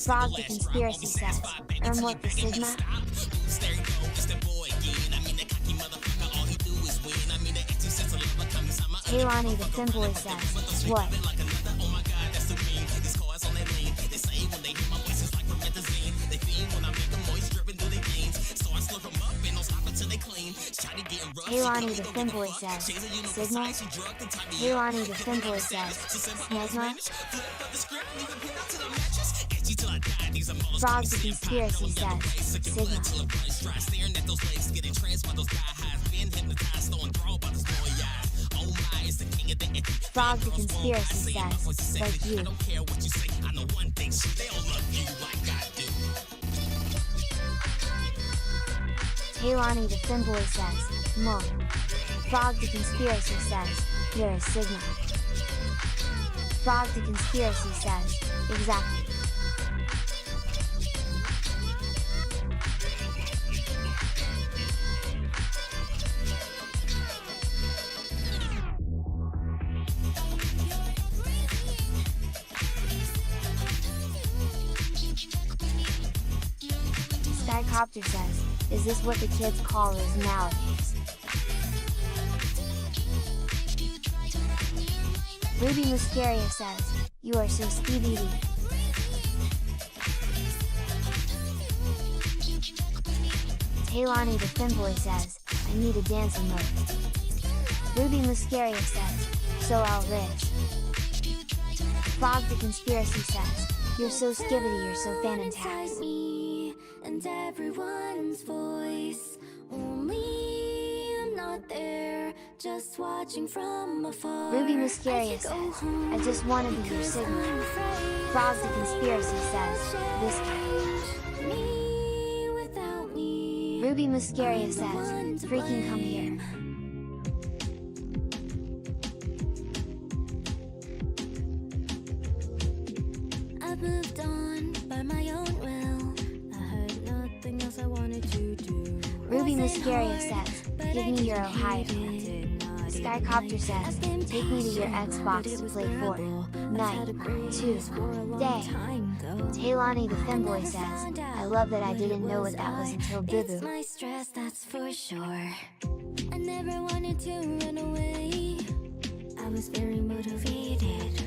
Frog the conspiracy says, what the sigma? Kaylani the Femboy says, what? Kaylani the Femboy says, Sigma? Kaylani the Femboy says, Snegma? Frog the conspiracy says, Sigma. Frog the conspiracy says, like you. Kaylani the Femboy says, Mo. Frog the conspiracy says, you're a Sigma. Frog the conspiracy says, exactly. Skycopter says, is this what the kids call us nowadays? Ruby Muscaria says, you are so skibidi. Kaylani the Femboy says, I need a dancing mode. Ruby Muscaria says, so I'll rich. Frog the conspiracy says, you're so skibbity, you're so fantastic. And everyone's voice, only I'm not there, just watching from afar. Ruby Muscaria says, I just want to be your Sigma. Frog the conspiracy says, this guy. Ruby Muscaria says, freaking come here. I've moved on by my own will. I wanted to do. Ruby Muscaria says, give me your Ohio plant. Skycopter says, take me to your Xbox to play Fortnite. Night, 2, day. Kaylani the Femboy says, I love that I didn't know what that was until Bibu. It's my stress, that's for sure. I never wanted to run away. I was very motivated.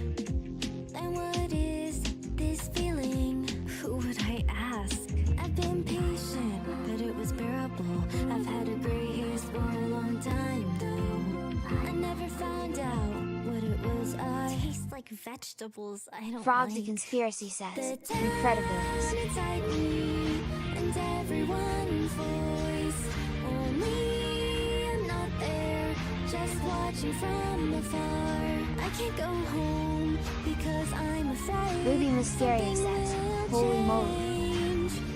And what is this feeling? Who would I ask? I've been patient, but it was bearable. I've had a gray hairs for a long time though. I never found out what it was. I taste like vegetables. I don't Frog like. the conspiracy says, Incredibles. Inside me and everyone's voice. Only I'm not there, just watching from afar. I can't go home because I'm afraid. Ruby Muscaria says, holy moly.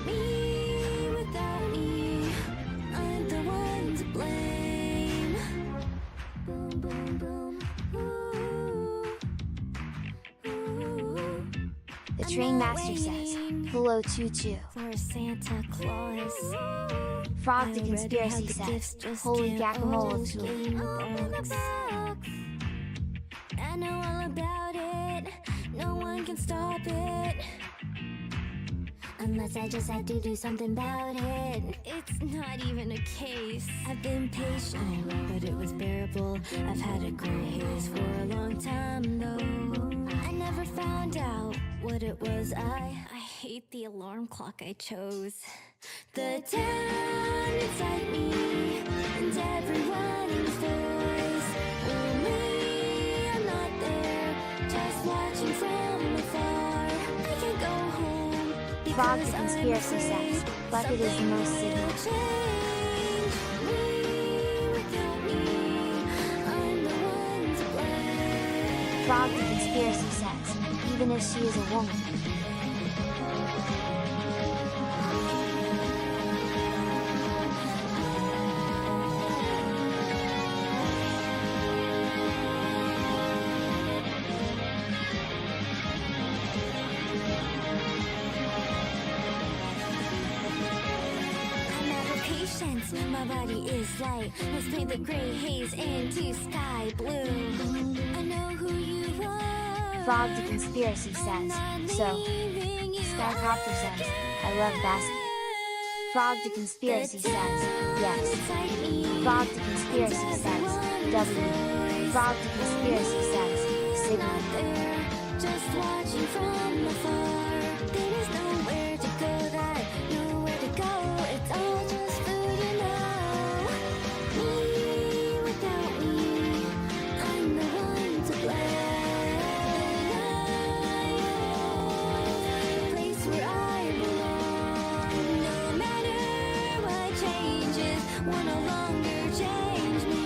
Me without me, I'm the one to blame. Boom, boom, boom. Ooh, ooh. The Train Master says, hello choo-choo. For Santa Claus. Frog the conspiracy says, holy guacamole. I know all about it, no one can stop it. Unless I just have to do something about it. It's not even a case. I've been patient, but it was bearable. I've had a gray hairs for a long time though. I never found out what but it was I hate the alarm clock I chose. The town inside me and everyone's voice. Only I'm not there, just watching from afar. I can't go home. Frog the conspiracy says, Bucket is the most signal. Frog the conspiracy says, even if she is a woman. My body is light. Let's paint the gray haze into sky blue. I know who you are. Frog the conspiracy says, so. Skycopter says, I love basket. Frog the conspiracy says, yes. Frog the conspiracy says, W. Frog the conspiracy says, signal. Just watching from afar. There is nowhere to go, that nowhere to go. It's all just food, you know. Me without me, I'm the one to blame. Place where I belong. No matter what changes, will no longer change me.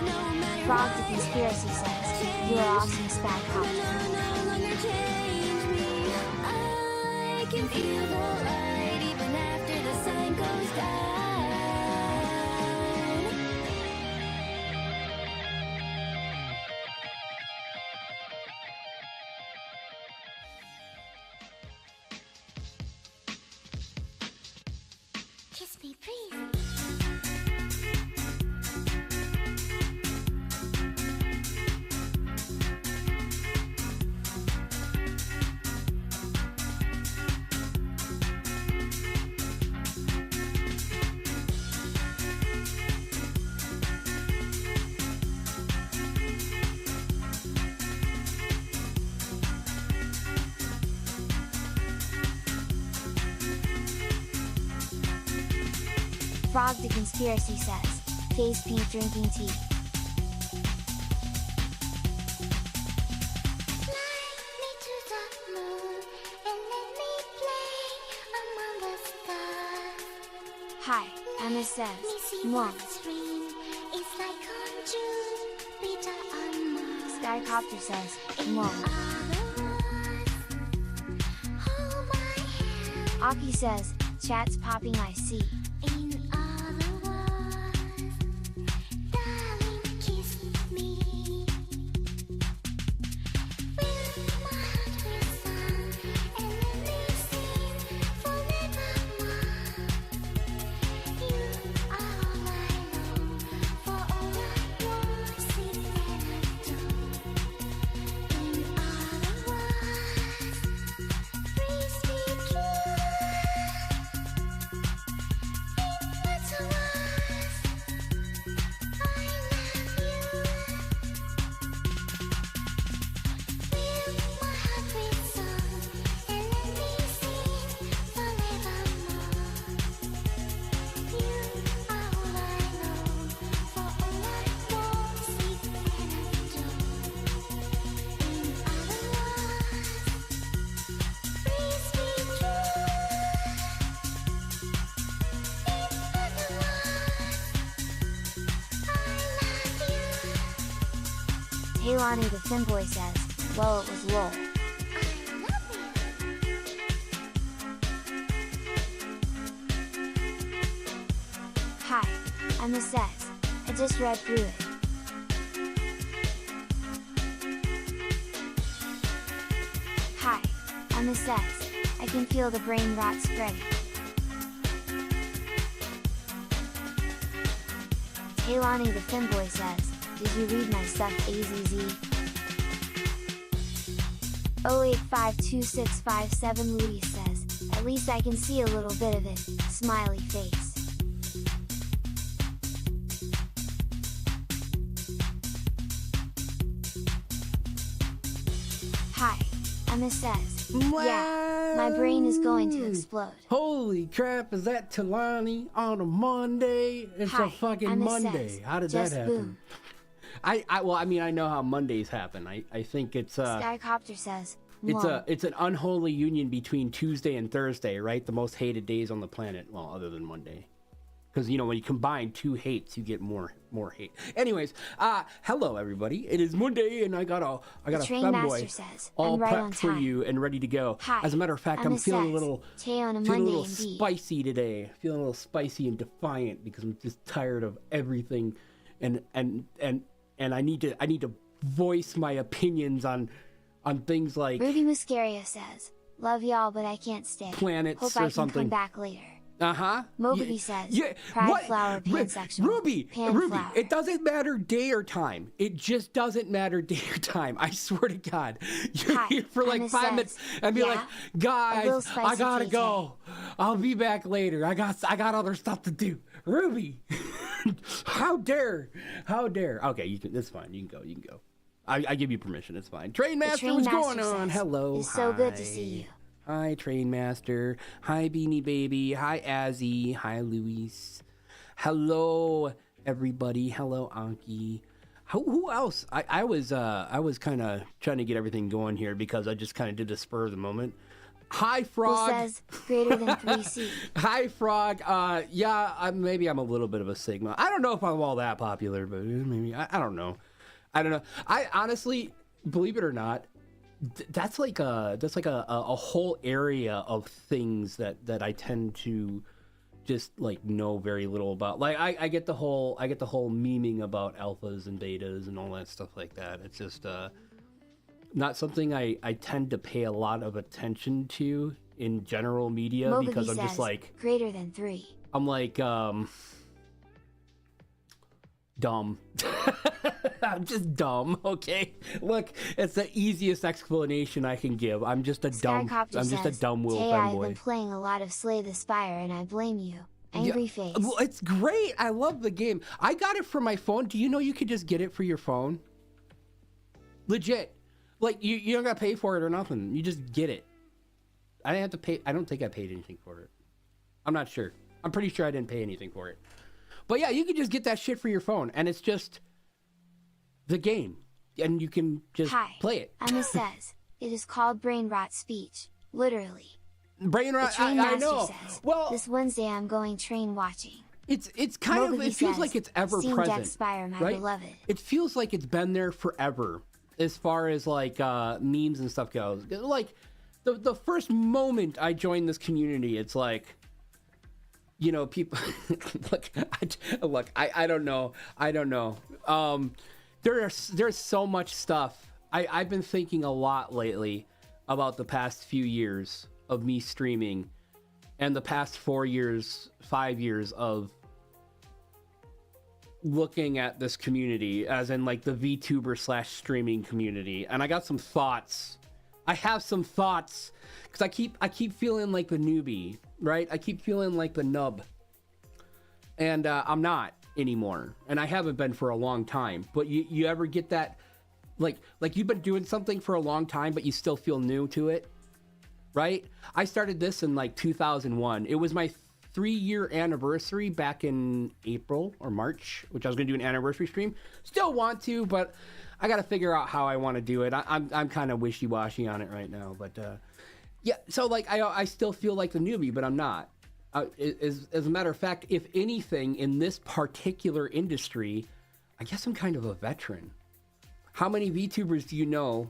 No matter Frog the conspiracy says, you are awesome, Skycopter. I can feel the light even after the sun goes down. Kiss me, please. Frog the conspiracy says, face paint drinking tea. Hi, Emma says, Mwah. Skycopter says, Mwah. Aki says, chat's popping, I see. Taylani the Femboy says, well it was lol. Hi, Emma says, I just read through it. Hi, Emma says, I can feel the brain rot spreading. Taylani the Femboy says, did you read my stuff AZZ? 08526557 Louis says, at least I can see a little bit of it, smiley face. Hi, Emma says, yeah, my brain is going to explode. Holy crap, is that Talani on a Monday? It's Hi, a fucking Emma Monday. says, How did that just happen? boom. Well, I mean, I know how Mondays happen. I think it's Skycopter says, it's an unholy union between Tuesday and Thursday, right? The most hated days on the planet. Well, other than Monday. Because, you know, when you combine two hates, you get more hate. Anyways, hello everybody. It is Monday, and I got a Femboy says, all right prepped for you and ready to go. Hi, As a matter of fact, Emma I'm feeling says, a little indeed. spicy today. Feeling a little spicy and defiant because I'm just tired of everything, and I need to voice my opinions on things like Ruby Muscaria says, love y'all, but I can't stay. planets Hope or I can something. come back later. Moby says, pride flower, pansexual, Ruby, panflower. it doesn't matter day or time. It just doesn't matter day or time. I swear to God. You're Hi, here for like Emma 5 says, minutes and be yeah, like, a guys, little spicy I gotta TJ. go. I'll be back later. I got other stuff to do. Ruby, how dare? Okay, it's fine. You can go. I give you permission. It's fine. Train Master, what's going on? Hello. It's so good to hi. see you. Hi, Train Master. Hi, Beanie Baby. Hi, Azzy. Hi, Luis. Hello, everybody. Hello, Anki. Who else? I was kind of trying to get everything going here because I just kind of did the spur of the moment. Hi, Frog. Who says greater than 3C? Hi, Frog. Maybe I'm a little bit of a Sigma. I don't know if I'm all that popular, but maybe I don't know. I honestly, believe it or not, that's like a whole area of things that I tend to just like know very little about. Like I get the whole memeing about alphas and betas and all that stuff like that. It's just not something I tend to pay a lot of attention to in general media. Mogaby because I'm says, just like greater than 3. I'm like dumb. I'm just dumb, okay? Look, it's the easiest explanation I can give. I'm just a dumb will I've fanboy. been playing a lot of Slay the Spire and I blame you. Angry face. Well, it's great. I love the game. I got it for my phone. Do you know you could just get it for your phone? Legit. Like you don't gotta pay for it or nothing. You just get it. I didn't have to pay. I don't think I paid anything for it. I'm not sure. I'm pretty sure I didn't pay anything for it. But yeah, you can just get that shit for your phone, and it's just the game, and you can just play it. Emma says, it is called brain rot speech, literally. Brain rot, I know. Says, well, this Wednesday I'm going train watching. It's kind of, it feels like it's ever Steam present, Deck Spire, my right? beloved. It feels like it's been there forever, as far as like memes and stuff goes. Like the first moment I joined this community, it's like, you know, people look, I don't know. There's so much stuff. I've been thinking a lot lately about the past few years of me streaming and the past 5 years of looking at this community, as in like the VTuber / streaming community. And I got some thoughts. I have some thoughts because I keep feeling like the newbie, right? I keep feeling like the nub, and I'm not anymore, and I haven't been for a long time. But you ever get that, like you've been doing something for a long time, but you still feel new to it, right? I started this in like 2001. It was my 3-year anniversary back in April or March, which I was gonna do an anniversary stream. Still want to, but I got to figure out how I want to do it. I'm kind of wishy-washy on it right now, but yeah. So like I still feel like the newbie, but I'm not. As a matter of fact, if anything in this particular industry, I guess I'm kind of a veteran. How many VTubers do you know,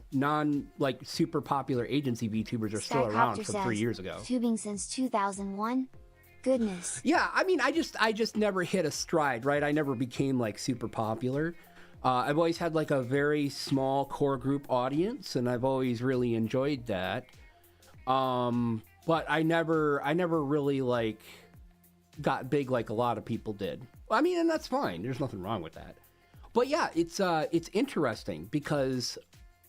like super popular agency VTubers, are still around from 3 years ago? Tubing since 2001. Goodness. Yeah, I mean, I just never hit a stride, right? I never became like super popular. I've always had like a very small core group audience, and I've always really enjoyed that. But I never really like got big like a lot of people did. I mean, and that's fine. There's nothing wrong with that. But yeah, it's interesting because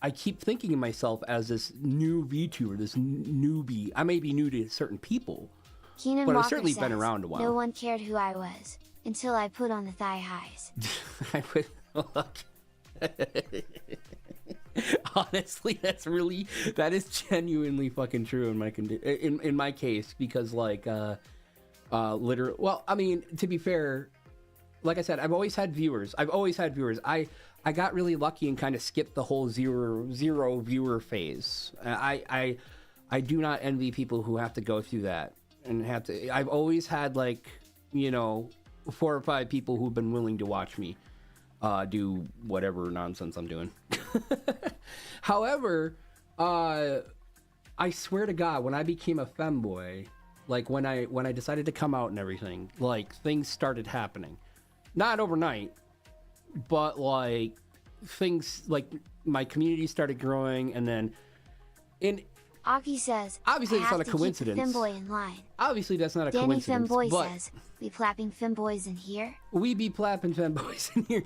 I keep thinking of myself as this new VTuber, this newbie. I may be new to certain people, Keenan but Walker I've certainly says, been around a while. No one cared who I was until I put on the thigh highs. I put look. Honestly, that is genuinely fucking true in in my case, because like literally, well, I mean, to be fair, like I said, I've always had viewers. I got really lucky and kind of skipped the whole zero viewer phase. I do not envy people who have to go through that and have to. I've always had, like, you know, 4 or 5 people who've been willing to watch me do whatever nonsense I'm doing. However, I swear to God, when I became a femboy, like when I decided to come out and everything, like things started happening. Not overnight, but like things, like my community started growing, and then Aki says, obviously I it's have not a to keep coincidence. Femboy in line. Obviously that's not a Danny coincidence. Femboy but says, we plapping femboys in here? we be plapping femboys in here.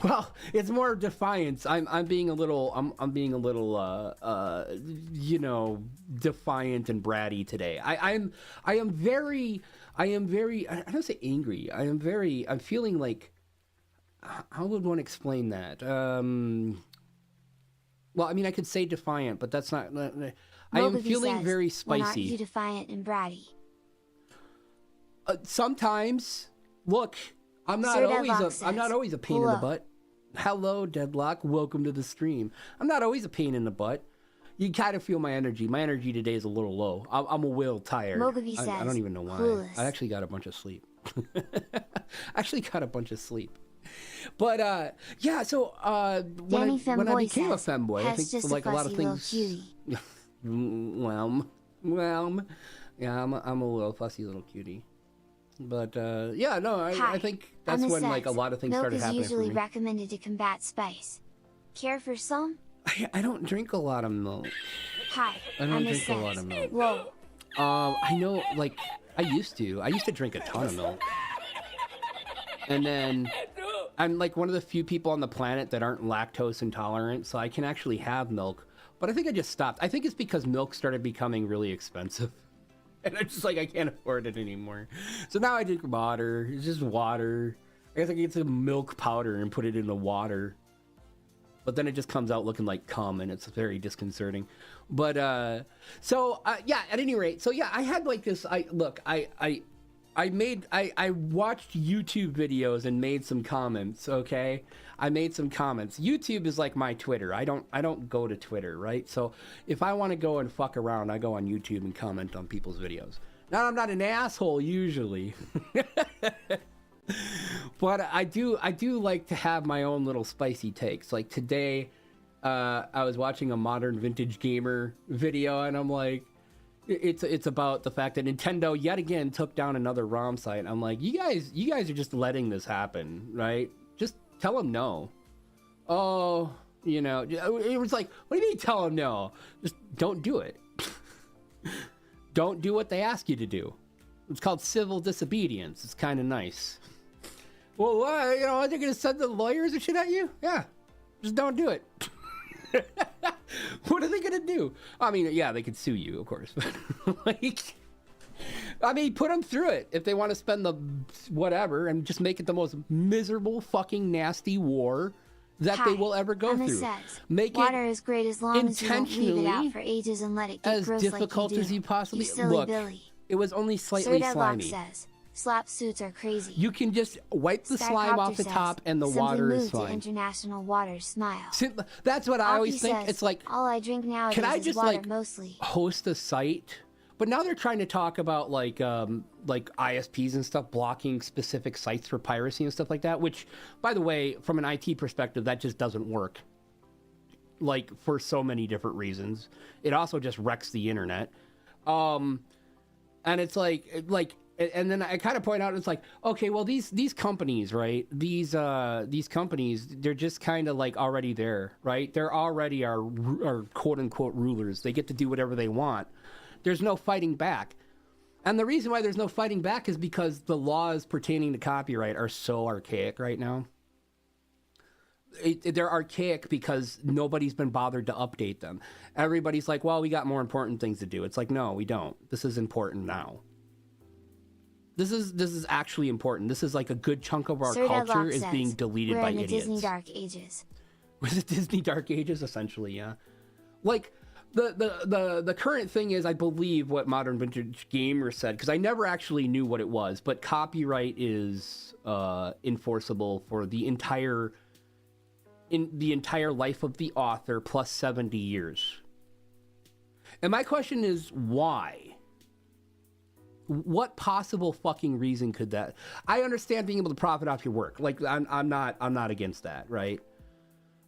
Well, it's more defiance. I'm being a little you know, defiant and bratty today. I am very I don't say angry. I'm feeling like, how would one explain that? Well, I mean, I could say defiant, but that's not. I am feeling says, very when aren't spicy. you defiant and bratty? Sometimes, look, I'm not Sir always Deadlock a says, I'm not always a pain in the hello. butt. Hello, Deadlock. Welcome to the stream. I'm not always a pain in the butt. You kind of feel my energy. My energy today is a little low. I'm a little tired. Mogavi I says, don't even know why. clueless. I actually got a bunch of sleep. But yeah, so when I Danny Femboy became a says, femboy, I has think just like a a lot of fussy little things. cutie. Well, yeah, I'm a little fussy little cutie. But yeah, no, I Hi, think that's I'm when like a Seth. lot of things Milk started is happening usually for me. recommended to combat spice. Care for some? I don't drink a lot of milk. Hi, I don't I'm drink a Seth. lot of milk. Whoa, I know, like, I used to drink a ton of milk. And then I'm like one of the few people on the planet that aren't lactose intolerant, so I can actually have milk. But I think I just stopped. I think it's because milk started becoming really expensive. And I'm just like, I can't afford it anymore. So now I drink water. It's just water. I guess I can get some milk powder and put it in the water. But then it just comes out looking like cum, and it's very disconcerting. But so yeah, at any rate, so yeah, I had like this. I watched YouTube videos and made some comments. Okay, I made some comments. YouTube is like my Twitter. I don't go to Twitter, right? So if I want to go and fuck around, I go on YouTube and comment on people's videos. Now, I'm not an asshole usually. But I do like to have my own little spicy takes. Like today, I was watching a modern vintage gamer video, and I'm like, it's about the fact that Nintendo yet again took down another ROM site. I'm like, you guys are just letting this happen, right? Just tell them no. Oh, you know, it was like, what do you mean tell them no? Just don't do it. Don't do what they ask you to do. It's called civil disobedience. It's kind of nice. Well, you know, are they going to send the lawyers and shit at you? Yeah, just don't do it. What are they going to do? I mean, yeah, they could sue you, of course. But like, I mean, put them through it if they want to spend the whatever and just make it the most miserable, fucking nasty war that they will ever go Emma through. Says, Make water it is great as long as you don't leave it out intentionally for ages and let it get as gross difficult like you as do. you possibly You silly look. Billy. It was only Sir slightly Deadlock slimy. says, slap suits are crazy. You can just wipe the slime off the top and the water is To fine. international water smile. That's what I always Aki think. says, It's like, all I drink nowadays can I is just water like mostly. host a site? But now they're trying to talk about like ISPs and stuff blocking specific sites for piracy and stuff like that. Which, by the way, from an IT perspective, that just doesn't work. Like for so many different reasons, it also just wrecks the internet. And it's like, and then I kind of point out, it's like, okay, well, these companies, right? These companies, they're just kind of like already there, right? They're already our quote unquote rulers. They get to do whatever they want. There's no fighting back. And the reason why there's no fighting back is because the laws pertaining to copyright are so archaic right now. They're archaic because nobody's been bothered to update them. Everybody's like, well, we got more important things to do. It's like, no, we don't. This is important now. This is actually important. This is like a good chunk of our Sir culture Deadlock is says, being deleted we're by in the idiots. Disney Dark Ages. Was it Disney Dark Ages? Essentially, yeah. Like, the current thing is, I believe, what Modern Vintage Gamer said, because I never actually knew what it was, but copyright is enforceable for the entire life of the author plus 70 years. And my question is, why? What possible fucking reason could that? I understand being able to profit off your work. Like, I'm not against that, right?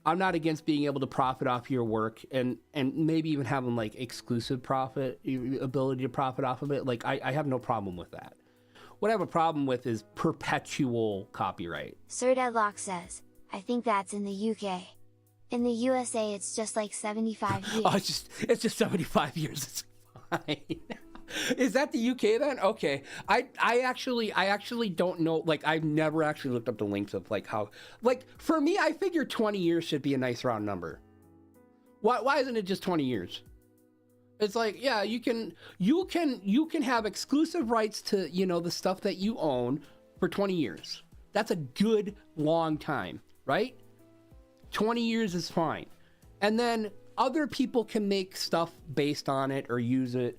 I'm not against being able to profit off your work and maybe even having like exclusive ability to profit off of it. Like, I have no problem with that. What I have a problem with is perpetual copyright. Sir Deadlock says, I think that's in the UK. In the USA, it's just like 75 years. Oh, it's just 75 years. It's fine. Is that the UK then? Okay. I actually don't know. Like, I've never actually looked up the links of like how, like, for me, I figure 20 years should be a nice round number. Why isn't it just 20 years? It's like, yeah, you can have exclusive rights to, you know, the stuff that you own for 20 years. That's a good long time, right? 20 years is fine. And then other people can make stuff based on it or use it.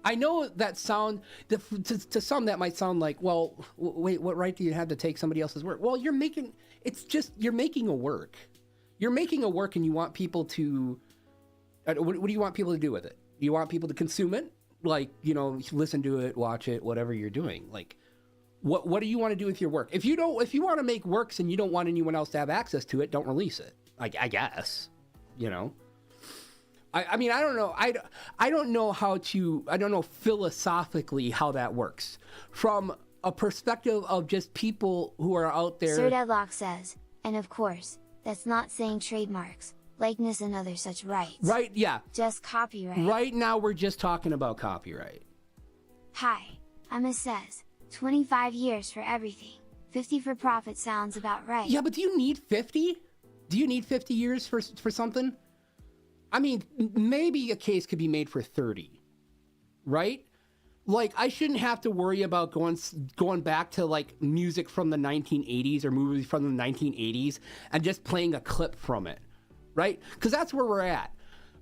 I know that to some that might sound like, well, wait, what right do you have to take somebody else's work? Well, you're making a work. You're making a work and you want people to, what do you want people to do with it? You want people to consume it? Like, you know, listen to it, watch it, whatever you're doing. Like, what do you want to do with your work? If you want to make works and you don't want anyone else to have access to it, don't release it. I guess, you know. I mean, I don't know. I don't know philosophically how that works from a perspective of just people who are out there. Sir Deadlock says, and of course, that's not saying trademarks, likeness, and other such rights. Right? Yeah. Just copyright. Right now, we're just talking about copyright. Hi, Emma says, 25 years for everything. 50 for profit sounds about right. Yeah, but do you need 50? Do you need 50 years for something? I mean, maybe a case could be made for 30, right? Like, I shouldn't have to worry about going back to like music from the 1980s or movies from the 1980s and just playing a clip from it, right? Because that's where we're at.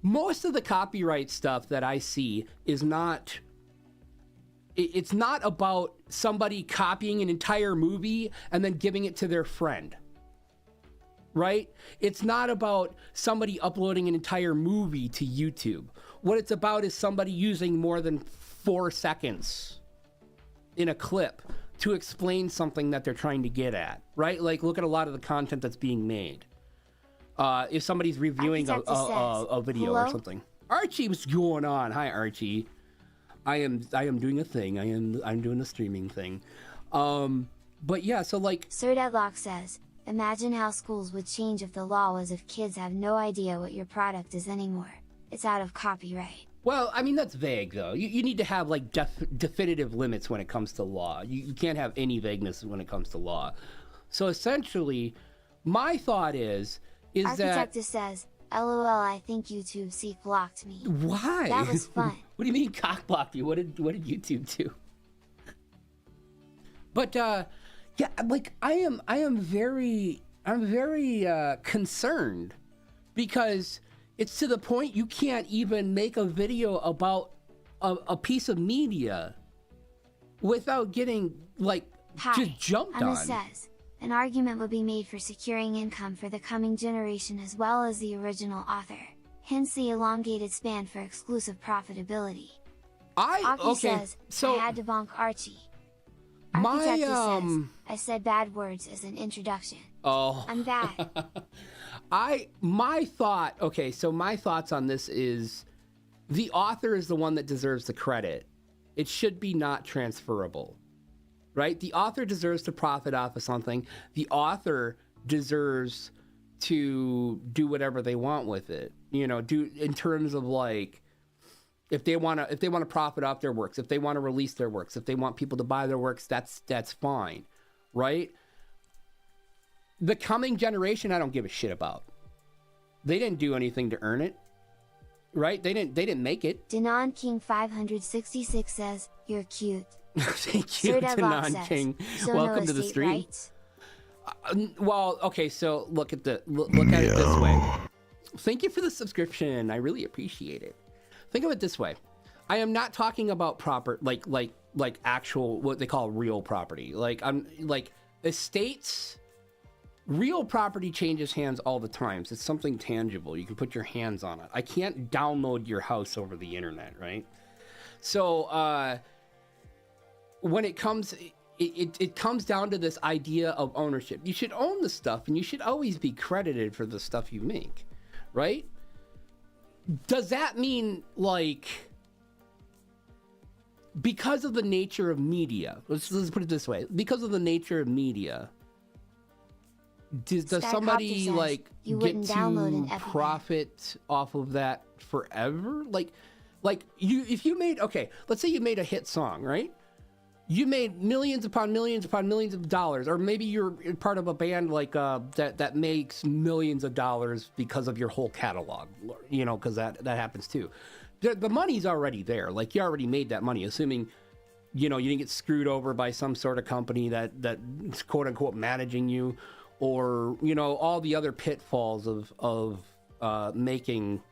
Most of the copyright stuff that I see is not. It's not about somebody copying an entire movie and then giving it to their friend. Right? It's not about somebody uploading an entire movie to YouTube. What it's about is somebody using more than 4 seconds in a clip to explain something that they're trying to get at, right? Like, look at a lot of the content that's being made. If somebody's reviewing a video or something. Archie, what's going on? Hi, Archie. I am doing a thing. I'm doing a streaming thing. But yeah, so like. Sir Deadlock says, imagine how schools would change if the law was if kids have no idea what your product is anymore. It's out of copyright. Well, I mean, that's vague, though. You need to have, like, definitive limits when it comes to law. You can't have any vagueness when it comes to law. So, essentially, my thought is Architectus that... says, LOL, I think YouTube seek blocked me. Why? That was fun. What do you mean cock blocked you? What did YouTube do? But, yeah, like, I'm very concerned because it's to the point you can't even make a video about a piece of media without getting, like, just jumped Emma on. says, an argument would be made for securing income for the coming generation as well as the original author, hence the elongated span for exclusive profitability. Aki says, I had to bonk Archie. Architectus says, I said bad words as an introduction. Oh. I'm bad. My thoughts on this is the author is the one that deserves the credit. It should be not transferable, right? The author deserves to profit off of something. The author deserves to do whatever they want with it, you know, do in terms of like, if they want to profit off their works, if they want to release their works, if they want people to buy their works, that's fine, right? The coming generation, I don't give a shit about. They didn't do anything to earn it, right? They didn't make it. Denon King 566 says, "You're cute." Thank you, Denon King. So welcome no to the stream. Rights. Well, okay, so look at it this way. Thank you for the subscription. I really appreciate it. Think of it this way. I am not talking about proper like actual what they call real property. Like I'm like estates. Real property changes hands all the time. So it's something tangible. You can put your hands on it. I can't download your house over the internet, right? So when it comes, it comes down to this idea of ownership. You should own the stuff, and you should always be credited for the stuff you make, right? Does that mean like because of the nature of media? Let's put it this way: because of the nature of media. Does somebody like get to profit off of that forever? Like if you made, okay, let's say you made a hit song, right? You made millions upon millions upon millions of dollars, or maybe you're part of a band like that makes millions of dollars because of your whole catalog, you know, because that happens too. The money's already there. Like you already made that money, assuming you know you didn't get screwed over by some sort of company that's quote unquote managing you. Or, you know, all the other pitfalls of making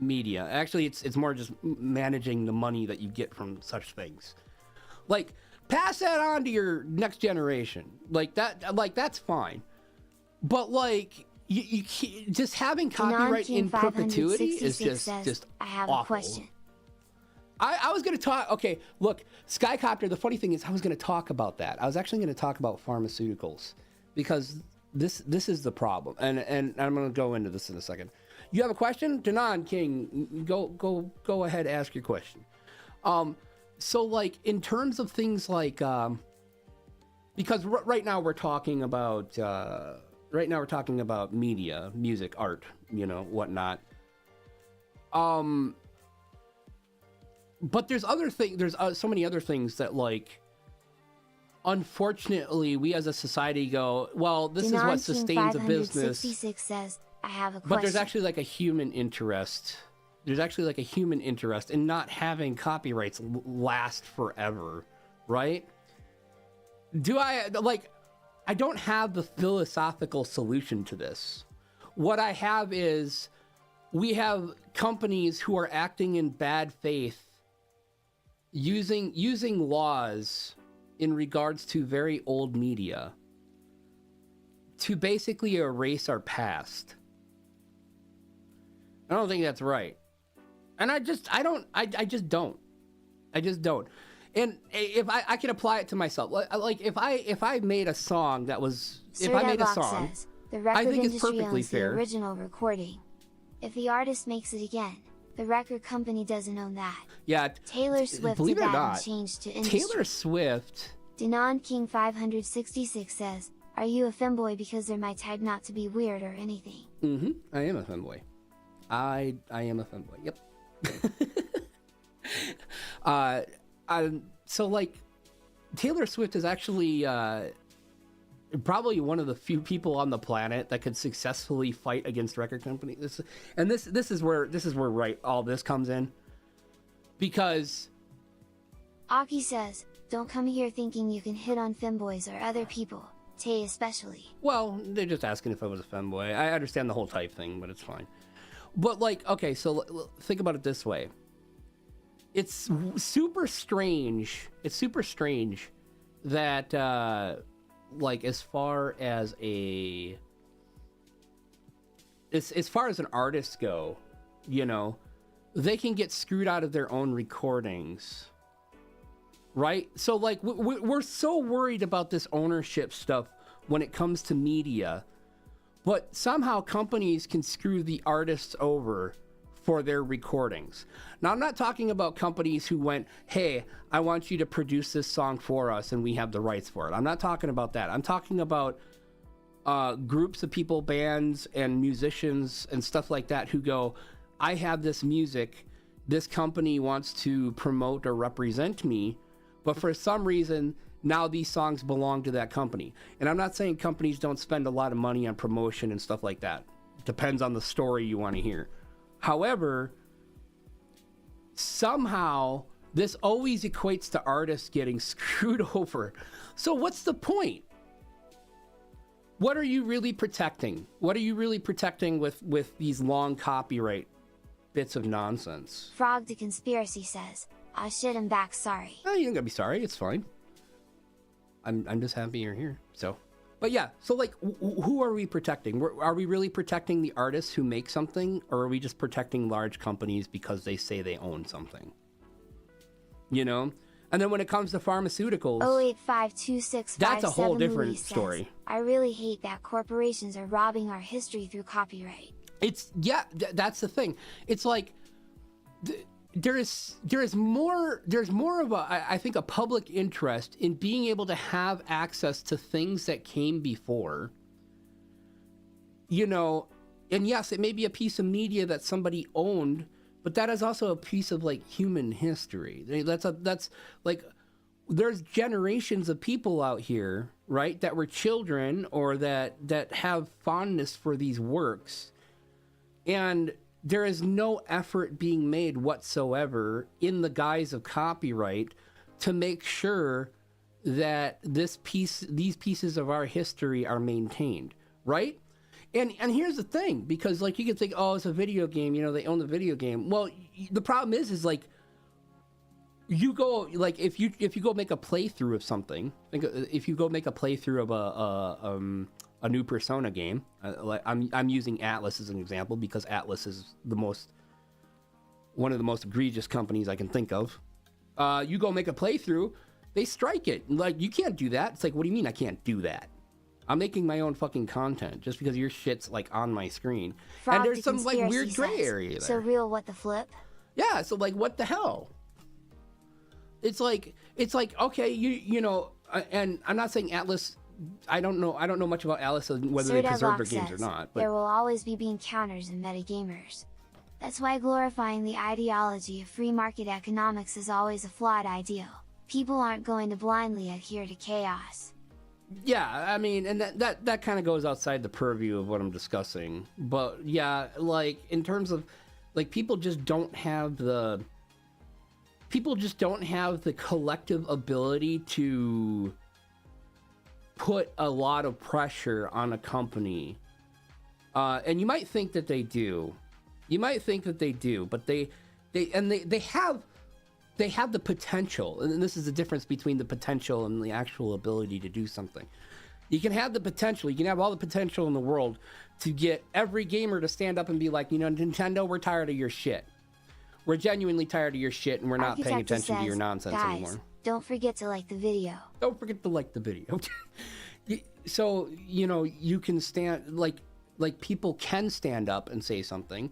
media. Actually, it's more just managing the money that you get from such things. Like, pass that on to your next generation. Like that's fine. But like, you just having copyright in perpetuity is just I have awful. a question. I was going to talk. Okay, look, Skycopter. The funny thing is, I was going to talk about that. I was actually going to talk about pharmaceuticals. Because this is the problem, and I'm gonna go into this in a second. You have a question, Danon King? Go ahead, ask your question. So like in terms of things like because right now we're talking about media, music, art, you know, whatnot. But there's other things. There's so many other things that like. Unfortunately, we as a society go, well, this is what sustains a business. Says, I have a question. But there's actually like a human interest. There's actually like a human interest in not having copyrights last forever, right? I don't have the philosophical solution to this. What I have is we have companies who are acting in bad faith using laws in regards to very old media to basically erase our past. I don't think that's right. And I just don't. And if I can apply it to myself, like if I made a song that was, if I made a song, says, the record I think it's industry perfectly owns fair. The original recording. If the artist makes it again, the record company doesn't own that. Yeah. Taylor Swift believe did it or that not, and changed to industry. Taylor Swift. Denon King 566 says, "Are you a femboy because they're my type, not to be weird or anything?" Mm-hmm. I am a femboy. I am a femboy. Yep. So like, Taylor Swift is actually probably one of the few people on the planet that could successfully fight against record companies. This is where right all this comes in, because Aki says, "Don't come here thinking you can hit on femboys or other people, Tay especially." Well, they're just asking if I was a femboy. I understand the whole type thing, but it's fine. But like, okay, so think about it this way. It's super strange. It's super strange that like as far as an artist go, you know, they can get screwed out of their own recordings, right? So like we're so worried about this ownership stuff when it comes to media, but somehow companies can screw the artists over for their recordings. Now, I'm not talking about companies who went, "Hey, I want you to produce this song for us and we have the rights for it." I'm not talking about that. I'm talking about groups of people, bands and musicians and stuff like that who go, "I have this music, this company wants to promote or represent me, but for some reason, now these songs belong to that company." And I'm not saying companies don't spend a lot of money on promotion and stuff like that. Depends on the story you want to hear. However, somehow this always equates to artists getting screwed over. So what's the point? what are you really protecting? What are you really protecting with these long copyright bits of nonsense? Frog the Conspiracy says, "I shit him back, sorry." Oh, you don't gotta be sorry. It's fine. I'm just happy you're here. So, but yeah. So like, who are we protecting? Are we really protecting the artists who make something, or are we just protecting large companies because they say they own something? You know. And then when it comes to pharmaceuticals, 0852657 that's a whole different Louise says, story. "I really hate that corporations are robbing our history through copyright." It's that's the thing. It's like there's more of a, I think, a public interest in being able to have access to things that came before, you know. And yes, it may be a piece of media that somebody owned, but that is also a piece of like human history. That's like, there's generations of people out here, right, that were children or that have fondness for these works, and there is no effort being made whatsoever in the guise of copyright to make sure that these pieces of our history are maintained, right? And here's the thing, because like you can think, oh, it's a video game, you know, they own the video game. Well, the problem is like, you go, like, if you go make a playthrough of something, if you go make a playthrough of a new Persona game, like I'm using Atlas as an example because Atlas is one of the most egregious companies I can think of. You go make a playthrough, they strike it. Like, you can't do that. It's like, what do you mean I can't do that? I'm making my own fucking content just because your shit's like on my screen. Frog and there's the some like Conspiracy weird gray says, area there. "So real, what the flip?" Yeah, so like, what the hell? It's like okay, you know, and I'm not saying Atlas. I don't know much about Atlas and whether they preserve their games or not. But "There will always be being counters and metagamers. That's why glorifying the ideology of free market economics is always a flawed ideal. People aren't going to blindly adhere to chaos." Yeah, I mean, and that kind of goes outside the purview of what I'm discussing. But yeah, like, in terms of, like, people just don't have the collective ability to put a lot of pressure on a company. And you might think that they do. But they have the potential, and this is the difference between the potential and the actual ability to do something. You can have the potential, you can have all the potential in the world to get every gamer to stand up and be like, you know, Nintendo, we're tired of your shit. We're genuinely tired of your shit, and we're not paying attention to your nonsense "Guys, anymore. don't forget to like the video." Don't forget to like the video. So, you know, you can stand, like people can stand up and say something,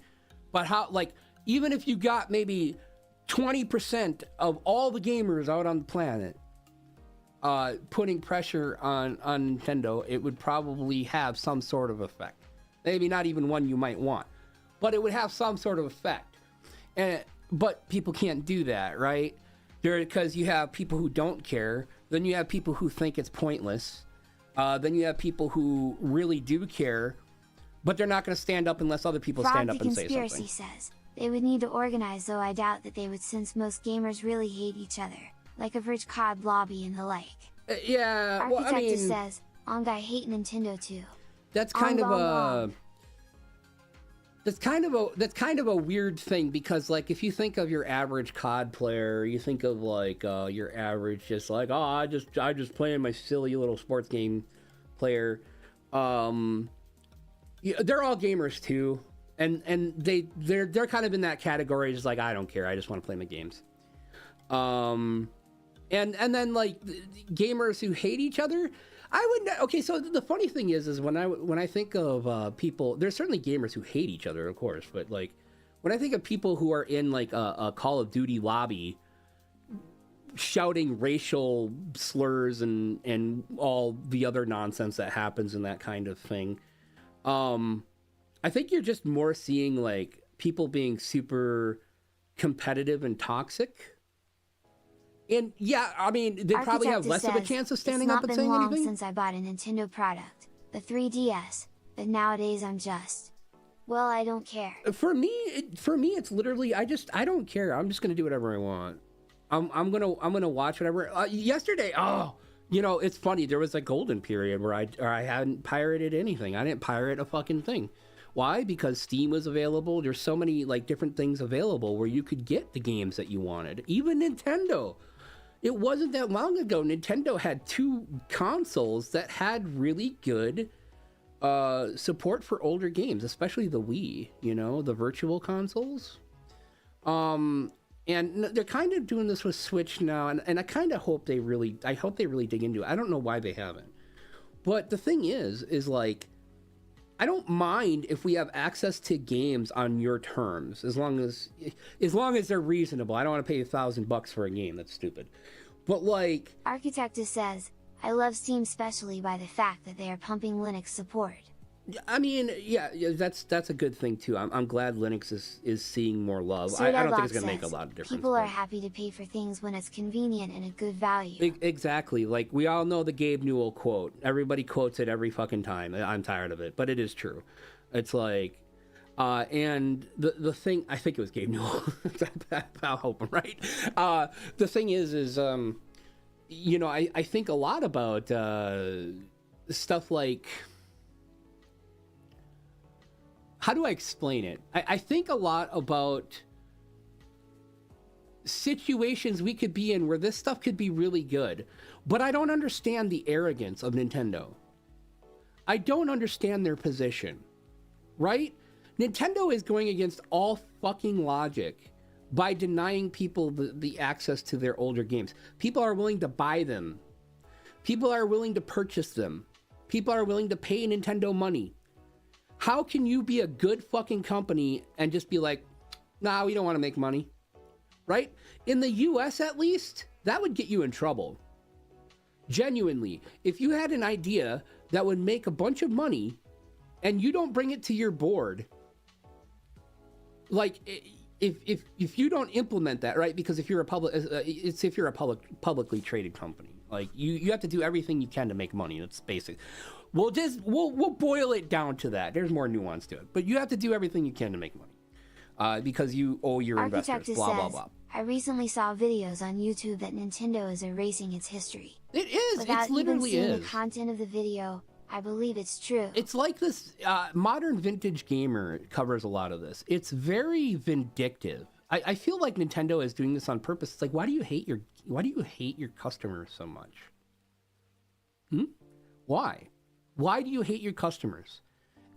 but how, like, even if you got maybe 20% of all the gamers out on the planet putting pressure on Nintendo, it would probably have some sort of effect. Maybe not even one you might want, but it would have some sort of effect. But people can't do that, right? Because you have people who don't care, then you have people who think it's pointless, then you have people who really do care, but they're not going to stand up unless other people stand up and say something. Frog the Conspiracy says, "They would need to organize, though I doubt that they would, since most gamers really hate each other, like a Verge COD lobby and the like." Yeah, well, I mean, says, "On guy hate Nintendo too." That's kind of a that's kind of a weird thing, because like, if you think of your average COD player, you think of like your average just like, oh, I just playing my silly little sports game player. Yeah, they're all gamers too, and they're kind of in that category, just like, I don't care, I just want to play my games. And then like gamers who hate each other, okay, so the funny thing is when I think of people, there's certainly gamers who hate each other, of course, but like, when I think of people who are in like a Call of Duty lobby shouting racial slurs and all the other nonsense that happens in that kind of thing, I think you're just more seeing like people being super competitive and toxic. And yeah, I mean, they probably have less of a chance of standing up and saying anything. It's not been long since I bought a Nintendo product, the 3DS, but nowadays I'm just, well, I don't care. For me, it's literally, I don't care. I'm just gonna do whatever I want. I'm gonna watch whatever. Yesterday, You know, it's funny. There was a golden period where I hadn't pirated anything. I didn't pirate a fucking thing. Why? Because Steam was available. There's so many like different things available where you could get the games that you wanted. Even Nintendo. It wasn't that long ago. Nintendo had 2 consoles that had really good support for older games, especially the Wii. You know, the virtual consoles. And they're kind of doing this with Switch now, and I kind of hope they really dig into it. I don't know why they haven't. But the thing is like, I don't mind if we have access to games on your terms, as long as they're reasonable. I don't want to pay $1,000 for a game. That's stupid. But like, Architectus says, I love Steam especially by the fact that they are pumping Linux support. I mean, yeah, that's a good thing too. I'm glad Linux is seeing more love. Sir I don't think Deadlock it's gonna make a says, lot of difference. People are happy to pay for things when it's convenient and a good value. Exactly. Like, we all know the Gabe Newell quote. Everybody quotes it every fucking time. I'm tired of it, but it is true. It's like, and the thing, I think it was Gabe Newell. I'll hope I'm right. The thing is, you know, I think a lot about stuff like, how do I explain it? I think a lot about situations we could be in where this stuff could be really good, but I don't understand the arrogance of Nintendo. I don't understand their position, right? Nintendo is going against all fucking logic by denying people the access to their older games. People are willing to buy them. People are willing to purchase them. People are willing to pay Nintendo money. How can you be a good fucking company and just be like, nah, we don't want to make money, right? In the US, at least, that would get you in trouble. Genuinely, if you had an idea that would make a bunch of money and you don't bring it to your board, like, if you don't implement that, right? Because if you're a publicly traded company, like, you have to do everything you can to make money. That's basic. We'll boil it down to that. There's more nuance to it, but you have to do everything you can to make money, because you owe your investors. Blah blah blah. I recently saw videos on YouTube that Nintendo is erasing its history. It is. Without It literally even seeing is. the content of the video, I believe it's true. It's like this. Modern Vintage Gamer covers a lot of this. It's very vindictive. I feel like Nintendo is doing this on purpose. It's like, why do you hate your customers so much? Why? Why do you hate your customers?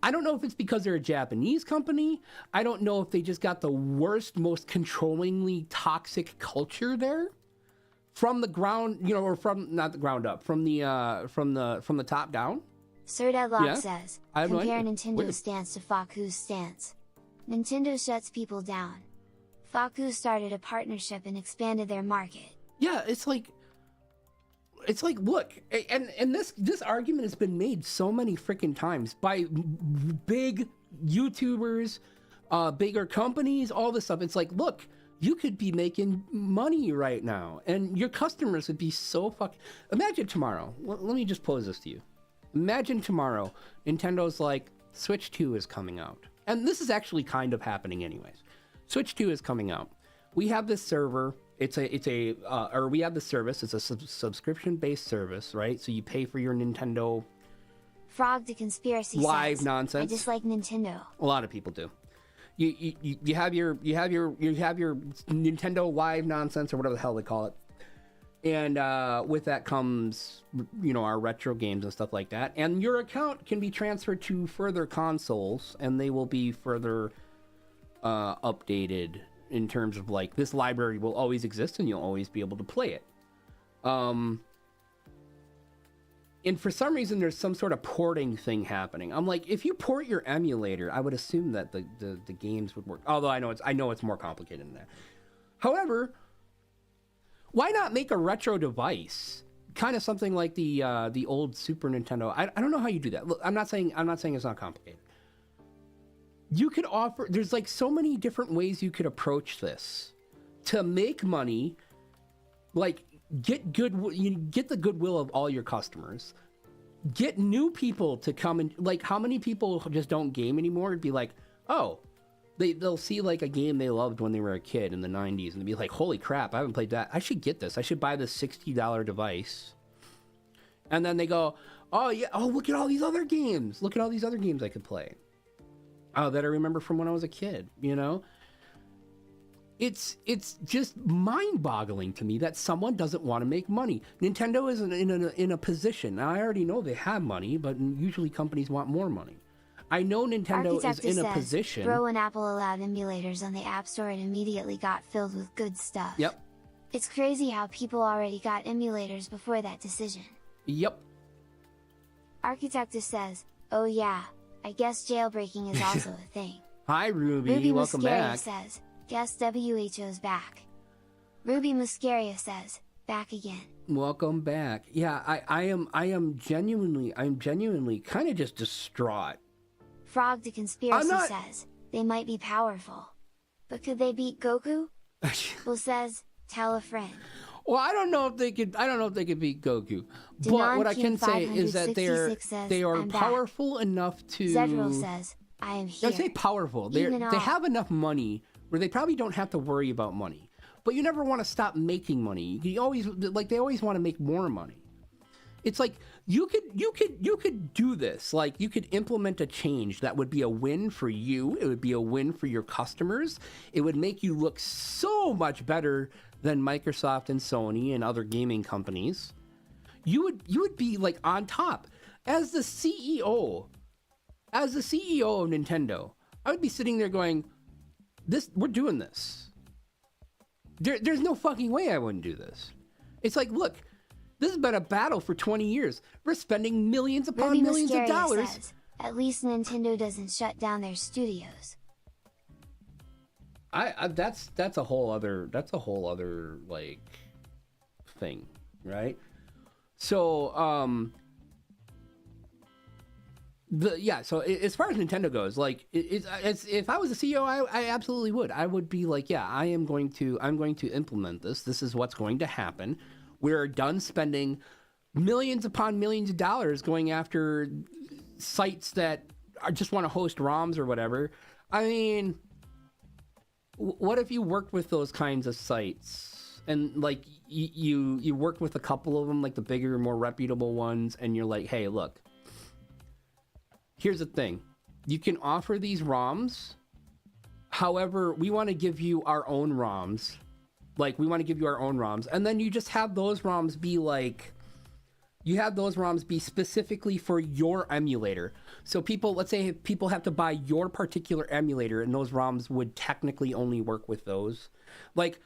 I don't know if it's because they're a Japanese company. I don't know if they just got the worst, most controllingly toxic culture there, from the ground, you know, or from, not the ground up, from the top down. Sir Deadlock Yeah? says, I have no compare idea. Nintendo's Weird. stance to Faku's stance. Nintendo shuts people down. Faku started a partnership and expanded their market. Yeah, it's like, look, and this argument has been made so many freaking times by big YouTubers, bigger companies, all this stuff. It's like, look, you could be making money right now, and your customers would be so Imagine tomorrow. Let me just pose this to you. Imagine tomorrow, Nintendo's like, Switch 2 is coming out, and this is actually kind of happening anyways. Switch 2 is coming out. We have this server. We have the service. It's a subscription-based service, right? So you pay for your Nintendo Frog the Conspiracy live says, nonsense. I dislike Nintendo. A lot of people do. You have your Nintendo live nonsense, or whatever the hell they call it, and with that comes, you know, our retro games and stuff like that. And your account can be transferred to further consoles, and they will be further updated. In terms of, like, this library will always exist and you'll always be able to play it. And for some reason, there's some sort of porting thing happening. I'm like, if you port your emulator, I would assume that the games would work. Although I know it's more complicated than that. However, why not make a retro device? Kind of something like the old Super Nintendo. I don't know how you do that. Look, I'm not saying it's not complicated. You could offer, there's like so many different ways you could approach this to make money, like get the goodwill of all your customers, get new people to come and, like, how many people just don't game anymore? It'd be like, oh, they'll see like a game they loved when they were a kid in the 90s and they'd be like, holy crap, I haven't played that. I should get this. I should buy this $60 device And then they go, oh yeah, oh look at all these other games. Look at all these other games I could play. Oh, that I remember from when I was a kid, you know? It's just mind-boggling to me that someone doesn't want to make money. Nintendo is in a position. Now I already know they have money, but usually companies want more money. I know Nintendo is in a position. Bro, when Apple allowed emulators on the App Store, it immediately got filled with good stuff. Yep. It's crazy how people already got emulators before that decision. Yep. Architectus says, oh yeah, I guess jailbreaking is also a thing. Hi Ruby, welcome back. Says, guess WHO's back. Ruby Muscaria says, back again. Welcome back. Yeah, I am genuinely kind of just distraught. Frog to Conspiracy says, they might be powerful. But could they beat Goku? Well says, tell a friend. Well, I don't know if they could beat Goku. But what I can say is that they are powerful enough to... Zedril says, I am here. I'd say powerful. They have enough money where they probably don't have to worry about money. But you never want to stop making money. They always want to make more money. It's like you could do this. Like you could implement a change that would be a win for you. It would be a win for your customers. It would make you look so much better than Microsoft and Sony and other gaming companies. You would be like on top. As the CEO of Nintendo, I would be sitting there going, we're doing this. There's no fucking way I wouldn't do this. It's like, look, this has been a battle for 20 years. We're spending millions upon millions of dollars. Says, at least Nintendo doesn't shut down their studios. That's a whole other like thing, right? So so as far as Nintendo goes, like if I was a CEO, I absolutely would. I would be like, yeah, I'm going to implement this. This is what's going to happen. We're done spending millions upon millions of dollars going after sites that just want to host ROMs or whatever. I mean, what if you worked with those kinds of sites and like you worked with a couple of them, like the bigger, more reputable ones, and you're like, hey, look, here's the thing. You can offer these ROMs. However, we want to give you our own ROMs. Like, we want to give you our own ROMs. And then you just have those ROMs be like... You have those ROMs be specifically for your emulator. So people, let's say people have to buy your particular emulator, and those ROMs would technically only work with those. Like,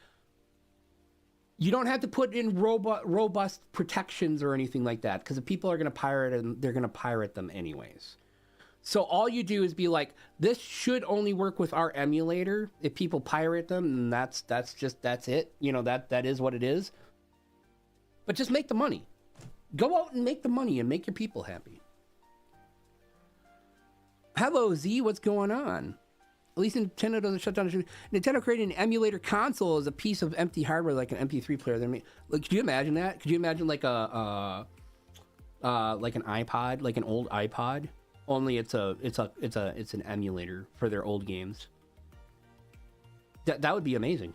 you don't have to put in robust protections or anything like that, because if people are going to pirate them, they're going to pirate them anyways. So all you do is be like, this should only work with our emulator. If people pirate them, then that's it. You know, that is what it is. But just make the money. Go out and make the money and make your people happy. Hello, Z, what's going on? At least Nintendo doesn't shut down. Nintendo created an emulator console as a piece of empty hardware, like an MP3 player. Like, could you imagine that? Could you imagine like like an iPod, like an old iPod? Only it's an emulator for their old games. That would be amazing,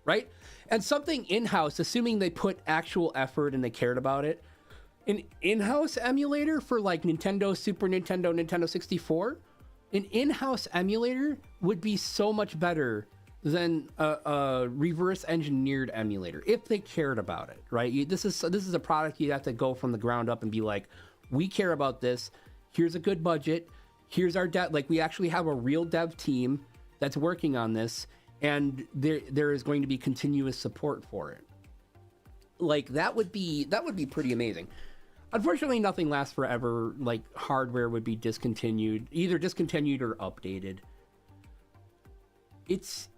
right? And something in-house, assuming they put actual effort and they cared about it, an in-house emulator for like Nintendo, Super Nintendo, Nintendo 64, an in-house emulator would be so much better than a reverse engineered emulator if they cared about it, right? This is a product you have to go from the ground up and be like, we care about this. Here's a good budget. Here's our dev. Like, we actually have a real dev team that's working on this, and there is going to be continuous support for it. Like, that would be pretty amazing. Unfortunately, nothing lasts forever. Like, hardware would be discontinued, either discontinued or updated. It's,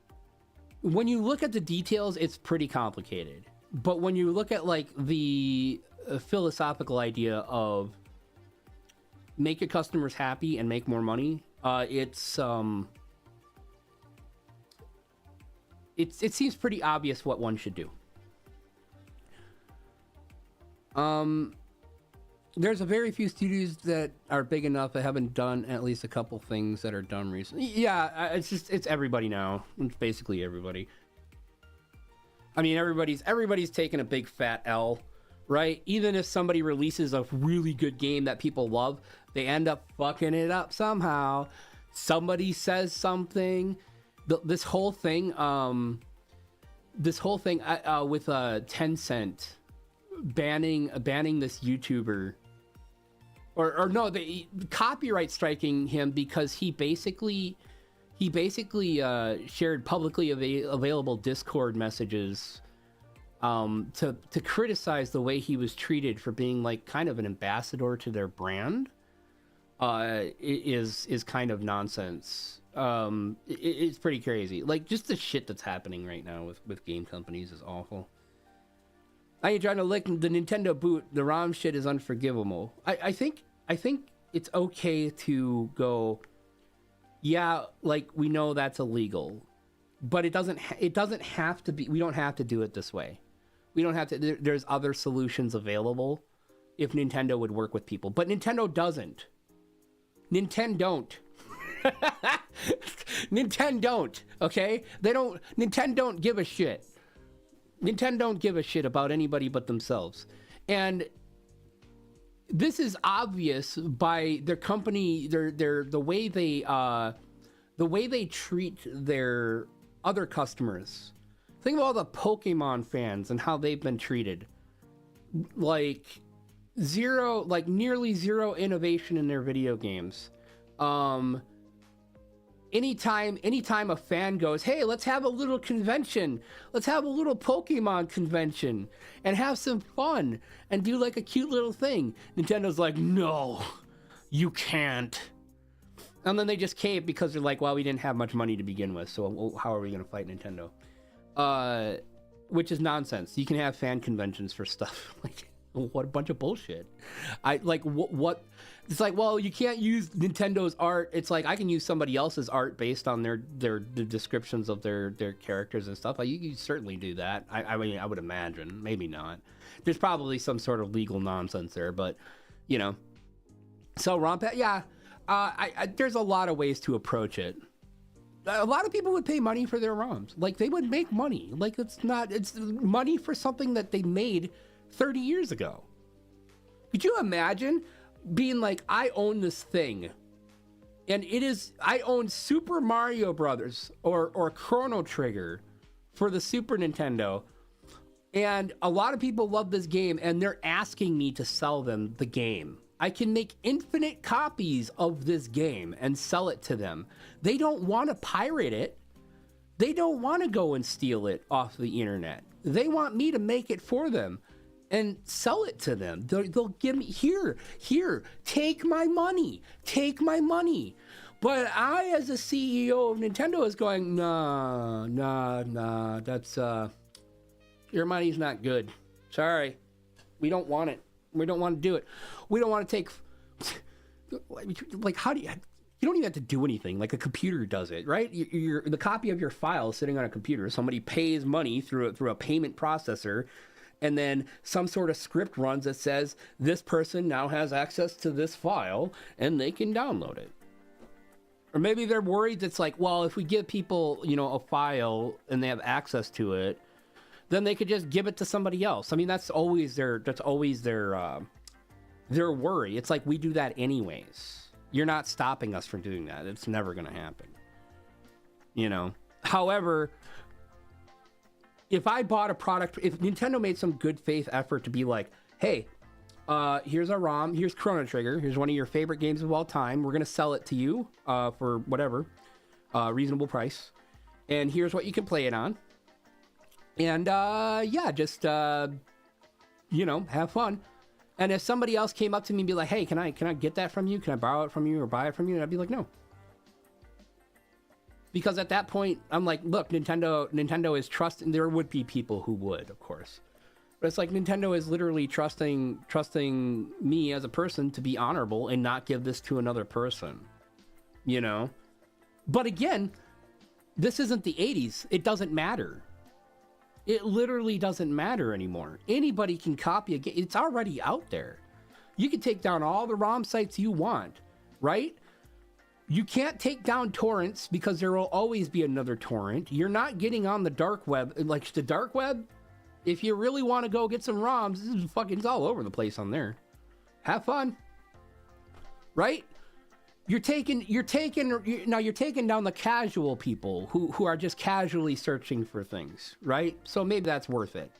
when you look at the details, it's pretty complicated. But when you look at like the philosophical idea of make your customers happy and make more money, it seems pretty obvious what one should do. There's a very few studios that are big enough that haven't done at least a couple things that are done recently. Yeah, it's everybody now. It's basically everybody. I mean, everybody's taken a big fat L, right? Even if somebody releases a really good game that people love, they end up fucking it up somehow. Somebody says something. This whole thing with Tencent banning this YouTuber, or no, they copyright striking him because he basically shared publicly available Discord messages to criticize the way he was treated for being like kind of an ambassador to their brand. Is kind of nonsense. It's pretty crazy. Like, just the shit that's happening right now with game companies is awful. I ain't trying to lick the Nintendo boot. The ROM shit is unforgivable. I think it's okay to go, yeah, like, we know that's illegal, but it doesn't have to be. We don't have to do it this way. We don't have to. There's other solutions available if Nintendo would work with people, but Nintendo doesn't. Nintendo don't. Nintendo don't, okay? Nintendo don't give a shit. Nintendo don't give a shit about anybody but themselves. And this is obvious by their company, the way they treat their other customers. Think of all the Pokemon fans and how they've been treated. Like nearly zero innovation in their video games. Anytime a fan goes, hey, let's have a little convention, let's have a little Pokemon convention and have some fun and do like a cute little thing, Nintendo's like, no, you can't. And then they just cave because they're like, well, we didn't have much money to begin with, so how are we going to fight Nintendo? Which is nonsense. You can have fan conventions for stuff. Like, what a bunch of bullshit. What it's like, well, you can't use Nintendo's art. It's like, I can use somebody else's art based on the descriptions of their characters and stuff. Like, you certainly do that. I mean, I would imagine. Maybe not. There's probably some sort of legal nonsense there, but, you know. So, ROM-pad, yeah. There's a lot of ways to approach it. A lot of people would pay money for their ROMs. Like, they would make money. Like, it's money for something that they made 30 years ago. Could you imagine being like, I own this thing, and I own Super Mario Brothers or Chrono Trigger for the Super Nintendo, and a lot of people love this game, and they're asking me to sell them the game. I can make infinite copies of this game and sell it to them. They don't want to pirate it. They don't want to go and steal it off the internet. They want me to make it for them and sell it to them. They'll give me, here, take my money. But I, as a CEO of Nintendo, is going, nah, that's, your money's not good. Sorry, we don't want it. We don't want to do it. We don't want to take, like, how do you don't even have to do anything. Like, a computer does it, right? The copy of your file is sitting on a computer. Somebody pays money through a payment processor, and then some sort of script runs that says this person now has access to this file and they can download it. Or maybe they're worried it's like, well, if we give people, a file and they have access to it, then they could just give it to somebody else. I mean, that's always their worry. It's like, we do that anyways. You're not stopping us from doing that. It's never going to happen. However, if I bought a product, if Nintendo made some good faith effort to be like, hey, here's our ROM, here's Chrono Trigger, here's one of your favorite games of all time, we're going to sell it to you for whatever, reasonable price, and here's what you can play it on. And just have fun. And if somebody else came up to me and be like, hey, can I get that from you? Can I borrow it from you or buy it from you? And I'd be like, no. Because at that point, I'm like, look, Nintendo is trusting. There would be people who would, of course. But it's like, Nintendo is literally trusting me as a person to be honorable and not give this to another person. But again, this isn't the 80s. It doesn't matter. It literally doesn't matter anymore. Anybody can copy a game. It's already out there. You can take down all the ROM sites you want, right? You can't take down torrents because there will always be another torrent. You're not getting on the dark web. Like, the dark web If you really want to go get some ROMs, this is fucking, it's all over the place on there. Have fun. Right? You're taking down the casual people who are just casually searching for things, right? So maybe that's worth it,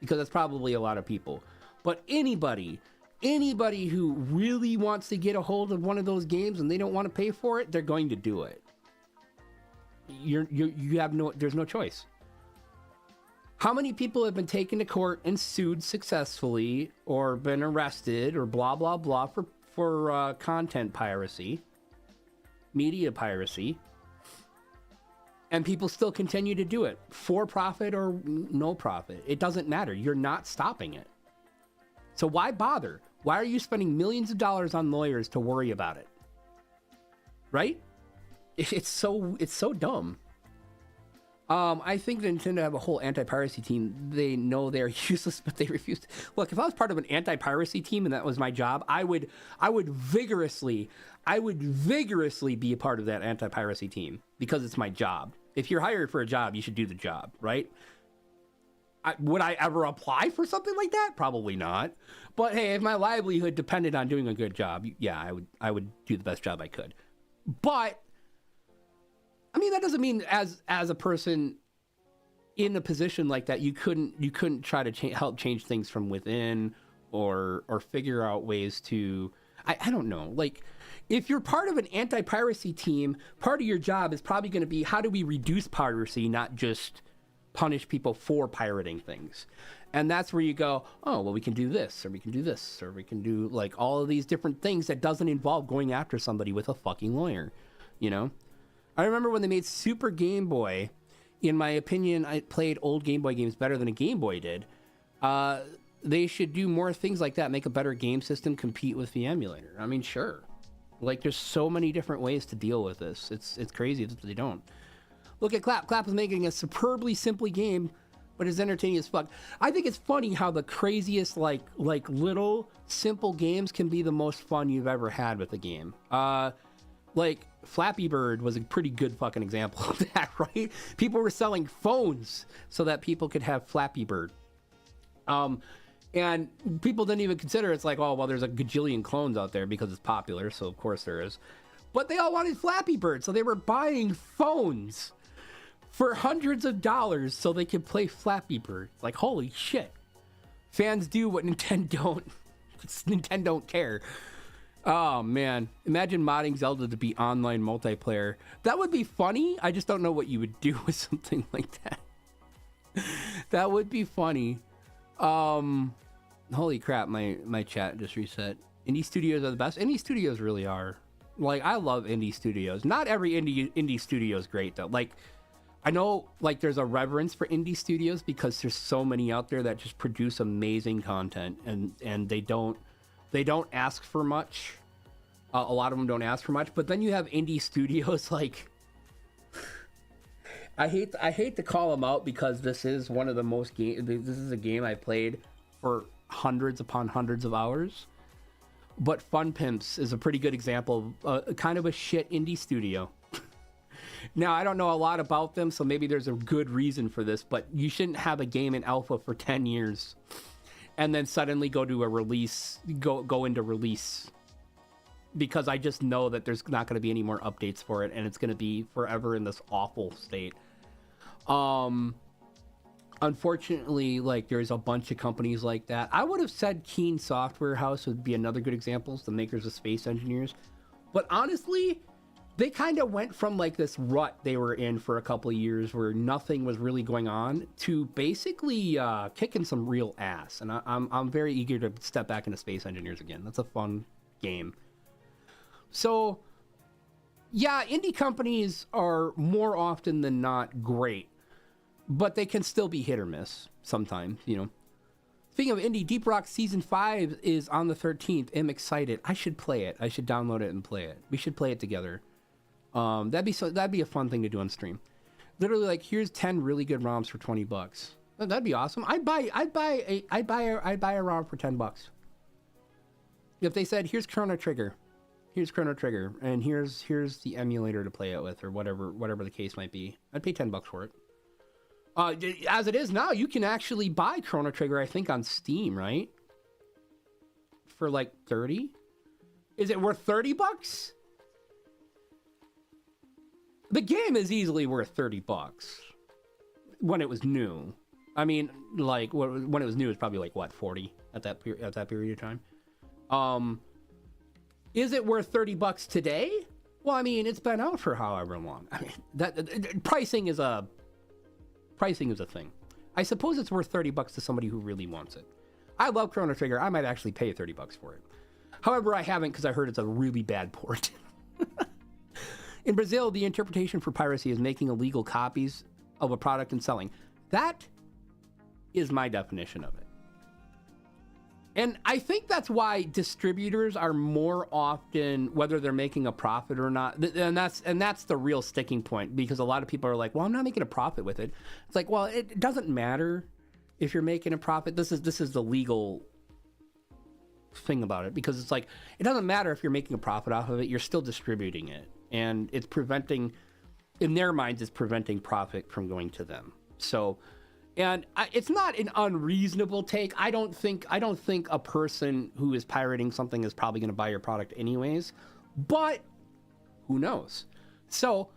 because that's probably a lot of people. But anybody who really wants to get a hold of one of those games and they don't want to pay for it, they're going to do it. There's no choice. How many people have been taken to court and sued successfully, or been arrested, or blah blah blah for content piracy, media piracy, and people still continue to do it, for profit or no profit? It doesn't matter. You're not stopping it. So why bother? Why are you spending millions of dollars on lawyers to worry about it? Right? It's so dumb. I think Nintendo have a whole anti-piracy team. They know they're useless, but they refuse to. Look, if I was part of an anti-piracy team and that was my job, I would vigorously be a part of that anti-piracy team, because it's my job. If you're hired for a job, you should do the job, right? Would I ever apply for something like that? Probably not. But hey, if my livelihood depended on doing a good job, yeah, I would do the best job I could. But I mean, that doesn't mean as a person in a position like that, you couldn't try to help change things from within, or figure out ways to, I don't know. Like, if you're part of an anti-piracy team, part of your job is probably going to be, how do we reduce piracy, not just punish people for pirating things? And that's where you go, oh, well, we can do this, or we can do this, or we can do like all of these different things that doesn't involve going after somebody with a fucking lawyer, you know? I remember when they made Super Game Boy. In my opinion, I played old Game Boy games better than a Game Boy did. They should do more things like that, make a better game system, compete with the emulator. I mean, sure. Like, there's so many different ways to deal with this. It's crazy that they don't. Look at Clap. Clap is making a superbly simple game, but it's entertaining as fuck. I think it's funny how the craziest, like little simple games can be the most fun you've ever had with a game. Like, Flappy Bird was a pretty good fucking example of that, right? People were selling phones so that people could have Flappy Bird. And people didn't even consider, it's like, oh, well, there's a gajillion clones out there because it's popular, so of course there is. But they all wanted Flappy Bird, so they were buying phones for hundreds of dollars so they could play Flappy Bird. It's like, holy shit. Fans do what Nintendo don't. Nintendo don't care. Oh, man. Imagine modding Zelda to be online multiplayer. That would be funny. I just don't know what you would do with something like that. That would be funny. Holy crap, my chat just reset. Indie studios are the best. Indie studios really are. Like, I love indie studios. Not every indie studio is great, though. Like, I know, like, there's a reverence for indie studios because there's so many out there that just produce amazing content, and they don't ask for much. A lot of them don't ask for much, but then you have indie studios like, I hate to call them out because this is one of the most this is a game I played for hundreds upon hundreds of hours. But Fun Pimps is a pretty good example of kind of a shit indie studio. Now, I don't know a lot about them, so maybe there's a good reason for this, but you shouldn't have a game in alpha for 10 years and then suddenly go to a release, go into release, because I just know that there's not going to be any more updates for it, and it's going to be forever in this awful state. Unfortunately, like, there's a bunch of companies like that. I would have said Keen Software House would be another good example, the makers of Space Engineers. But honestly, they kind of went from like this rut they were in for a couple of years where nothing was really going on to basically kicking some real ass. And I'm very eager to step back into Space Engineers again. That's a fun game. So, yeah, indie companies are more often than not great, but they can still be hit or miss sometimes, you know. Speaking of indie, Deep Rock Season 5 is on the 13th. I'm excited. I should play it. I should download it and play it. We should play it together. That'd be a fun thing to do on stream. Literally, like, here's 10 really good ROMs for $20. That'd be awesome. I'd buy a ROM for $10. If they said, here's Chrono Trigger, and here's the emulator to play it with, or whatever the case might be, I'd pay $10 for it. As it is now, you can actually buy Chrono Trigger, I think, on Steam, right? For like 30? Is it worth 30 bucks? The game is easily worth 30 bucks when it was new. I mean, like when it was new, it was probably like what, 40 at that period of time. Is it worth 30 bucks today? Well, I mean, it's been out for however long. I mean, that pricing is a thing. I suppose it's worth 30 bucks to somebody who really wants it. I love Chrono Trigger. I might actually pay 30 bucks for it. However, I haven't because I heard it's a really bad port. In Brazil, the interpretation for piracy is making illegal copies of a product and selling. That is my definition of it. And I think that's why distributors are more often, whether they're making a profit or not, and that's the real sticking point, because a lot of people are like, well, I'm not making a profit with it. It's like, well, it doesn't matter if you're making a profit. This is the legal thing about it, because it's like, it doesn't matter if you're making a profit off of it, you're still distributing it, and it's preventing, in their minds, it's preventing profit from going to them. So, and it's not an unreasonable take. I don't think a person who is pirating something is probably going to buy your product anyways, but who knows? So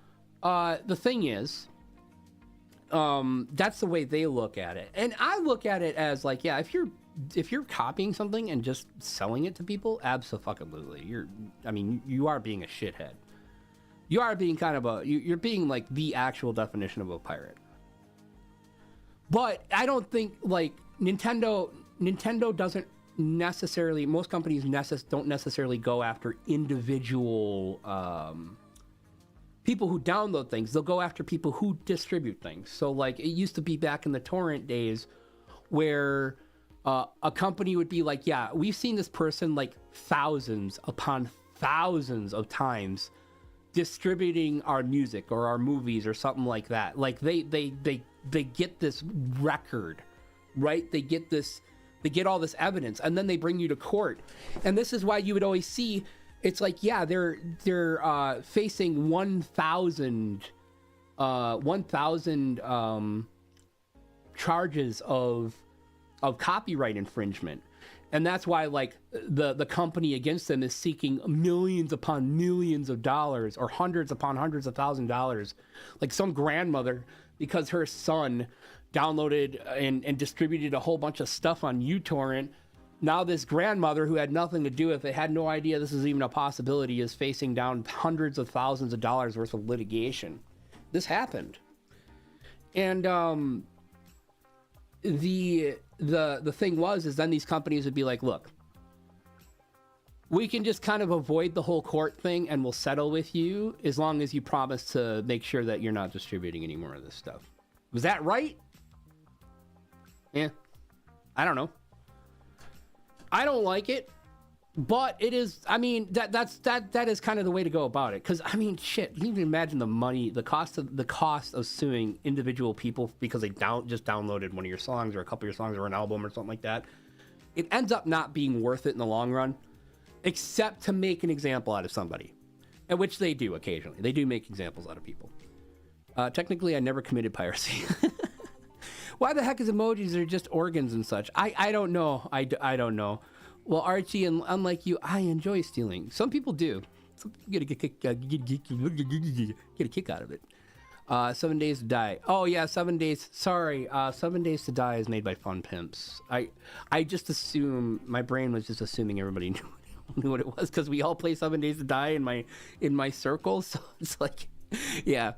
the thing is, that's the way they look at it, and I look at it as like, yeah, if you're copying something and just selling it to people, absolutely, you are being a shithead. You are being you're being like the actual definition of a pirate. But I don't think, like, Nintendo doesn't necessarily, most companies don't necessarily go after individual people who download things. They'll go after people who distribute things. So, like, it used to be back in the torrent days where a company would be like, yeah, we've seen this person like thousands upon thousands of times distributing our music or our movies or something like that. Like, they get this record, right? They get all this evidence, and then they bring you to court. And this is why you would always see, it's like, yeah, they're facing 1,000 charges of copyright infringement. And that's why, like, the company against them is seeking millions upon millions of dollars, or hundreds upon hundreds of $1,000s. Like some grandmother, because her son downloaded and distributed a whole bunch of stuff on uTorrent, now this grandmother who had nothing to do with it, had no idea this is even a possibility, is facing down hundreds of thousands of dollars worth of litigation. This happened. And the thing is then these companies would be like, look, we can just kind of avoid the whole court thing and we'll settle with you as long as you promise to make sure that you're not distributing any more of this stuff. Was that right? Yeah. I don't know. I don't like it, but it is, I mean, that is kind of the way to go about it. Cause I mean, shit, you can even imagine the money, the cost of suing individual people because they just downloaded one of your songs or a couple of your songs or an album or something like that. It ends up not being worth it in the long run, except to make an example out of somebody, and which they do occasionally. They do make examples out of people. Technically, I never committed piracy. Why the heck is emojis are just organs and such? I don't know. I don't know. Well, Archie, and unlike you, I enjoy stealing. Some people do. Some people get a kick out of it. 7 Days to Die. Oh yeah, 7 Days. Sorry, 7 Days to Die is made by Fun Pimps. I just assume, my brain was just assuming everybody knew what it was, because we all play 7 Days to Die in my circle. So it's like, yeah,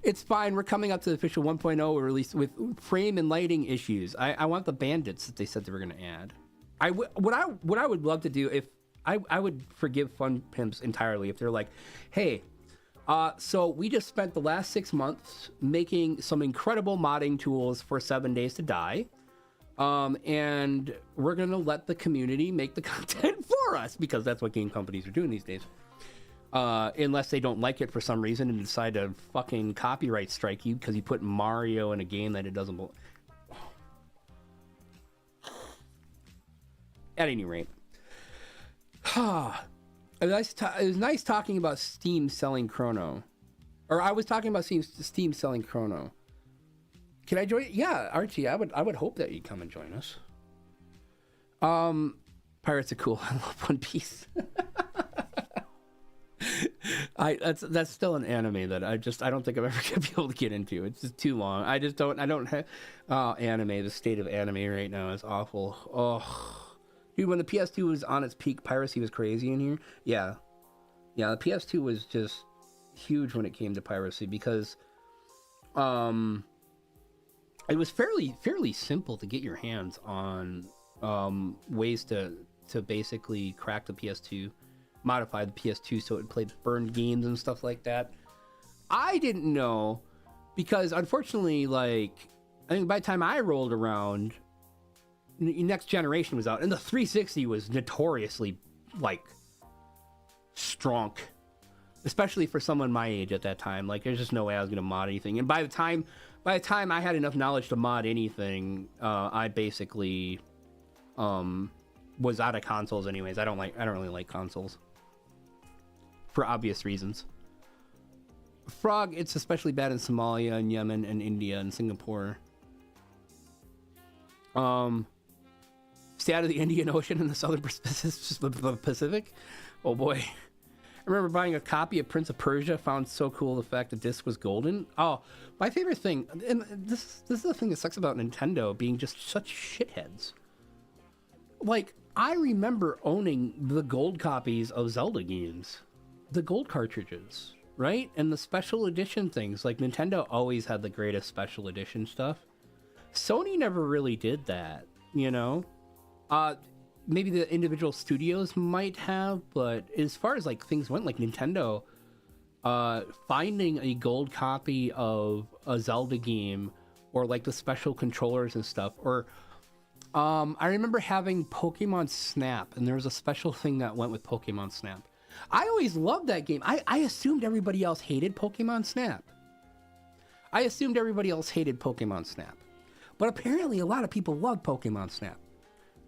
it's fine. We're coming up to the official 1.0 release with frame and lighting issues. I want the bandits that they said they were going to add. What I would love to do, if I would forgive Fun Pimps entirely if they're like, hey, so we just spent the last 6 months making some incredible modding tools for 7 Days to Die, and we're gonna let the community make the content for us, because that's what game companies are doing these days. Unless they don't like it for some reason and decide to fucking copyright strike you because you put Mario in a game that it doesn't belong. At any rate, it was nice talking about Steam selling Chrono. Or I was talking about Steam selling Chrono. Can I join? Yeah, Archie, I would hope that you'd come and join us. Pirates are cool. I love One Piece. That's still an anime that I don't think I'm ever gonna be able to get into. It's just too long. I don't have anime. The state of anime right now is awful. Oh, dude, when the PS2 was on its peak, piracy was crazy in here. Yeah, the PS2 was just huge when it came to piracy because it was fairly simple to get your hands on ways to basically crack the PS2, modify the PS2 so it would play burned games and stuff like that. I didn't know because unfortunately, like, I think by the time I rolled around, Next Generation was out, and the 360 was notoriously like strong, especially for someone my age at that time. Like, there's just no way I was gonna mod anything. And by the time I had enough knowledge to mod anything, I basically was out of consoles anyways. I don't really like consoles for obvious reasons. Frog, it's especially bad in Somalia and Yemen and India and Singapore. Stay out of the Indian Ocean and the Southern Pacific. Oh boy. I remember buying a copy of Prince of Persia. Found so cool the fact the disc was golden. Oh, my favorite thing, and this is the thing that sucks about Nintendo being just such shitheads. Like, I remember owning the gold copies of Zelda games, the gold cartridges, right? And the special edition things. Like, Nintendo always had the greatest special edition stuff. Sony never really did that, you know? Maybe the individual studios might have, but as far as like things went, like Nintendo, finding a gold copy of a Zelda game or like the special controllers and stuff, or I remember having Pokemon Snap, and there was a special thing that went with Pokemon Snap. I always loved that game. I assumed everybody else hated Pokemon Snap. But apparently a lot of people love Pokemon Snap.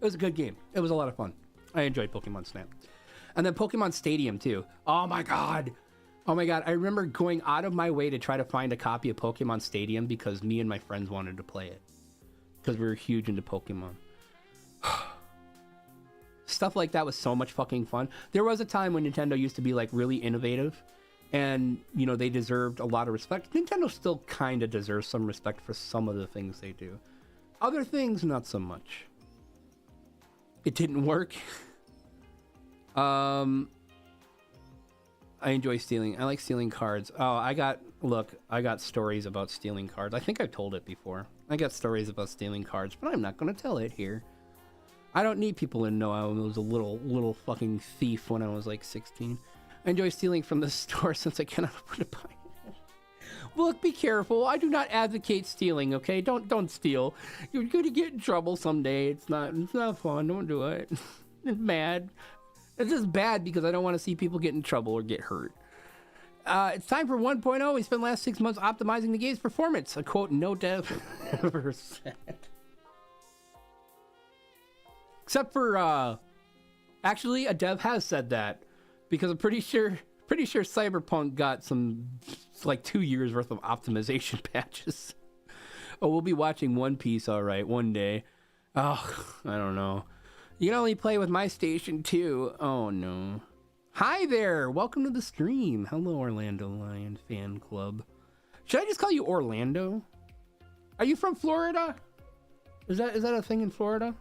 It was a good game. It was a lot of fun. I enjoyed Pokemon Snap. And then Pokemon Stadium too. Oh my god. I remember going out of my way to try to find a copy of Pokemon Stadium because me and my friends wanted to play it. Because we were huge into Pokemon. Stuff like that was so much fucking fun. There was a time when Nintendo used to be like really innovative, and you know, they deserved a lot of respect. Nintendo still kind of deserves some respect for some of the things they do. Other things, not so much. It didn't work. I enjoy stealing. I like stealing cards. Oh, I got stories about stealing cards. I think I've told it before. I got stories about stealing cards, but I'm not going to tell it here. I don't need people to know I was a little fucking thief when I was like 16. I enjoy stealing from the store since I cannot afford to buy it. Look, be careful. I do not advocate stealing, okay? Don't steal. You're going to get in trouble someday. It's not fun. Don't do it. It's bad. It's just bad because I don't want to see people get in trouble or get hurt. It's time for 1.0. We spent the last 6 months optimizing the game's performance. A quote no dev ever said. Except for, actually, a dev has said that. Because I'm pretty sure Cyberpunk got some, like, 2 years worth of optimization patches. Oh, we'll be watching One Piece, alright, one day. Oh, I don't know. You can only play with my station, too. Oh, no. Hi there! Welcome to the stream. Hello, Orlando Lion Fan Club. Should I just call you Orlando? Are you from Florida? Is that a thing in Florida?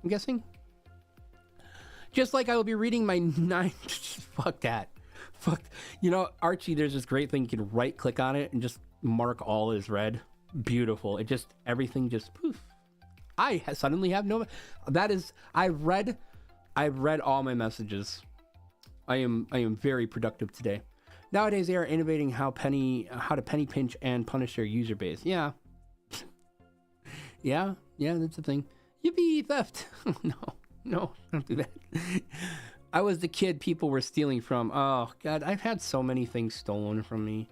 I'm guessing? Just like I will be reading my 9... Fuck that. Fuck. You know, Archie, there's this great thing. You can right-click on it and just mark all as red. Beautiful. It just... Everything just... Poof. I suddenly have no... That is... I've read all my messages. I am very productive today. Nowadays, they are innovating how to penny pinch and punish their user base. Yeah. Yeah, that's the thing. Yippee, theft. No, don't do that. I was the kid people were stealing from. Oh, God, I've had so many things stolen from me.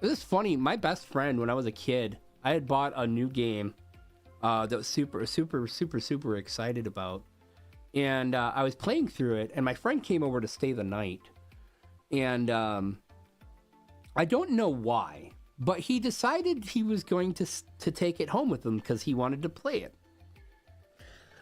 This is funny. My best friend, when I was a kid, I had bought a new game that was super excited about. And I was playing through it, and my friend came over to stay the night. And I don't know why, but he decided he was going to take it home with him because he wanted to play it.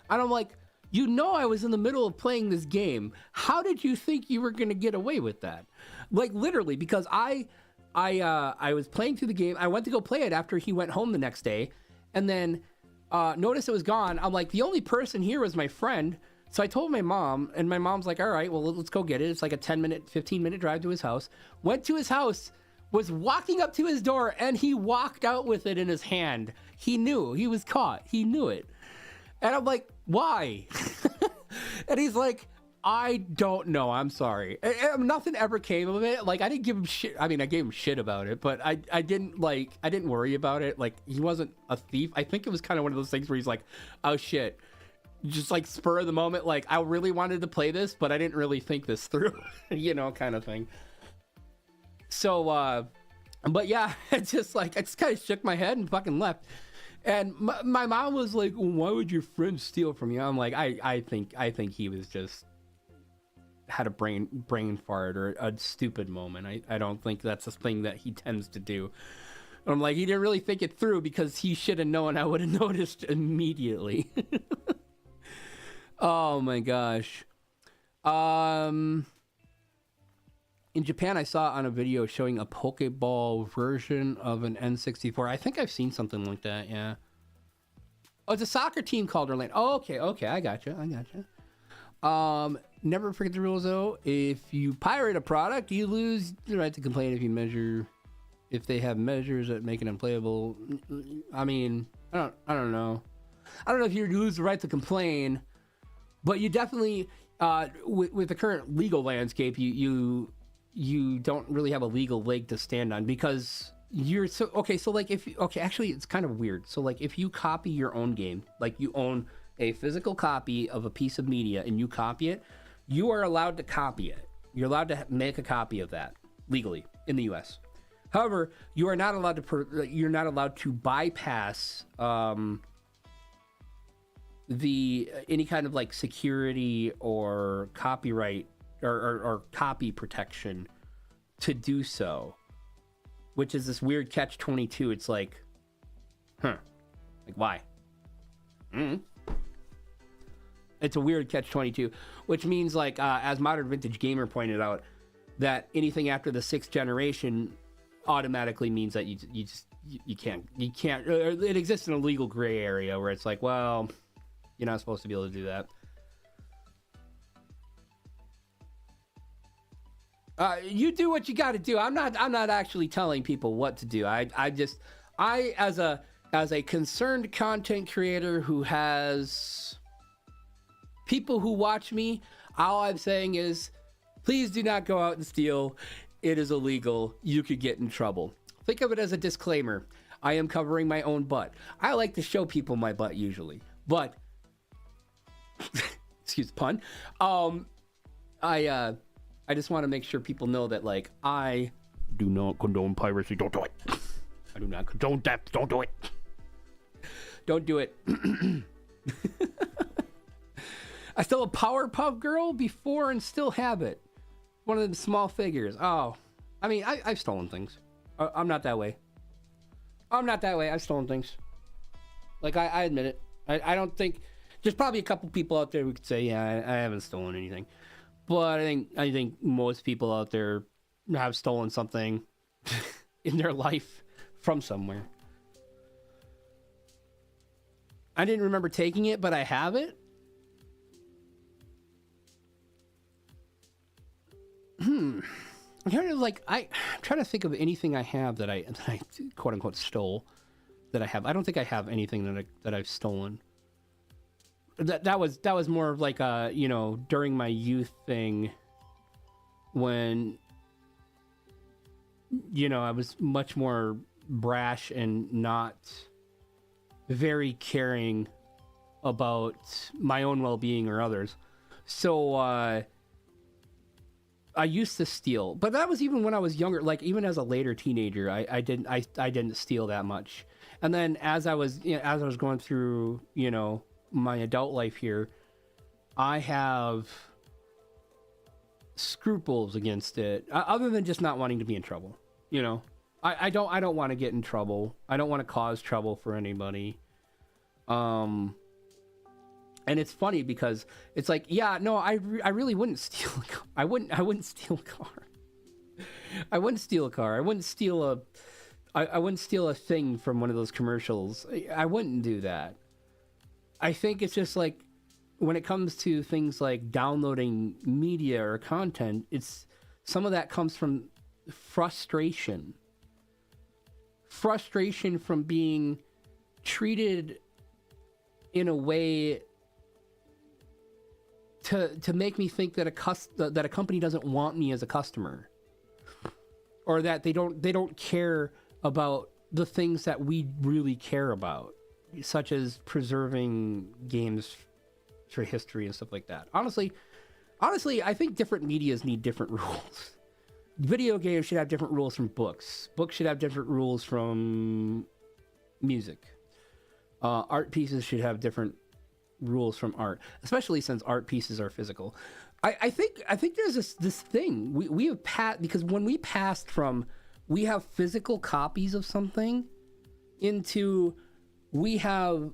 And I'm like, you know, I was in the middle of playing this game. How did you think you were going to get away with that? Like, literally, because I was playing through the game. I went to go play it after he went home the next day, and then noticed it was gone. I'm like, the only person here was my friend. So I told my mom, and my mom's like, all right, well, let's go get it. It's like a 10-minute, 15-minute drive to his house. Went to his house, was walking up to his door, and he walked out with it in his hand. He knew. He was caught. He knew it. And I'm like, why? And he's like, I don't know. I'm sorry. And nothing ever came of it. Like, I didn't give him shit. I mean, I gave him shit about it, but I didn't worry about it. Like, he wasn't a thief. I think it was kind of one of those things where he's like, oh shit. Just like spur of the moment. Like, I really wanted to play this, but I didn't really think this through, you know, kind of thing. So, but yeah, it's just like, I just kind of shook my head and fucking left. And my mom was like, why would your friend steal from you? I'm like, I think he was just had a brain fart or a stupid moment. I don't think that's a thing that he tends to do. And I'm like, he didn't really think it through because he should have known. I would have noticed immediately. Oh my gosh. In Japan, I saw on a video showing a Pokeball version of an N64. I think I've seen something like that, yeah. Oh, it's a soccer team called Orlando. Oh, okay, I gotcha. Never forget the rules, though. If you pirate a product, you lose the right to complain if they have measures that make it unplayable. I mean, I don't know. I don't know if you lose the right to complain, but you definitely, with the current legal landscape, you don't really have a legal leg to stand on because you're actually it's kind of weird. So like if you copy your own game, like you own a physical copy of a piece of media and you copy it, you are allowed to copy it. You're allowed to make a copy of that legally in the US. However, you are not allowed to bypass any kind of like security or copyright or copy protection to do so, which is this weird catch-22. It's like, like why? It's a weird catch-22, which means like as Modern Vintage Gamer pointed out, that anything after the 6th generation automatically means that you can't it exists in a legal gray area where it's like, well, you're not supposed to be able to do that. You do what you got to do. I'm not actually telling people what to do. I as a concerned content creator who has people who watch me, all I'm saying is, please do not go out and steal. It is illegal. You could get in trouble. Think of it as a disclaimer. I am covering my own butt. I like to show people my butt usually, but excuse the pun. I just want to make sure people know that, like, I do not condone piracy. Don't do it. I do not condone theft. Don't do it. Don't do it. I stole a Powerpuff Girl before and still have it. One of the small figures. Oh, I mean, I've stolen things. I'm not that way. I've stolen things. Like, I admit it. I don't think... There's probably a couple people out there who could say, yeah, I haven't stolen anything. But I think most people out there have stolen something in their life from somewhere. I didn't remember taking it, but I have it. I'm trying to think of anything I have that I quote unquote stole that I have. I don't think I have anything that I've stolen. That was more of like a, during my youth thing when, I was much more brash and not very caring about my own well-being or others. So, I used to steal, but that was even when I was younger. Like even as a later teenager, I didn't steal that much. And then as I was going through, my adult life here, I have scruples against it, other than just not wanting to be in trouble. I don't want to get in trouble. I don't want to cause trouble for anybody. And it's funny because it's like, yeah, no, I really wouldn't steal a car. I wouldn't steal a car. I wouldn't steal a car. I wouldn't steal a thing from one of those commercials. I wouldn't do that. I think it's just like, when it comes to things like downloading media or content, it's some of that comes from frustration from being treated in a way to make me think that a company doesn't want me as a customer, or that they don't care about the things that we really care about, such as preserving games for history and stuff like that. Honestly, I think different medias need different rules. Video games should have different rules from books. Books should have different rules from music. Art pieces should have different rules from art, especially since art pieces are physical. I think there's this thing we have passed, because when we passed from we have physical copies of something into we have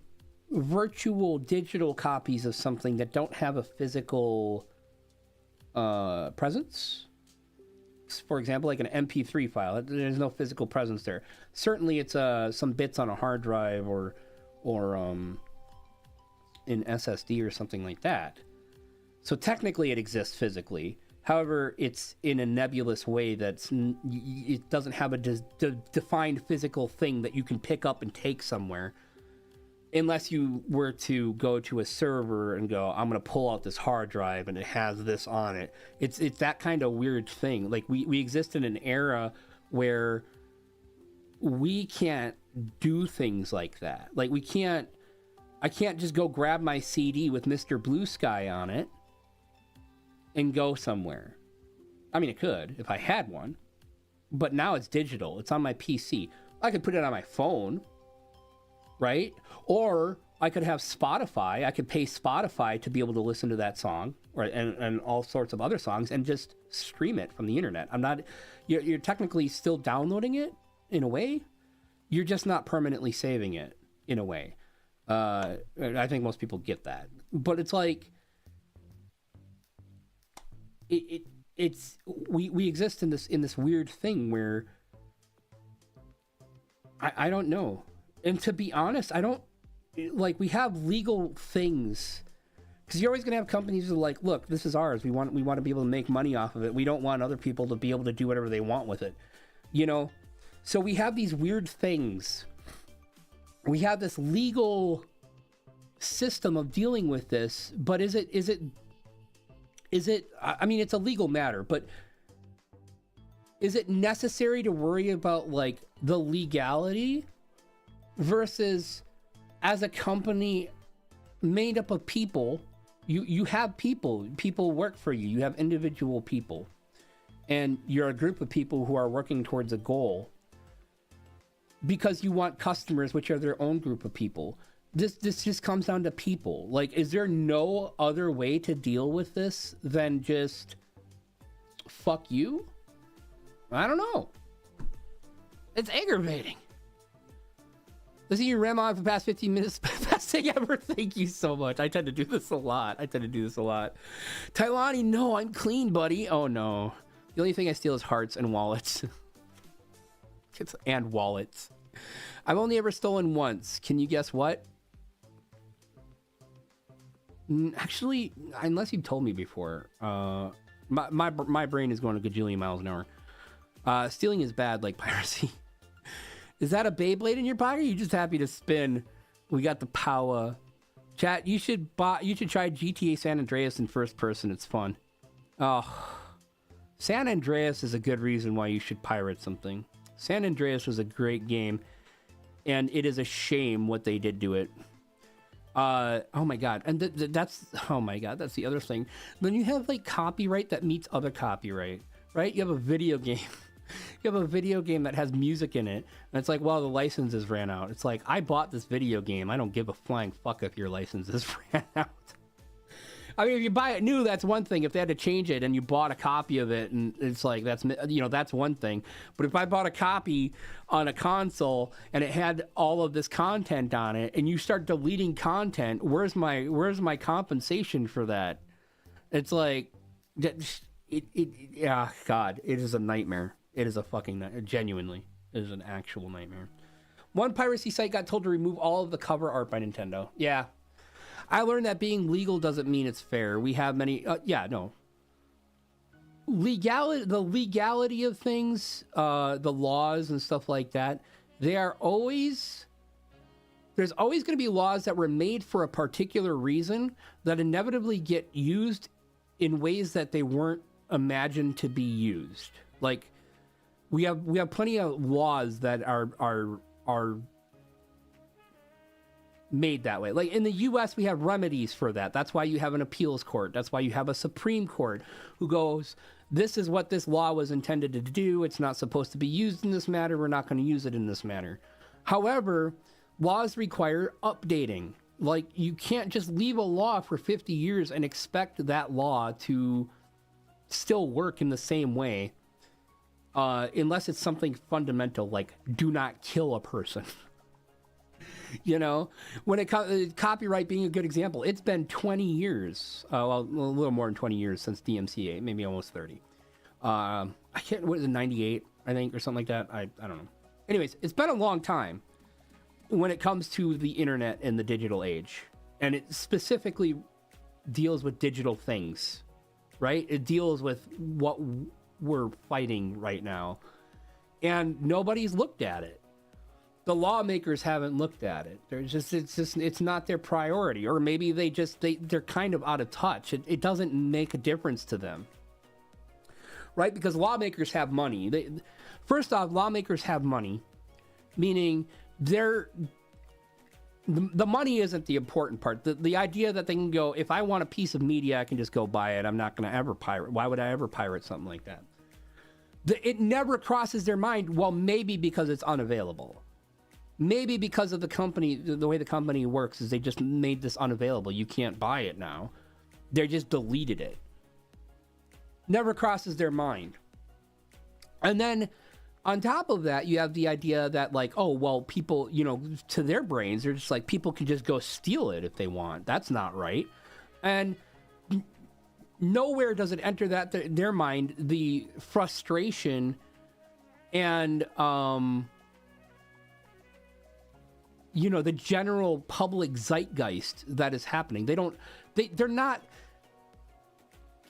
virtual digital copies of something that don't have a physical presence. For example, like an MP3 file, there's no physical presence there. Certainly it's some bits on a hard drive or in SSD or something like that. So technically it exists physically. However, it's in a nebulous way it doesn't have a defined physical thing that you can pick up and take somewhere. Unless you were to go to a server and go, I'm going to pull out this hard drive and it has this on it. It's that kind of weird thing. Like we exist in an era where we can't do things like that. Like I can't just go grab my CD with Mr. Blue Sky on it and go somewhere. I mean, it could if I had one, but now it's digital. It's on my PC. I could put it on my phone, right? Or I could have Spotify. I could pay Spotify to be able to listen to that song, and all sorts of other songs, and just stream it from the internet. You're technically still downloading it in a way. You're just not permanently saving it in a way. I think most people get that, but it's like we exist in this weird thing where I don't know. And to be honest, I don't like, we have legal things, because you're always going to have companies that are like, look, this is ours. We want to be able to make money off of it. We don't want other people to be able to do whatever they want with it, you know? So we have these weird things. We have this legal system of dealing with this, but is it, I mean, it's a legal matter, but is it necessary to worry about like the legality versus as a company made up of people, you have people work for you. You have individual people, and you're a group of people who are working towards a goal because you want customers, which are their own group of people. This just comes down to people. Like, is there no other way to deal with this than just fuck you? I don't know. It's aggravating. Listen to you ram on for the past 15 minutes. Best thing ever. Thank you so much. I tend to do this a lot. Tailani, no, I'm clean, buddy. Oh, no. The only thing I steal is hearts and wallets. And wallets. I've only ever stolen once. Can you guess what? Actually, unless you told me before. My brain is going a gajillion miles an hour. Stealing is bad, like piracy. Is that a Beyblade in your pocket? Or are you just happy to spin? We got the power. Chat, you should try GTA San Andreas in first person. It's fun. Oh, San Andreas is a good reason why you should pirate something. San Andreas was a great game, and it is a shame what they did to it. Oh my god, and that's the other thing. Then you have like copyright that meets other copyright, right? You have a video game. You have a video game that has music in it, and it's like, well, the licenses ran out. It's like, I bought this video game. I don't give a flying fuck if your licenses ran out. I mean, if you buy it new, that's one thing. If they had to change it and you bought a copy of it, and it's like, that's, you know, that's one thing. But if I bought a copy on a console and it had all of this content on it, and you start deleting content, where's my compensation for that? It's like, yeah, God, it is a nightmare. It is a fucking nightmare. Genuinely, it is an actual nightmare. One piracy site got told to remove all of the cover art by Nintendo. Yeah. I learned that being legal doesn't mean it's fair. We have many, the legality of things, the laws and stuff like that, there's always going to be laws that were made for a particular reason that inevitably get used in ways that they weren't imagined to be used. Like, we have plenty of laws that are made that way. Like in the US, we have remedies for that. That's why you have an appeals court. That's why you have a Supreme Court who goes, this is what this law was intended to do. It's not supposed to be used in this manner. We're not going to use it in this manner. However, laws require updating. Like, you can't just leave a law for 50 years and expect that law to still work in the same way, unless it's something fundamental, like do not kill a person. You know, when it comes copyright being a good example, it's been 20 years, well, a little more than 20 years since DMCA, maybe almost 30. I can't, what is it, 98, I think, or something like that. I don't know. Anyways, it's been a long time when it comes to the internet and the digital age. And it specifically deals with digital things, right? It deals with what we're fighting right now. And nobody's looked at it. The lawmakers haven't looked at it. It's not their priority, or maybe they're kind of out of touch. It doesn't make a difference to them, right? Because lawmakers have money. First off, lawmakers have money, meaning the money isn't the important part. The idea that they can go, if I want a piece of media, I can just go buy it. I'm not going to ever pirate. Why would I ever pirate something like that? It never crosses their mind. Well, maybe because it's unavailable. Maybe because of the company, the way the company works is they just made this unavailable. You can't buy it now. They just deleted it. Never crosses their mind. And then on top of that, you have the idea that, like, oh, well, people, you know, to their brains, they're just like, people can just go steal it if they want. That's not right. And nowhere does it enter their mind the frustration and, you know, the general public zeitgeist that is happening. They're not,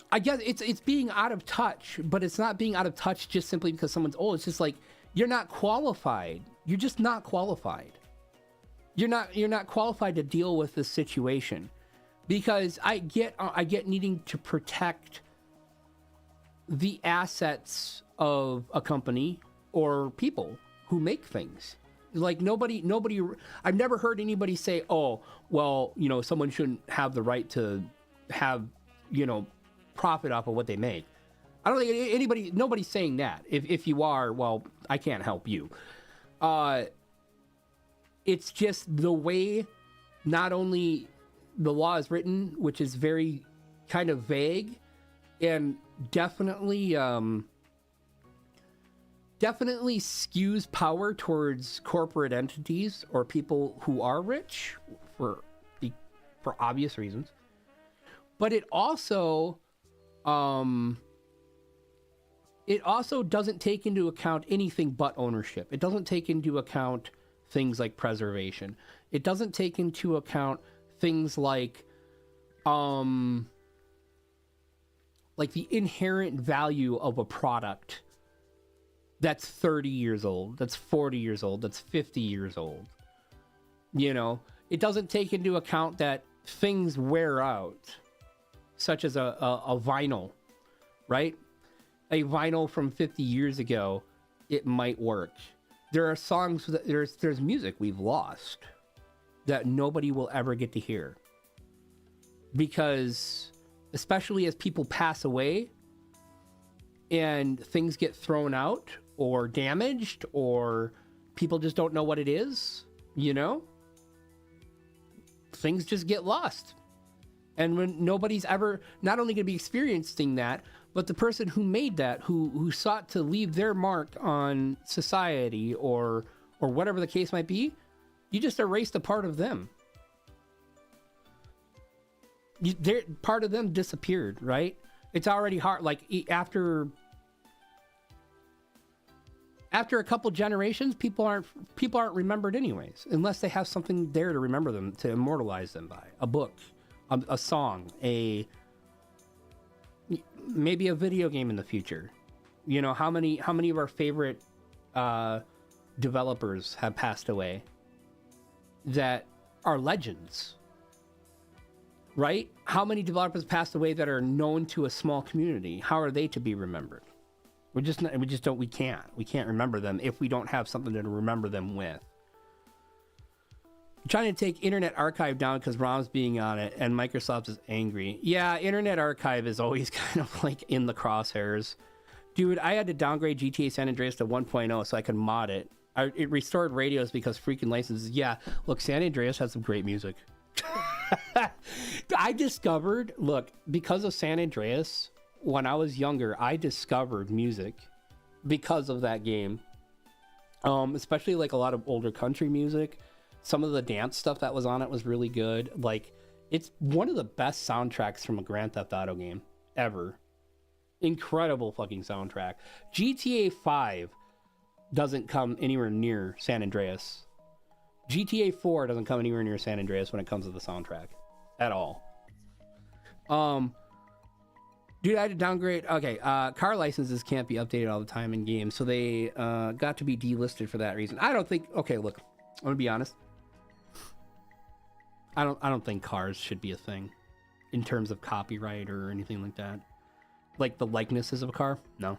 I guess it's being out of touch, but it's not being out of touch just simply because someone's old. It's just like, you're not qualified. You're just not qualified. You're not qualified to deal with this situation, because I get needing to protect the assets of a company or people who make things. Like nobody, I've never heard anybody say, oh, well, you know, someone shouldn't have the right to have, you know, profit off of what they make. I don't think nobody's saying that. If you are, well, I can't help you. It's just the way not only the law is written, which is very kind of vague and definitely skews power towards corporate entities or people who are rich for obvious reasons. But it also doesn't take into account anything but ownership. It doesn't take into account things like preservation. It doesn't take into account things like the inherent value of a product that's 30 years old, that's 40 years old, that's 50 years old. You know, it doesn't take into account that things wear out, such as a vinyl, right? A vinyl from 50 years ago, it might work. There are songs that there's music we've lost that nobody will ever get to hear, because especially as people pass away and things get thrown out or damaged, or people just don't know what it is, you know, things just get lost. And when nobody's ever not only going to be experiencing that, but the person who made that, who sought to leave their mark on society or whatever the case might be, you just erased a part of them. Part of them disappeared, right? It's already hard. Like after a couple generations, people aren't remembered anyways, unless they have something there to remember them, to immortalize them by. A book, a song, maybe a video game in the future. You know, how many of our favorite developers have passed away that are legends, right? How many developers passed away that are known to a small community? How are they to be remembered? We can't remember them if we don't have something to remember them with. I'm trying to take Internet Archive down because ROM's being on it and Microsoft is angry. Yeah, Internet Archive is always kind of like in the crosshairs. Dude, I had to downgrade GTA San Andreas to 1.0 so I could mod it. It restored radios because freaking licenses. Yeah, look, San Andreas has some great music. I discovered, look, because of San Andreas, when I was younger, I discovered music because of that game. Especially like a lot of older country music. Some of the dance stuff that was on it was really good. Like, it's one of the best soundtracks from a Grand Theft Auto game ever. Incredible fucking soundtrack. GTA 5 doesn't come anywhere near San Andreas. GTA 4 doesn't come anywhere near San Andreas when it comes to the soundtrack at all. Dude, I had to downgrade. Okay, car licenses can't be updated all the time in games, so they got to be delisted for that reason. I don't think. Okay, look, I'm gonna be honest. I don't think cars should be a thing in terms of copyright or anything like that. Like the likenesses of a car, no.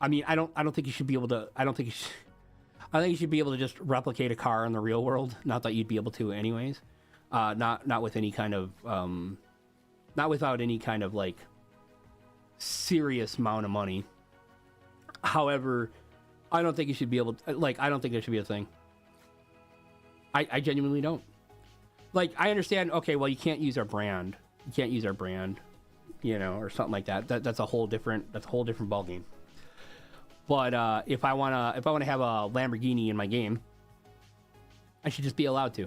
I mean, I don't think you should be able to. I think you should be able to just replicate a car in the real world. Not that you'd be able to, anyways. Not with any kind of. Not without any kind of like serious amount of money. However, I don't think you should be able to, like, I don't think there should be a thing. I genuinely don't. Like, I understand, okay, well, you can't use our brand. You can't use our brand, you know, or something like that. That's a whole different ballgame. But if I wanna have a Lamborghini in my game, I should just be allowed to.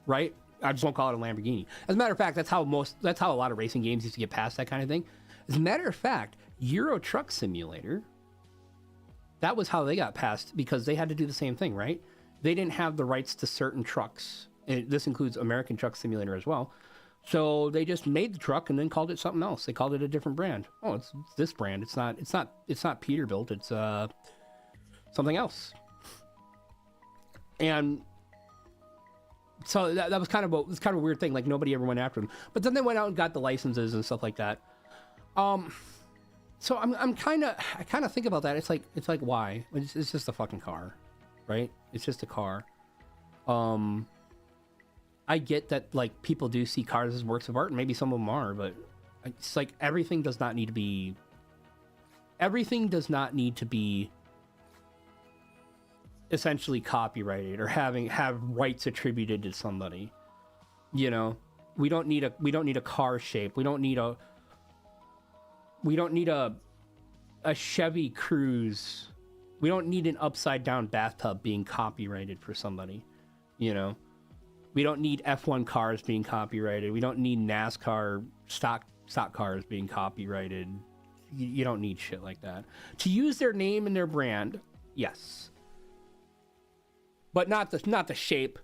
Right? I just won't call it a Lamborghini. As a matter of fact, that's how a lot of racing games used to get past that kind of thing. As a matter of fact, Euro Truck Simulator, that was how they got past, because they had to do the same thing, right? They didn't have the rights to certain trucks. This includes American Truck Simulator as well. So they just made the truck and then called it something else. They called it a different brand. Oh, it's this brand. It's not Peterbilt. It's something else. And so that was kind of a weird thing. Like, nobody ever went after them. But then they went out and got the licenses and stuff like that. So I kind of think about that. It's like why? It's just a fucking car, right? It's just a car. I get that, like, people do see cars as works of art, and maybe some of them are, but it's like everything does not need to be essentially copyrighted or have rights attributed to somebody. You know, we don't need a car shape. We don't need a Chevy Cruze. We don't need an upside down bathtub being copyrighted for somebody. You know, we don't need F1 cars being copyrighted. We don't need NASCAR stock cars being copyrighted. You don't need shit like that. To use their name and their brand, yes. But not the shape.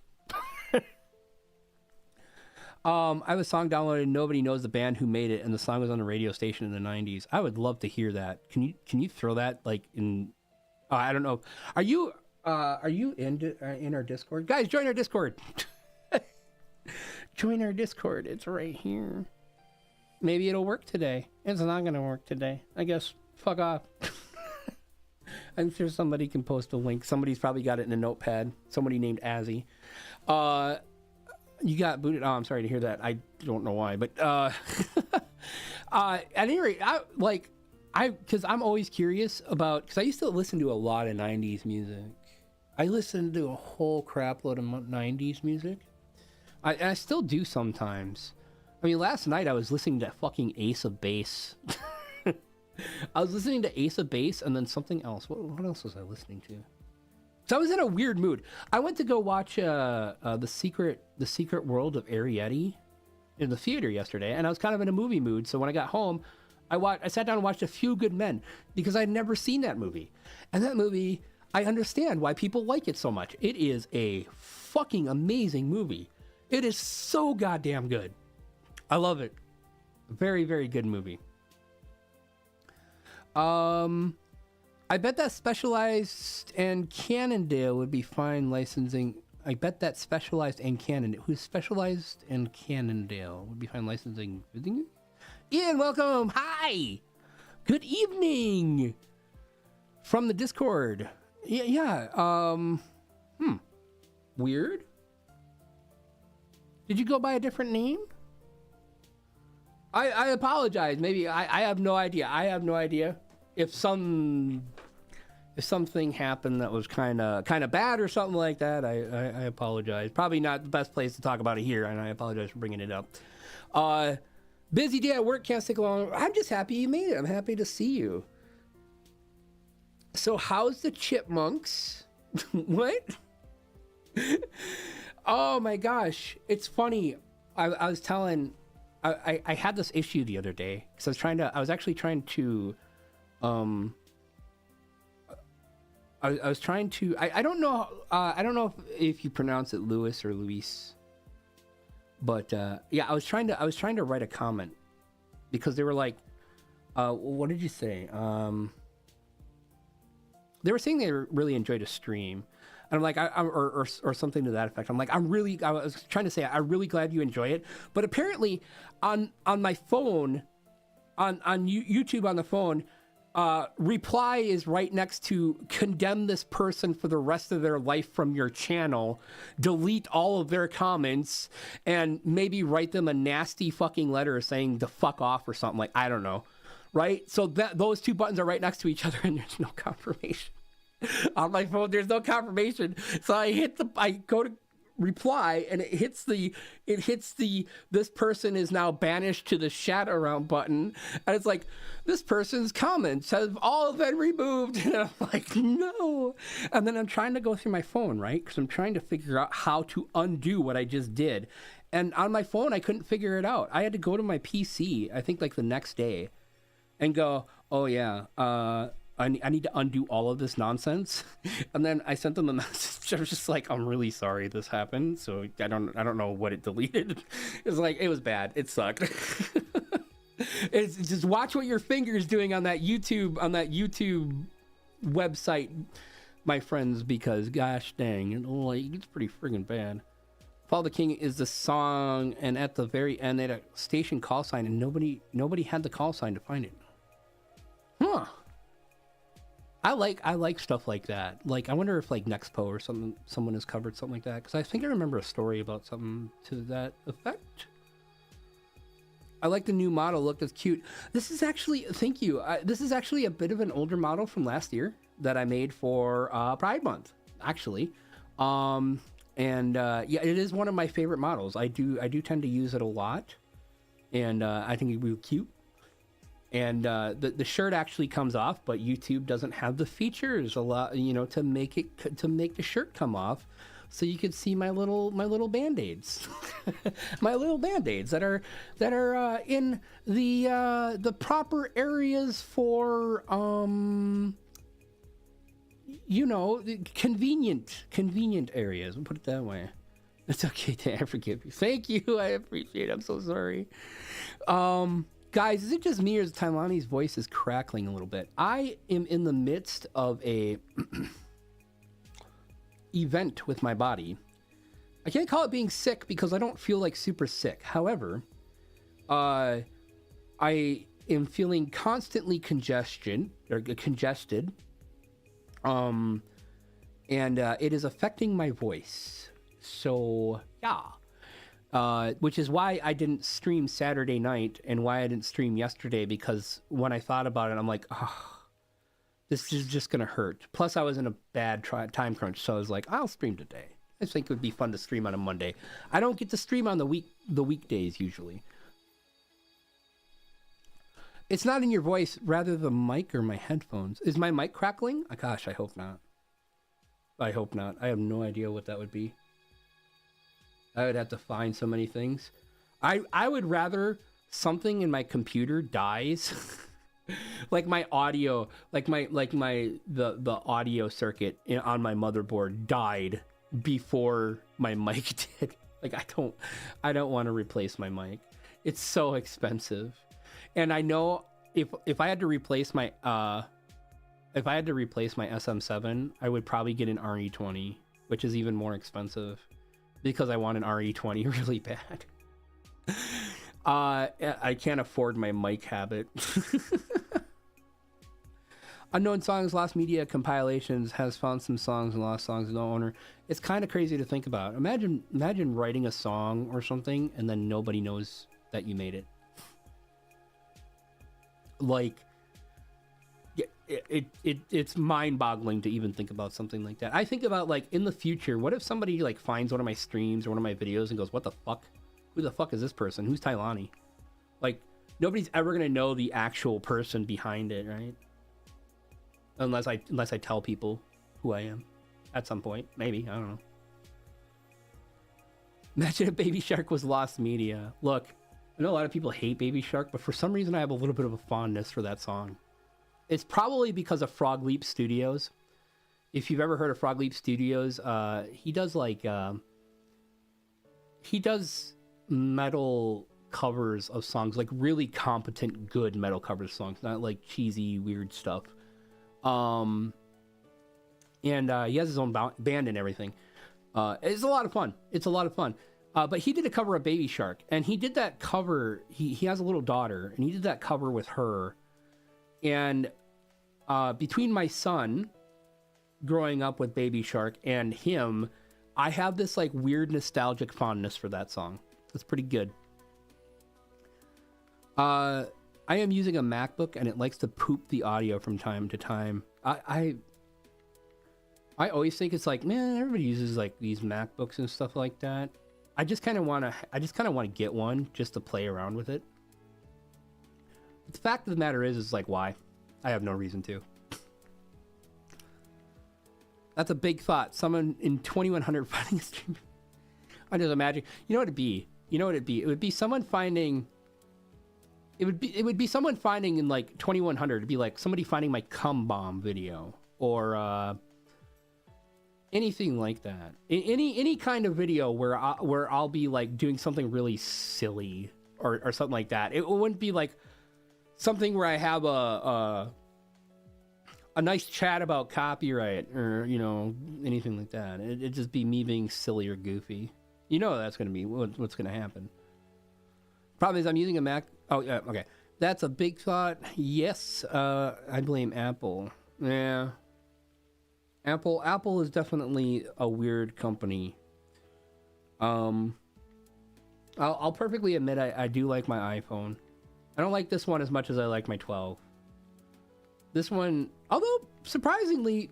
I have a song downloaded. Nobody knows the band who made it, and the song was on the radio station in the 90s. I would love to hear that. Can you throw that, like, in? I don't know. Are you in our Discord? Guys, join our Discord. Join our Discord. It's right here. Maybe it'll work today. It's not gonna work today. I guess. Fuck off. I'm sure somebody can post a link. Somebody's probably got it in a notepad. Somebody named Azzy. You got booted. Oh, I'm sorry to hear that. I don't know why, but at any rate, because I'm always curious about, because I used to listen to a lot of 90s music. I listened to a whole crap load of 90s music. I still do sometimes. I mean, last night I was listening to fucking Ace of Base. I was listening to Ace of Base and then something else. What else was I listening to? So I was in a weird mood. I went to go watch the Secret World of Arietti in the theater yesterday, and I was kind of in a movie mood. So when I got home, I sat down and watched A Few Good Men because I'd never seen that movie. And that movie, I understand why people like it so much. It is a fucking amazing movie. It is so goddamn good. I love it. Very, very good movie. I bet that Specialized and Cannondale would be fine licensing. I bet that Specialized and Cannondale. Who's Specialized and Cannondale would be fine licensing. Ian, welcome. Hi. Good evening. From the Discord. Yeah. Weird. Did you go by a different name? I apologize. Maybe I have no idea. I have no idea if something happened that was kind of bad or something like that. I apologize. Probably not the best place to talk about it here, and I apologize for bringing it up. Busy day at work, can't stick along. I'm just happy you made it. I'm happy to see you. So how's the chipmunks? What? Oh my gosh, it's funny. I was telling. I had this issue the other day because I was actually trying to I don't know if you pronounce it Lewis or Luis, but yeah, I was trying to write a comment because they were like, what did you say? They were saying they really enjoyed a stream. And I'm like, or something to that effect. I'm like, I was trying to say, I'm really glad you enjoy it. But apparently on my phone, on YouTube on the phone, reply is right next to condemn this person for the rest of their life from your channel, delete all of their comments, and maybe write them a nasty fucking letter saying to fuck off or something. Like, I don't know. Right? So those two buttons are right next to each other and there's no confirmation. On my phone, there's no confirmation. So I go to reply and it hits the this person is now banished to the chat around button. And it's like, this person's comments have all been removed. And I'm like, no. And then I'm trying to go through my phone, right? Because I'm trying to figure out how to undo what I just did. And on my phone, I couldn't figure it out. I had to go to my PC, I think like the next day, and go, oh yeah, I need to undo all of this nonsense. And then I sent them a message. I was just like, I'm really sorry this happened. So I don't know what it deleted. It was like, it was bad. It sucked. It's just watch what your finger's doing on that YouTube website, my friends, because gosh dang, it's pretty friggin' bad. Fall the King is the song, and at the very end they had a station call sign and nobody had the call sign to find it. Huh. I like stuff like that. Like, I wonder if like Nexpo or someone has covered something like that, because I think I remember a story about something to that effect. I like the new model. Look, it's cute. This is actually, thank you. This is actually a bit of an older model from last year that I made for Pride Month, actually. Yeah, it is one of my favorite models. I do tend to use it a lot, and I think it'd be cute. And the shirt actually comes off, but YouTube doesn't have the features a lot, to make the shirt come off, so you can see my little band-aids, my little band-aids that are in the proper areas for convenient areas. We'll put it that way. It's okay to forgive you. Thank you. I appreciate it. I'm so sorry. Guys, is it just me or is Tailani's voice is crackling a little bit? I am in the midst of a event with my body. I can't call it being sick because I don't feel like super sick. However, I am feeling constantly congested. And it is affecting my voice. So, yeah. Which is why I didn't stream Saturday night and why I didn't stream yesterday, because when I thought about it, I'm like, oh, this is just going to hurt. Plus, I was in a bad time crunch, so I was like, I'll stream today. I think it would be fun to stream on a Monday. I don't get to stream on the weekdays usually. It's not in your voice, rather the mic or my headphones. Is my mic crackling? Oh, gosh, I hope not. I hope not. I have no idea what that would be. I would have to find so many things. I would rather something in my computer dies. Like my audio, the audio circuit on my motherboard died before my mic did. Like I don't want to replace my mic. It's so expensive. And I know if I had to replace my SM7, I would probably get an RE20, which is even more expensive because I want an RE20 really bad. I can't afford my mic habit. Unknown Songs, Lost Media Compilations has found some songs and lost songs with no owner. It's kind of crazy to think about. Imagine writing a song or something and then nobody knows that you made it. Like, it's mind-boggling to even think about something like that. I think about, like, in the future, what if somebody, like, finds one of my streams or one of my videos and goes, what the fuck? Who the fuck is this person? Who's Tailani? Like, nobody's ever gonna know the actual person behind it, right? Unless I tell people who I am at some point. Maybe, I don't know. Imagine if Baby Shark was lost media. Look, I know a lot of people hate Baby Shark, but for some reason I have a little bit of a fondness for that song. It's probably because of Frog Leap Studios. If you've ever heard of Frog Leap Studios, he does metal covers of songs, like really competent, good metal cover songs, not like cheesy, weird stuff. And he has his own band and everything. It's a lot of fun. But he did a cover of Baby Shark, and he did that cover. He has a little daughter, and he did that cover with her. And between my son growing up with Baby Shark and him, I have this like weird nostalgic fondness for that song. It's pretty good. I am using a MacBook and it likes to poop the audio from time to time. I always think it's like, man, everybody uses like these MacBooks and stuff like that. I just kind of want to get one just to play around with it. But the fact of the matter is like, why? I have no reason to. That's a big thought. Someone in 2100 finding a stream. I just imagine. You know what it'd be? It would be someone finding. It would be someone finding in like 2100. It'd be like somebody finding my cum bomb video or anything like that. Any kind of video where I'll be like doing something really silly or something like that. It wouldn't be like something where I have a nice chat about copyright or, you know, anything like that. It'd just be me being silly or goofy. You know that's going to be what's going to happen. Problem is I'm using a Mac. Oh, yeah, okay. That's a big thought. Yes, I blame Apple. Yeah. Apple is definitely a weird company. I'll perfectly admit I do like my iPhone. I don't like this one as much as I like my 12. This one, although surprisingly,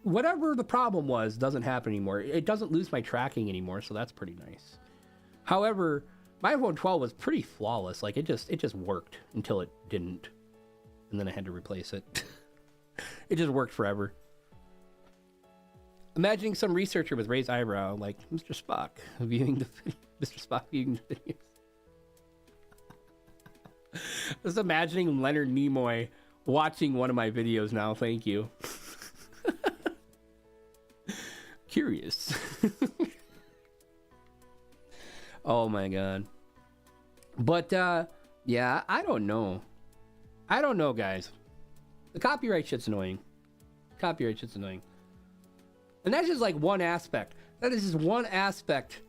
whatever the problem was doesn't happen anymore. It doesn't lose my tracking anymore, so that's pretty nice. However, my iPhone 12 was pretty flawless. Like it just worked until it didn't, and then I had to replace it. It just worked forever. Imagining some researcher with raised eyebrow, like Mr. Spock viewing the videos. Just imagining Leonard Nimoy watching one of my videos now. Thank you. Curious. Oh my god. But yeah, I don't know, guys. The copyright shit's annoying. And that's just like one aspect. That is just one aspect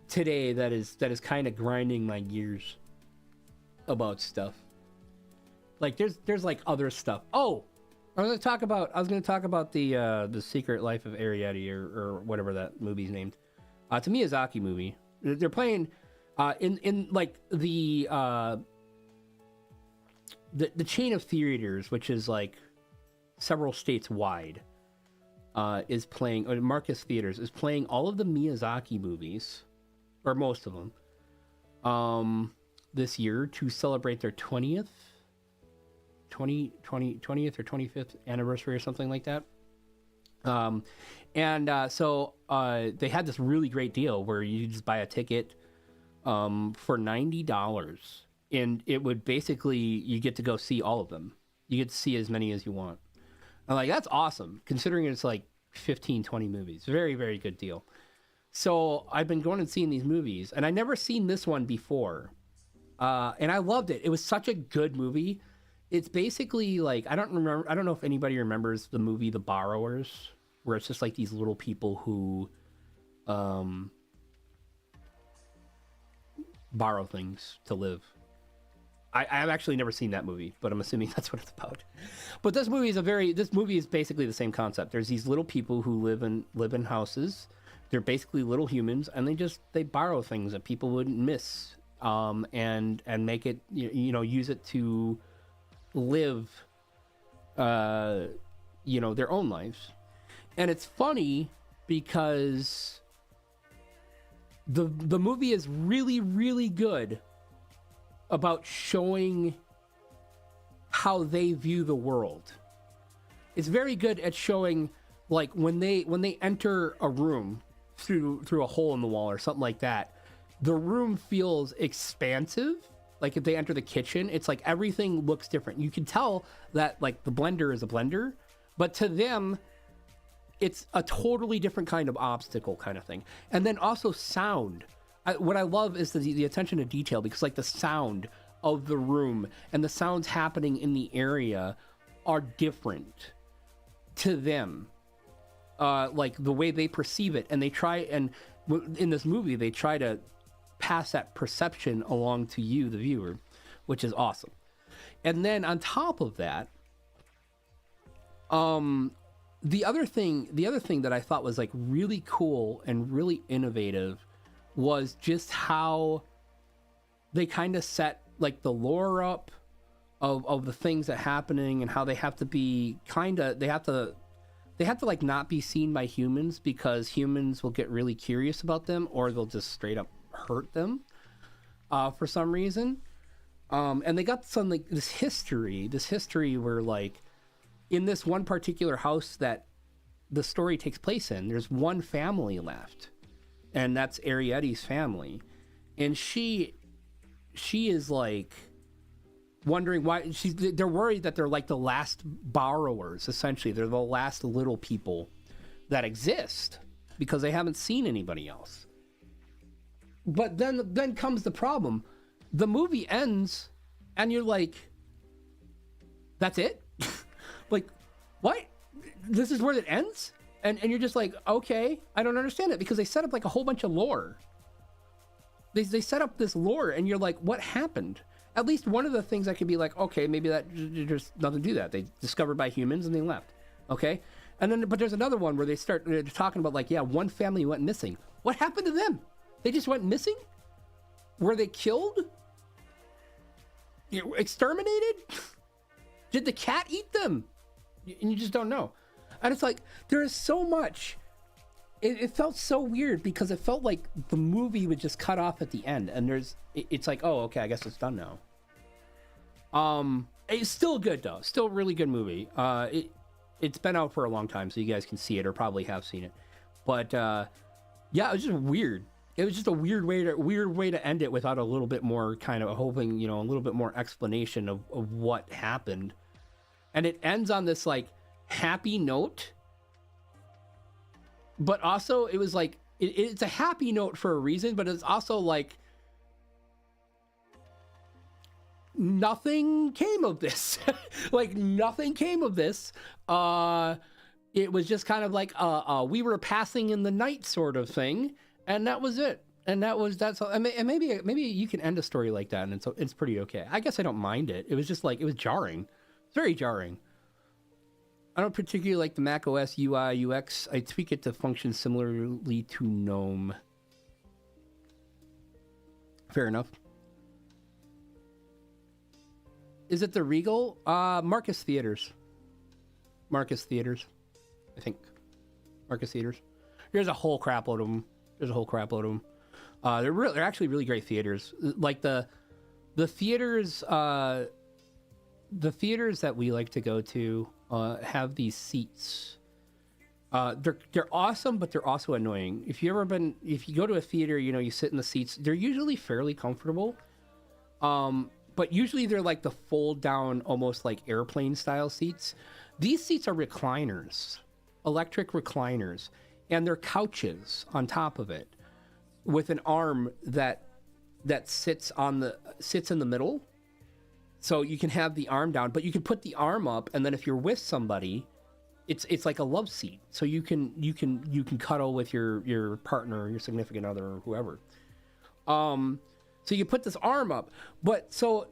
today that is kind of grinding my gears about stuff. Like there's like other stuff. Oh, I was gonna talk about the Secret Life of Ariadne or whatever that movie's named. It's a Miyazaki movie. They're playing in like the chain of theaters, which is like several states wide. is playing, or Marcus Theaters is playing all of the Miyazaki movies, or most of them, this year to celebrate their 20th or 25th anniversary or something like that. So they had this really great deal where you just buy a ticket for $90, and it would basically, you get to go see all of them. You get to see as many as you want. I'm like, that's awesome, considering it's like 15, 20 movies. Very, very good deal. So I've been going and seeing these movies, and I never seen this one before. And I loved it. It was such a good movie. It's basically like, I don't know if anybody remembers the movie The Borrowers, where it's just like these little people who borrow things to live. I've actually never seen that movie, but I'm assuming that's what it's about. But this movie is basically the same concept. There's these little people who live in houses. They're basically little humans, and they borrow things that people wouldn't miss, and make it, use it to live, their own lives. And it's funny because the movie is really, really good about showing how they view the world. It's very good at showing, like, when they enter a room through a hole in the wall or something like that, the room feels expansive. Like if they enter the kitchen, it's like everything looks different. You can tell that like the blender is a blender, but to them, it's a totally different kind of obstacle kind of thing. And then also sound. What I love is the attention to detail, because like the sound of the room and the sounds happening in the area are different to them. Like the way they perceive it, and they try, and in this movie they try to pass that perception along to you, the viewer, which is awesome. And then on top of that, the other thing that I thought was like really cool and really innovative was just how they kind of set like the lore up of the things that are happening, and how they have to be they have to like not be seen by humans, because humans will get really curious about them, or they'll just straight up hurt them for some reason. And they got some like this history where like in this one particular house that the story takes place in, there's one family left, and that's Arietti's family. And she is like wondering why they're worried that they're like the last borrowers. Essentially, they're the last little people that exist because they haven't seen anybody else. But then comes the problem. The movie ends and you're like, that's it? Like, what? This is where it ends? And you're just like, okay, I don't understand it, because they set up like a whole bunch of lore. They set up this lore, and you're like, what happened? At least one of the things I could be like, okay, maybe that there's nothing to do that. They discovered by humans and they left. Okay. And then, but there's another one where they're talking about like, yeah, one family went missing. What happened to them? They just went missing? Were they killed? Exterminated? Did the cat eat them? And you just don't know. And it's like, there is so much. It felt so weird, because it felt like the movie would just cut off at the end, and it's like, oh, okay, I guess it's done now. It's still good though. Still a really good movie. It's been out for a long time, so you guys can see it, or probably have seen it. But yeah, it was just weird. It was just a weird way to end it without a little bit more kind of hoping, a little bit more explanation of what happened. And it ends on this like happy note, but also it was like, it's a happy note for a reason, but it's also like nothing came of this. Like nothing came of this. It was just kind of like we were passing in the night sort of thing, and that was it. And that's all. And maybe you can end a story like that, and it's pretty okay. I guess I don't mind it. It was just like, it was jarring. It's very jarring. I don't particularly like the Mac OS UI UX. I tweak it to function similarly to GNOME. Fair enough. Is it the Regal? Marcus Theaters. Marcus Theaters, I think. Marcus theaters. There's a whole crap load of them. They're actually really great theaters. Like the theaters that we like to go to have these seats. They're awesome, but they're also annoying. If you go to a theater, you sit in the seats. They're usually fairly comfortable. But usually they're like the fold down, almost like airplane style seats. These seats are recliners, electric recliners, and they're couches on top of it with an arm that sits in the middle. So you can have the arm down, but you can put the arm up, and then if you're with somebody, it's like a love seat. So you can cuddle with your partner, your significant other, or whoever. So you put this arm up, but so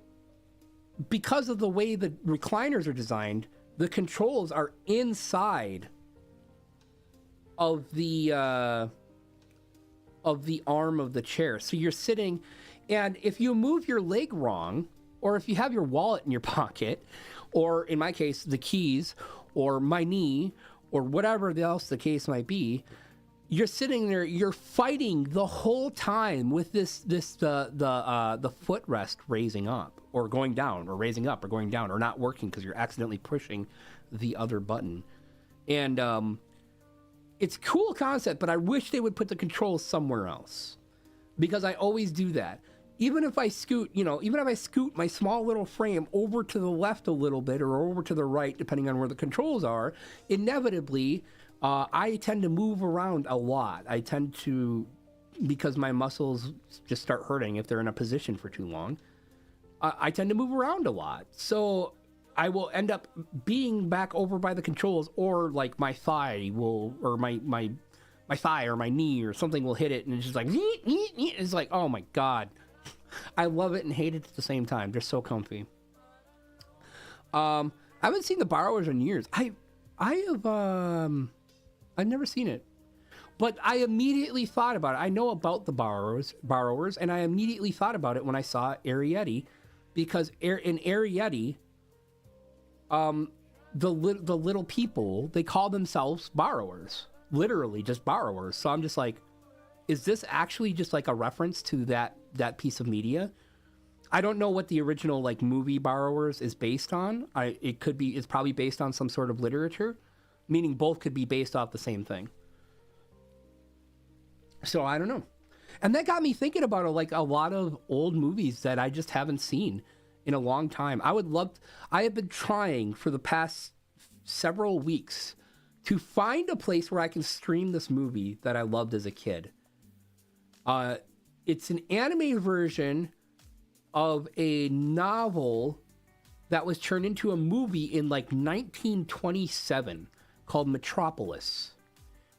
because of the way the recliners are designed, the controls are inside of the arm of the chair. So you're sitting, and if you move your leg wrong, or if you have your wallet in your pocket, or in my case, the keys, or my knee, or whatever else the case might be, you're sitting there, you're fighting the whole time with the footrest raising up or going down, or raising up or going down, or not working because you're accidentally pushing the other button. And it's a cool concept, but I wish they would put the controls somewhere else, because I always do that. Even if I scoot my small little frame over to the left a little bit or over to the right, depending on where the controls are, inevitably, I tend to move around a lot. Because my muscles just start hurting if they're in a position for too long. I tend to move around a lot. So I will end up being back over by the controls, or like my thigh or my thigh or my knee or something will hit it, and it's just like, it's like, oh my God. I love it and hate it at the same time. They're so comfy. I haven't seen the Borrowers in years. I've never seen it, but I immediately thought about it. I know about the Borrowers, and I immediately thought about it when I saw Arrietty, because in Arrietty, the little people, they call themselves borrowers, literally just borrowers. So I'm just like, is this actually just like a reference to that piece of media? I don't know what the original like movie Borrowers is based on. It's probably based on some sort of literature, meaning both could be based off the same thing. So I don't know. And that got me thinking about like a lot of old movies that I just haven't seen in a long time. I have been trying for the past several weeks to find a place where I can stream this movie that I loved as a kid. It's an anime version of a novel that was turned into a movie in like 1927 called Metropolis,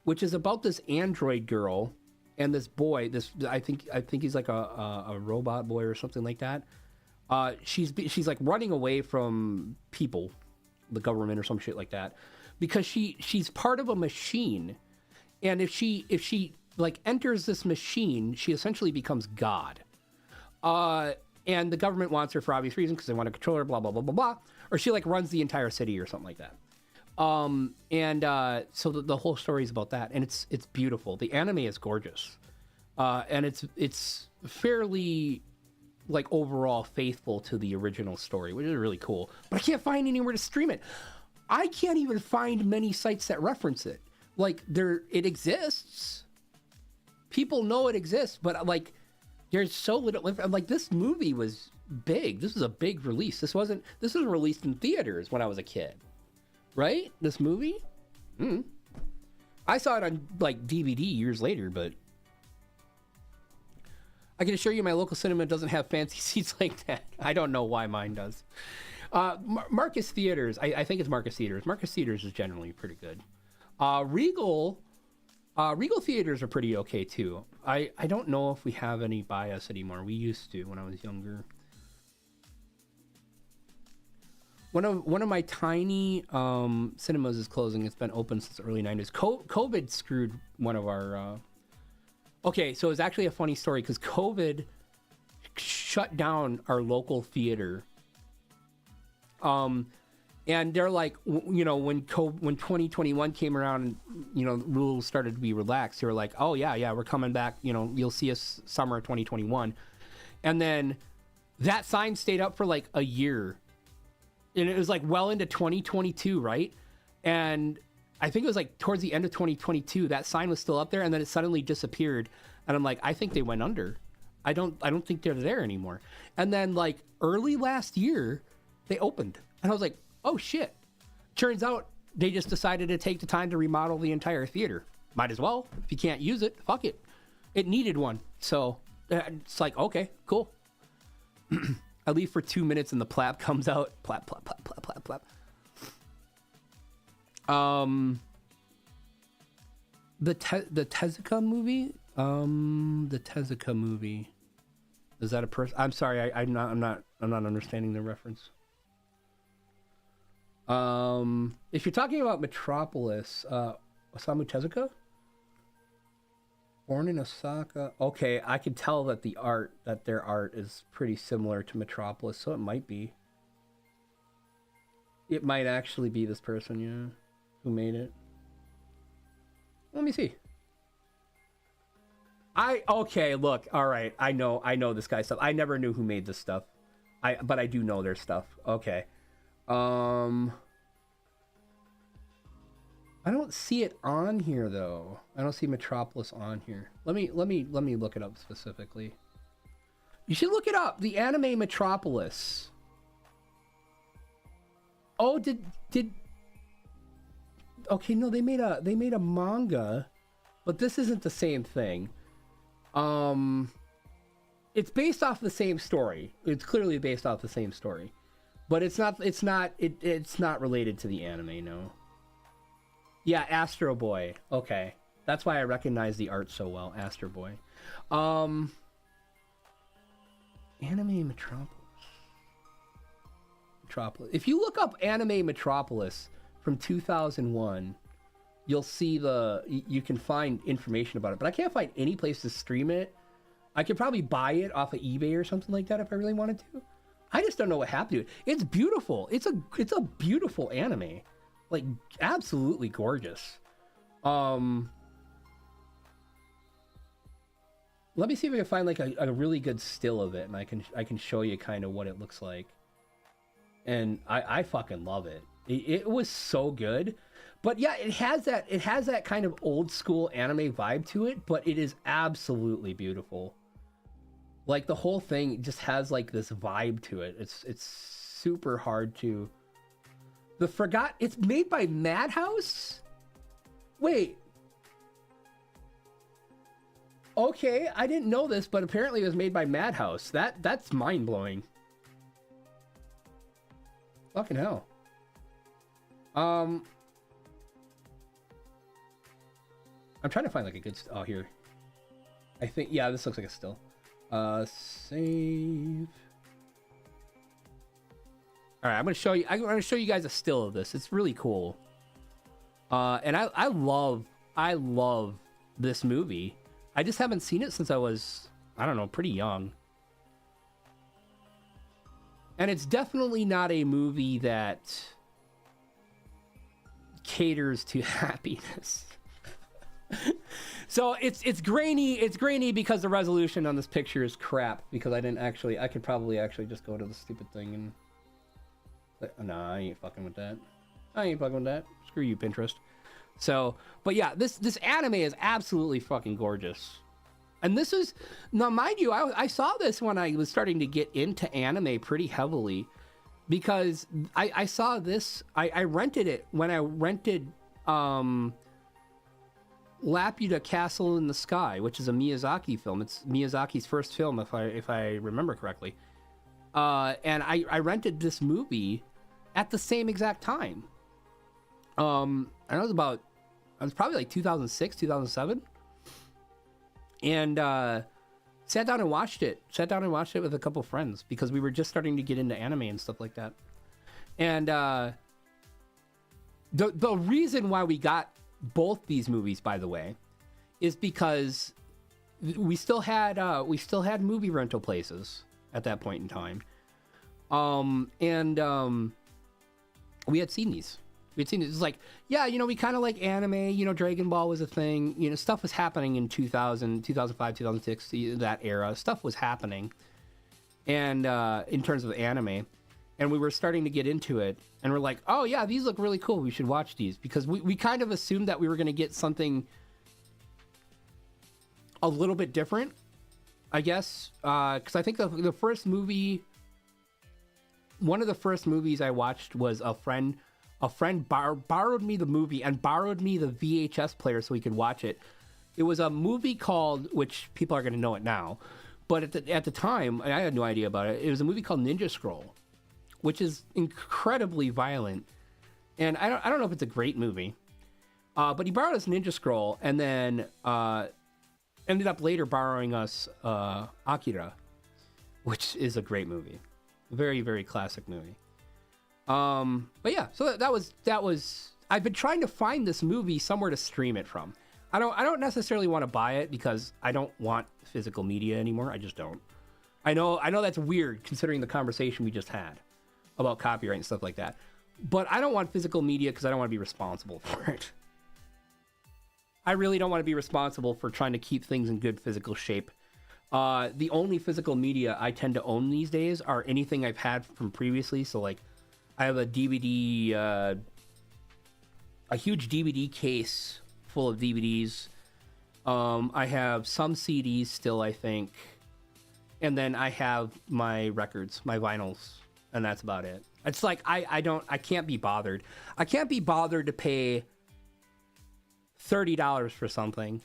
which is about this android girl and this boy. I think he's like a robot boy or something like that. She's like running away from people, the government or some shit like that, because she's part of a machine, and if she like enters this machine, she essentially becomes God. And the government wants her for obvious reasons, because they want to control her, blah, blah, blah, blah, blah. Or she like runs the entire city or something like that. So the whole story is about that. And it's beautiful. The anime is gorgeous. And it's fairly like overall faithful to the original story, which is really cool. But I can't find anywhere to stream it. I can't even find many sites that reference it. Like it exists. People know it exists, but like there's so little. Like this movie was big. This was a big release. This was released in theaters when I was a kid, right? This movie. I saw it on like DVD years later, but I can assure you my local cinema doesn't have fancy seats like that. I don't know why mine does. Marcus Theaters. I think it's Marcus Theaters. Marcus Theaters is generally pretty good. Regal Theaters are pretty okay too. I don't know if we have any by us anymore. We used to when I was younger. One of my tiny cinemas is closing. It's been open since the early 90s. COVID screwed one of our... Okay, so it's actually a funny story because COVID shut down our local theater. And they're like, you know, when 2021 came around and, you know, rules started to be relaxed, they were like, oh, yeah, we're coming back. You know, you'll see us summer of 2021. And then that sign stayed up for like a year. And it was like well into 2022, right? And I think it was like towards the end of 2022, that sign was still up there, and then it suddenly disappeared. And I'm like, I think they went under. I don't think they're there anymore. And then like early last year, they opened. And I was like, oh shit. Turns out they just decided to take the time to remodel the entire theater. Might as well. If you can't use it, fuck it. It needed one. So it's like, okay, cool. I leave for 2 minutes and the plap comes out. Plap, plap, plap, plap, plap, plap. The Tezuka movie? The Tezuka movie. Is that a person? I'm sorry, I'm not understanding the reference. If you're talking about Metropolis, Osamu Tezuka? Born in Osaka. Okay, I can tell that their art is pretty similar to Metropolis, so it might be. It might actually be this person, yeah, who made it. Let me see. Okay, look, all right, I know this guy's stuff. I never knew who made this stuff. But I do know their stuff. Okay. I don't see it on here though. I don't see Metropolis on here. Let me look it up specifically. You should look it up. The anime Metropolis. Oh, did okay, no, they made a manga, but this isn't the same thing. It's based off the same story. It's clearly based off the same story. But it's not related to the anime, no. Yeah, Astro Boy. Okay. That's why I recognize the art so well. Astro Boy. Anime Metropolis. If you look up Anime Metropolis from 2001, you'll see you can find information about it, but I can't find any place to stream it. I could probably buy it off of eBay or something like that if I really wanted to. I just don't know what happened to it. It's beautiful. It's a beautiful anime. Like, absolutely gorgeous. Let me see if I can find like a really good still of it, and I can show you kind of what it looks like. And I fucking love it. It was so good. But yeah, it has that kind of old school anime vibe to it, but it is absolutely beautiful. Like, the whole thing just has like this vibe to it. It's super hard to... It's made by Madhouse? Wait. Okay, I didn't know this, but apparently it was made by Madhouse. That's mind-blowing. Fucking hell. I'm trying to find like a good... Oh, here. I think... Yeah, this looks like a still. Save... All right, I'm gonna show you guys a still of this. It's really cool. And I love this movie. I just haven't seen it since I was, I don't know, pretty young. And it's definitely not a movie that caters to happiness. So it's grainy because the resolution on this picture is crap, because I could probably actually just go to the stupid thing and... Nah, I ain't fucking with that. Screw you, Pinterest. So, but yeah, this anime is absolutely fucking gorgeous. And this is, now mind you, I saw this when I was starting to get into anime pretty heavily, because I saw this, I rented it when I rented Laputa Castle in the Sky, which is a Miyazaki film. It's Miyazaki's first film, if I remember correctly. And I rented this movie at the same exact time. And I was probably like 2006, 2007. And sat down and watched it with a couple friends, because we were just starting to get into anime and stuff like that. And the reason why we got both these movies, by the way, is because we still had movie rental places at that point in time. we had seen these. We'd seen it. It was like, yeah, you know, we kind of like anime. You know, Dragon Ball was a thing. You know, stuff was happening in 2000, 2005, 2006, that era. Stuff was happening. And in terms of anime. And we were starting to get into it. And we're like, oh, yeah, these look really cool. We should watch these. Because we kind of assumed that we were going to get something a little bit different, I guess. Because I think the first movie, one of the first movies I watched was a friend borrowed me the movie and borrowed me the VHS player so we could watch it. It was a movie called, which people are going to know it now, but at the time, I had no idea about it. It was a movie called Ninja Scroll, which is incredibly violent. And I don't know if it's a great movie, but he borrowed us Ninja Scroll and then ended up later borrowing us Akira, which is a great movie. Very, very classic movie. But yeah, so that was I've been trying to find this movie somewhere to stream it from. I don't necessarily want to buy it because I don't want physical media anymore. I just don't. I know that's weird considering the conversation we just had about copyright and stuff like that. But I don't want physical media because I don't want to be responsible for it. I really don't want to be responsible for trying to keep things in good physical shape. The only physical media I tend to own these days are anything I've had from previously. So like, I have a DVD, a huge DVD case full of DVDs. I have some CDs still, I think. And then I have my records, my vinyls, and that's about it. It's like, I can't be bothered. I can't be bothered to pay $30 for something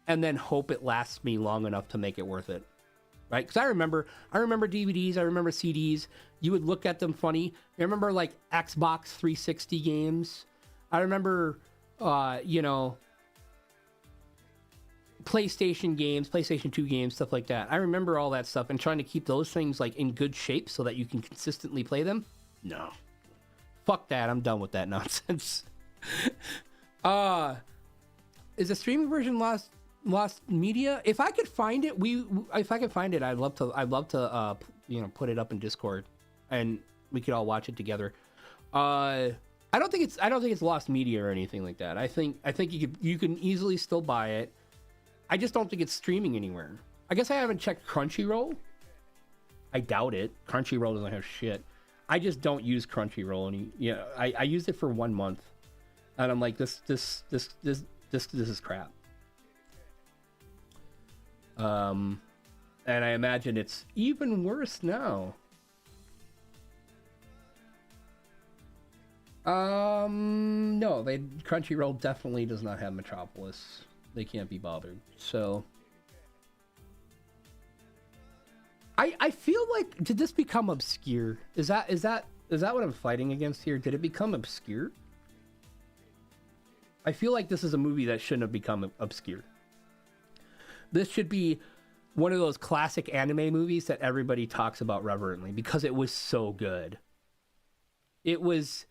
and then hope it lasts me long enough to make it worth it. Right? Because I remember DVDs, I remember CDs. You would look at them funny. I remember like Xbox 360 games. I remember, PlayStation games, PlayStation 2 games, stuff like that. I remember all that stuff and trying to keep those things like in good shape so that you can consistently play them. No. Fuck that. I'm done with that nonsense. Is the streaming version lost media? If I could find it, I'd love to put it up in Discord and we could all watch it together. I don't think it's lost media or anything like that. I think you can easily still buy it. I just don't think it's streaming anywhere. I guess I haven't checked Crunchyroll. I doubt it. Crunchyroll doesn't have shit. I just don't use Crunchyroll I used it for 1 month and I'm like, this is crap. And I imagine it's even worse now. No, Crunchyroll definitely does not have Metropolis. They can't be bothered. So I feel like, did this become obscure? Is that what I'm fighting against here? Did it become obscure? I feel like this is a movie that shouldn't have become obscure. This should be one of those classic anime movies that everybody talks about reverently because it was so good. It's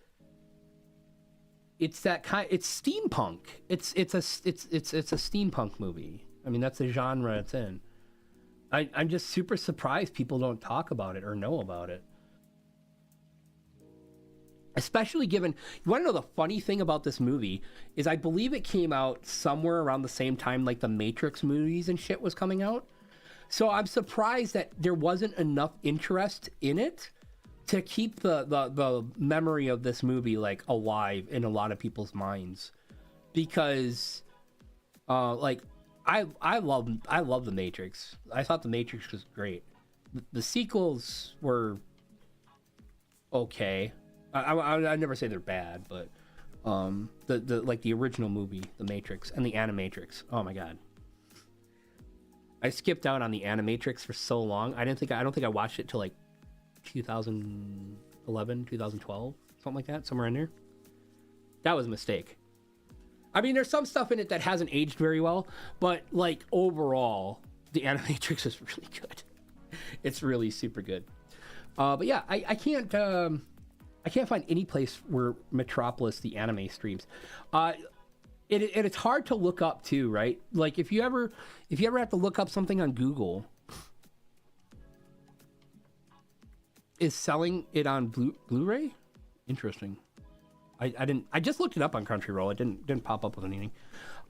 that kind. It's steampunk. It's a steampunk movie. I mean, that's the genre it's in. I'm just super surprised people don't talk about it or know about it. Especially given, you want to know the funny thing about this movie is I believe it came out somewhere around the same time like the Matrix movies and shit was coming out. So I'm surprised that there wasn't enough interest in it to keep the memory of this movie like alive in a lot of people's minds. Because I love the Matrix. I thought the Matrix was great. The sequels were okay. I never say they're bad, but the original movie, The Matrix, and the Animatrix. Oh my god, I skipped out on the Animatrix for so long. I don't think I watched it till like 2011, 2012, something like that, somewhere in there. That was a mistake. I mean, there's some stuff in it that hasn't aged very well, but like overall, the Animatrix is really good. It's really super good. But yeah, I can't find any place where Metropolis the anime streams. It's hard to look up too, right? Like if you ever have to look up something on Google, is selling it on Blu-ray? Interesting. I just looked it up on Crunchyroll. It didn't pop up with anything.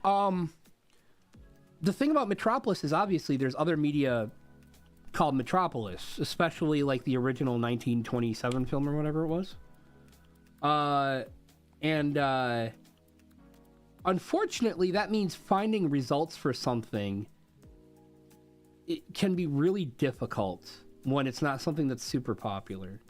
The thing about Metropolis is obviously there's other media called Metropolis, especially like the original 1927 film or whatever it was. Unfortunately, that means finding results for something, it can be really difficult when it's not something that's super popular.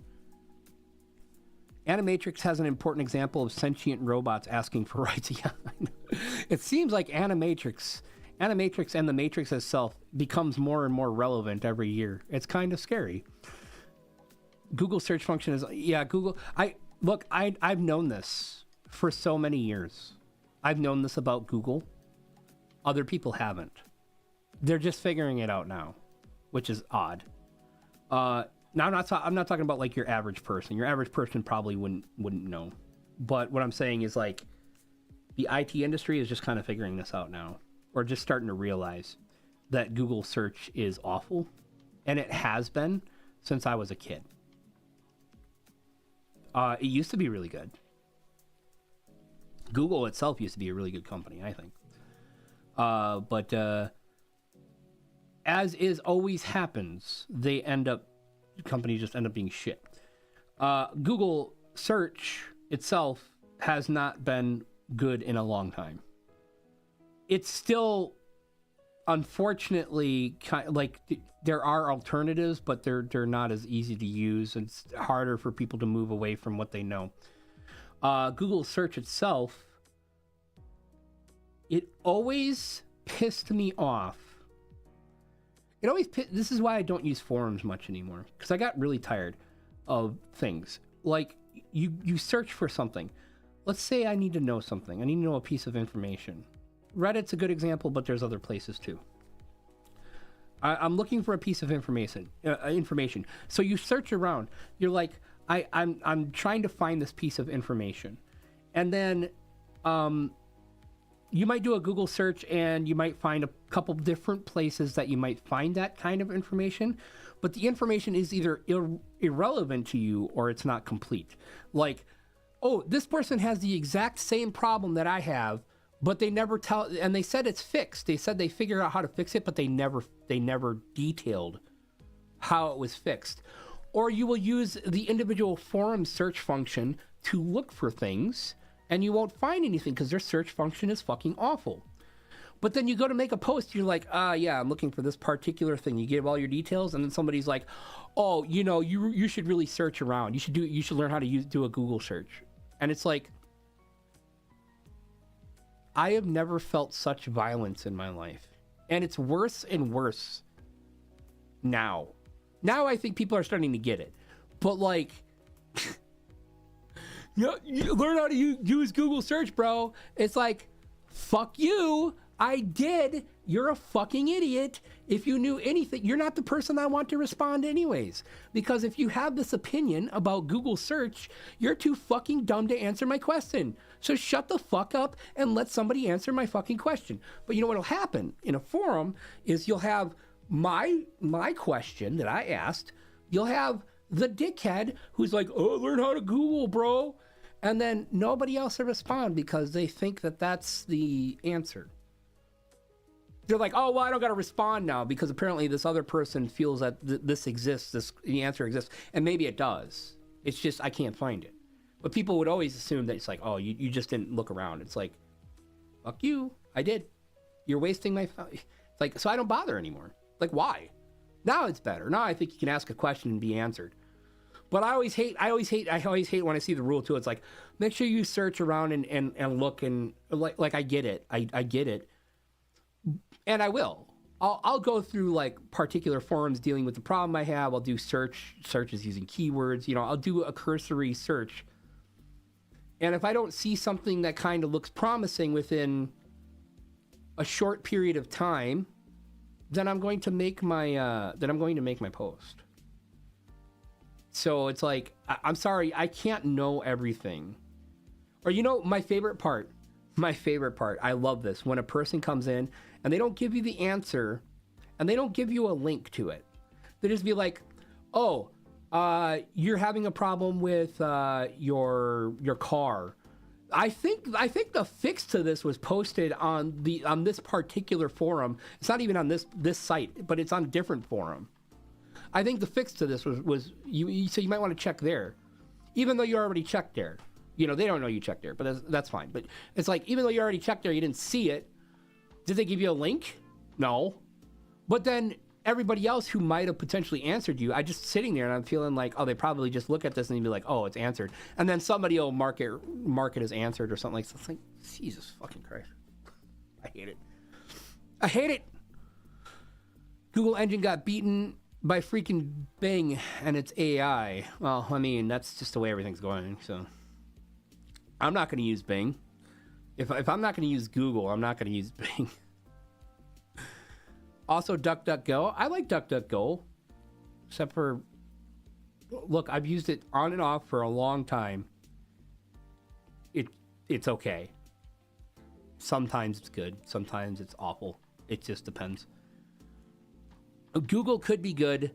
Animatrix has an important example of sentient robots asking for rights. Yeah, I know. It seems like Animatrix and the Matrix itself becomes more and more relevant every year. It's kind of scary. Google search function is, yeah, Google. I've known this for so many years. I've known this about Google. Other people haven't. They're just figuring it out now, which is odd. Now I'm not talking about like your average person. Your average person probably wouldn't know. But what I'm saying is like the IT industry is just kind of figuring this out now, or just starting to realize that Google search is awful, and it has been since I was a kid. It used to be really good. Google itself used to be a really good company, I think. But as is always happens, companies just end up being shit. Google search itself has not been good in a long time. It's still, unfortunately, there are alternatives, but they're not as easy to use, and it's harder for people to move away from what they know. Google search itself, it always pissed me off. This is why I don't use forums much anymore, because I got really tired of things. Like, you search for something. Let's say I need to know something. I need to know a piece of information. Reddit's a good example, but there's other places too. I'm looking for a piece of information. So you search around. You're like, I'm trying to find this piece of information, and then you might do a Google search, and you might find a couple different places that you might find that kind of information, but the information is either irrelevant to you or it's not complete. Like, oh, this person has the exact same problem that I have, but they never tell, and they said it's fixed. They said they figured out how to fix it, but they never detailed how it was fixed. Or you will use the individual forum search function to look for things, and you won't find anything because their search function is fucking awful. But then you go to make a post, you're like, yeah, I'm looking for this particular thing. You give all your details, and then somebody's like, oh, you should really search around. You should learn how to do a Google search. And it's like, I have never felt such violence in my life. And it's worse and worse now. Now I think people are starting to get it. But like, you learn how to use Google search, bro. It's like, fuck you. I did. You're a fucking idiot. If you knew anything, you're not the person I want to respond anyways. Because if you have this opinion about Google search, you're too fucking dumb to answer my question. So shut the fuck up and let somebody answer my fucking question. But you know what'll happen in a forum is you'll have my question that I asked. You'll have the dickhead who's like, oh, learn how to Google, bro. And then nobody else will respond because they think that that's the answer. They're like, oh, well, I don't got to respond now because apparently this other person feels that this exists, the answer exists. And maybe it does. It's just, I can't find it. But people would always assume that it's like, oh, you just didn't look around. It's like, fuck you. I did. You're wasting my... It's like, so I don't bother anymore. Like, why? Now it's better. Now I think you can ask a question and be answered. But I always hate when I see the rule too. It's like, make sure you search around and look, and like I get it. I get it. And I will. I'll go through like particular forums dealing with the problem I have. I'll do searches using keywords. I'll do a cursory search. And if I don't see something that kind of looks promising within a short period of time, then I'm going to make my post. So it's like, I'm sorry, I can't know everything. Or my favorite part, I love this, when a person comes in and they don't give you the answer and they don't give you a link to it. They just be like, oh, you're having a problem with your car. I think the fix to this was posted on this particular forum. It's not even on this site, but it's on a different forum. I think the fix to this was you so you might want to check there, even though you already checked there. You know, they don't know you checked there, but that's fine. But it's like, even though you already checked there, you didn't see it. Did they give you a link? No. But then everybody else who might have potentially answered you, I just sitting there and I'm feeling like, oh, they probably just look at this and be like, oh, it's answered. And then somebody will mark it as answered or something like that. It's like, Jesus fucking Christ. I hate it. I hate it. Google engine got beaten by freaking Bing and its AI. Well, I mean, that's just the way everything's going, so. I'm not going to use Bing. If I'm not going to use Google, I'm not going to use Bing. Also, DuckDuckGo. I like DuckDuckGo. Except for... Look, I've used it on and off for a long time. It's okay. Sometimes it's good. Sometimes it's awful. It just depends. Google could be good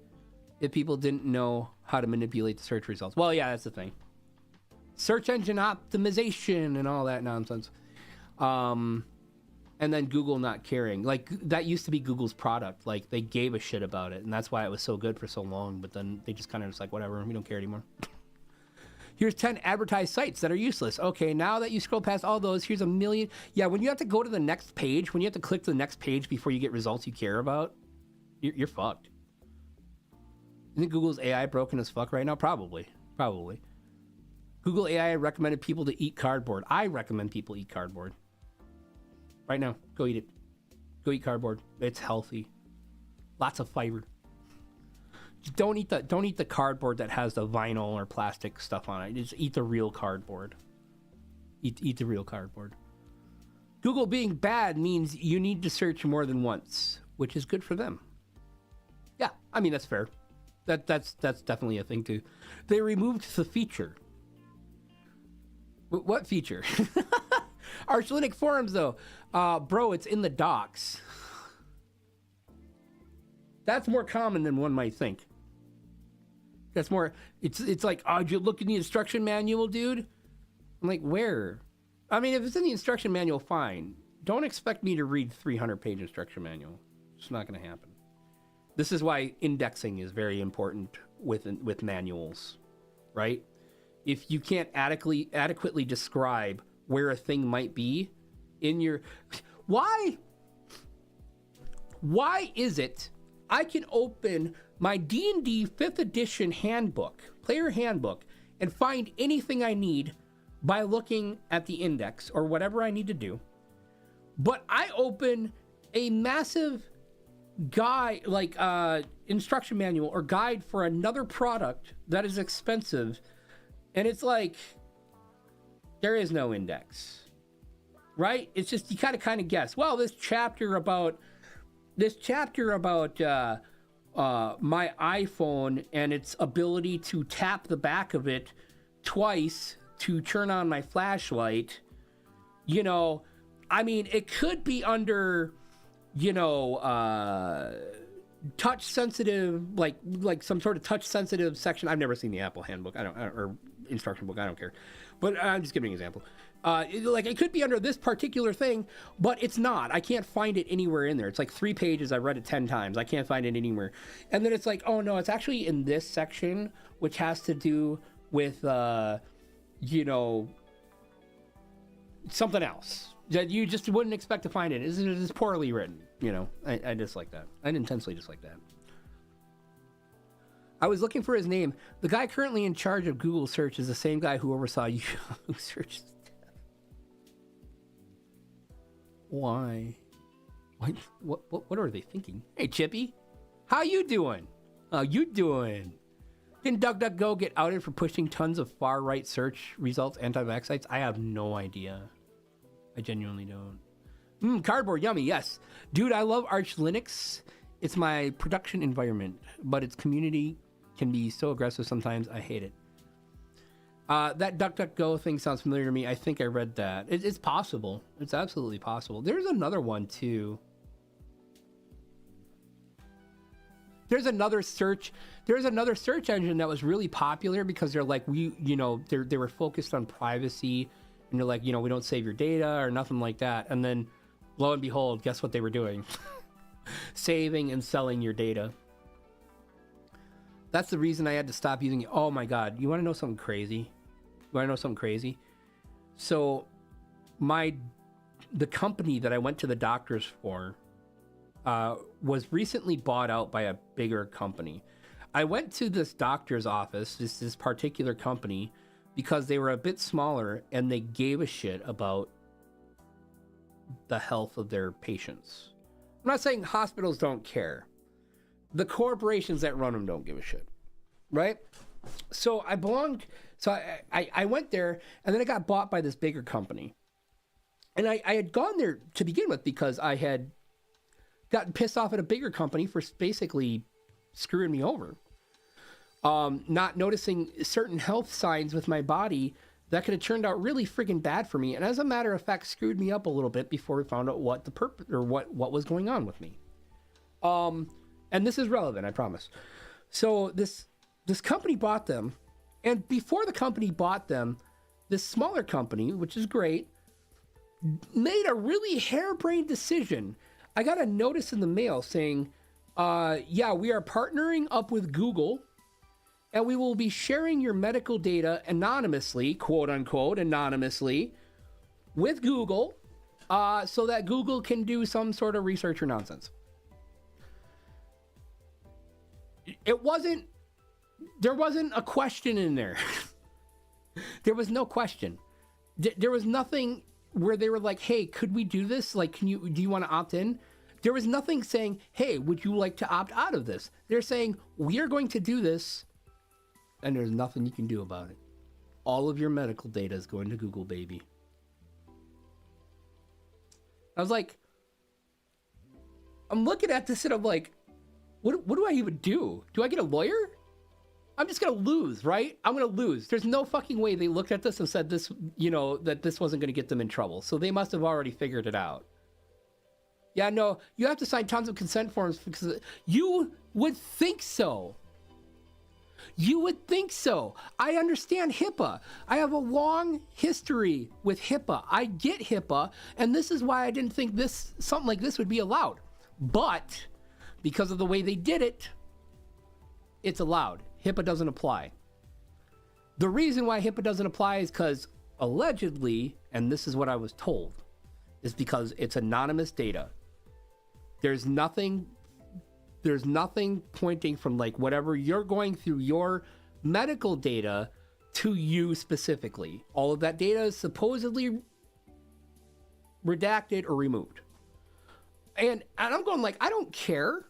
if people didn't know how to manipulate the search results. Well, yeah, that's the thing. Search engine optimization and all that nonsense. And then Google not caring. Like, that used to be Google's product. Like, they gave a shit about it, and that's why it was so good for so long. But then they just kind of just like, whatever, we don't care anymore. Here's 10 advertised sites that are useless. Okay, now that you scroll past all those, here's a million. Yeah, when you have to go to the next page, when you have to click to the next page before you get results you care about, you're fucked. Isn't Google's AI broken as fuck right now? Probably. Google AI recommended people to eat cardboard. I recommend people eat cardboard. Right now, go eat it. Go eat cardboard. It's healthy. Lots of fiber. Just don't eat the cardboard that has the vinyl or plastic stuff on it. Just eat the real cardboard. Eat the real cardboard. Google being bad means you need to search more than once, which is good for them. Yeah, I mean, that's fair. That's definitely a thing too. They removed the feature. What feature? Archlinux forums, though. Bro, it's in the docs. That's more common than one might think. That's more... It's like, oh, did you look in the instruction manual, dude? I'm like, where? I mean, if it's in the instruction manual, fine. Don't expect me to read 300-page instruction manual. It's not going to happen. This is why indexing is very important with manuals, right? If you can't adequately describe where a thing might be in your... Why is it I can open my D&D 5th edition handbook, player handbook, and find anything I need by looking at the index or whatever I need to do, but I open a massive guide, like instruction manual or guide for another product that is expensive, and it's like, there is no index, right? It's just, you gotta kind of guess. Well, this chapter about my iPhone and its ability to tap the back of it twice to turn on my flashlight, you know, I mean, it could be under, you know, touch sensitive, like some sort of touch sensitive section. I've never seen the Apple handbook. Or instruction book. I don't care. But I'm just giving an example. Like, it could be under this particular thing, but it's not. I can't find it anywhere in there. It's like 3 pages. I've read it 10 times. I can't find it anywhere. And then it's like, oh no, it's actually in this section, which has to do with, you know, something else that you just wouldn't expect to find it. It's poorly written, you know. I dislike that. I intensely dislike that. I was looking for his name. The guy currently in charge of Google search is the same guy who oversaw Yahoo search. Why? What are they thinking? Hey, Chippy, how you doing? How you doing? Didn't DuckDuckGo get outed for pushing tons of far-right search results anti-vax sites? I have no idea. I genuinely don't. Cardboard, yummy, yes. Dude, I love Arch Linux. It's my production environment, but its community can be so aggressive sometimes. I hate it. That DuckDuckGo thing sounds familiar to me. I think I read that. It's possible. It's absolutely possible. There's another one, too. there's another search engine that was really popular because they're like, they were focused on privacy, and they're like, we don't save your data or nothing like that. And then lo and behold, guess what they were doing? Saving and selling your data. That's the reason I had to stop using it. Oh my God. You want to know something crazy? So the company that I went to the doctors for was recently bought out by a bigger company. I went to this doctor's office, this particular company, because they were a bit smaller and they gave a shit about the health of their patients. I'm not saying hospitals don't care. The corporations that run them don't give a shit, right? So I went there, and then I got bought by this bigger company. And I had gone there to begin with because I had gotten pissed off at a bigger company for basically screwing me over. Not noticing certain health signs with my body that could have turned out really friggin' bad for me. And as a matter of fact, screwed me up a little bit before we found out what the purpose or what was going on with me. And this is relevant, I promise. So this company bought them, and before the company bought them, this smaller company, which is great, made a really harebrained decision. I got a notice in the mail saying, yeah, we are partnering up with Google, and we will be sharing your medical data anonymously, quote unquote, anonymously, with Google, so that Google can do some sort of research or nonsense. There wasn't a question in there. There was no question. There was nothing where they were like, hey, could we do this? Like, do you want to opt in? There was nothing saying, hey, would you like to opt out of this? They're saying, we are going to do this, and there's nothing you can do about it. All of your medical data is going to Google, baby. I was like, I'm looking at this and I'm like, what do I even do? Do I get a lawyer? I'm just going to lose, right? I'm going to lose. There's no fucking way they looked at this and said this, that this wasn't going to get them in trouble. So they must have already figured it out. Yeah, no, you have to sign tons of consent forms because you would think so. You would think so. I understand HIPAA. I have a long history with HIPAA. I get HIPAA, and this is why I didn't think something like this would be allowed. But because of the way they did it, it's allowed. HIPAA doesn't apply. The reason why HIPAA doesn't apply is because allegedly, and this is what I was told, is because it's anonymous data. There's nothing pointing from like whatever you're going through your medical data to you specifically. All of that data is supposedly redacted or removed. And I'm going like, I don't care.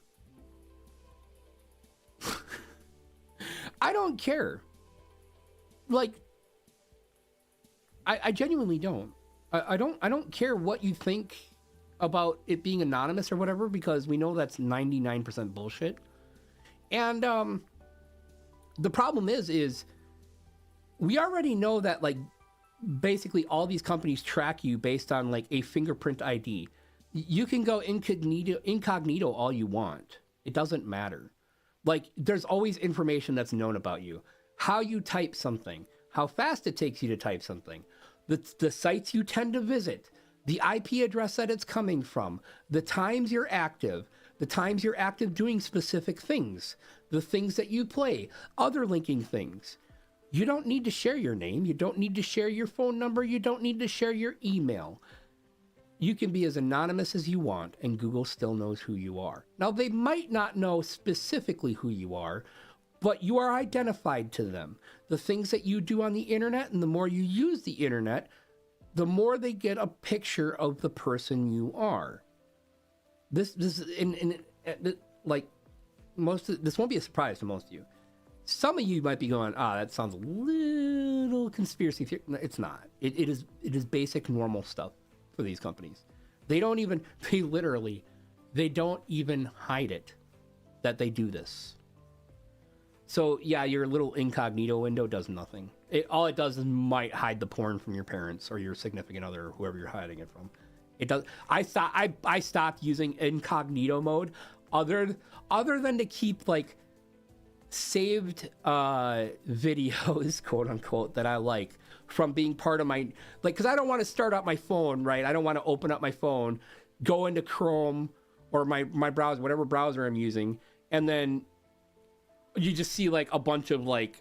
I don't care. Like, I genuinely don't. I don't care what you think about it being anonymous or whatever, because we know that's 99% bullshit. And the problem is we already know that like basically all these companies track you based on like a fingerprint ID. You can go incognito all you want. It doesn't matter. Like, there's always information that's known about you. How you type something, how fast it takes you to type something, the sites you tend to visit, the IP address that it's coming from, the times you're active doing specific things, the things that you play, other linking things. You don't need to share your name. You don't need to share your phone number. You don't need to share your email. You can be as anonymous as you want, and Google still knows who you are. Now, they might not know specifically who you are, but you are identified to them. The things that you do on the internet, and the more you use the internet, the more they get a picture of the person you are. This won't be a surprise to most of you. Some of you might be going, that sounds a little conspiracy theory. No, it's not. It is basic normal stuff for these companies. They don't even hide it that they do this. So yeah, your little incognito window does nothing. All it does is might hide the porn from your parents or your significant other or whoever you're hiding it from. It does. I stopped using incognito mode other than to keep like saved videos, quote unquote, that I like from being part of my, like, because I don't want to start up my phone, right? I don't want to open up my phone, go into Chrome or my browser, whatever browser I'm using, and then you just see like a bunch of like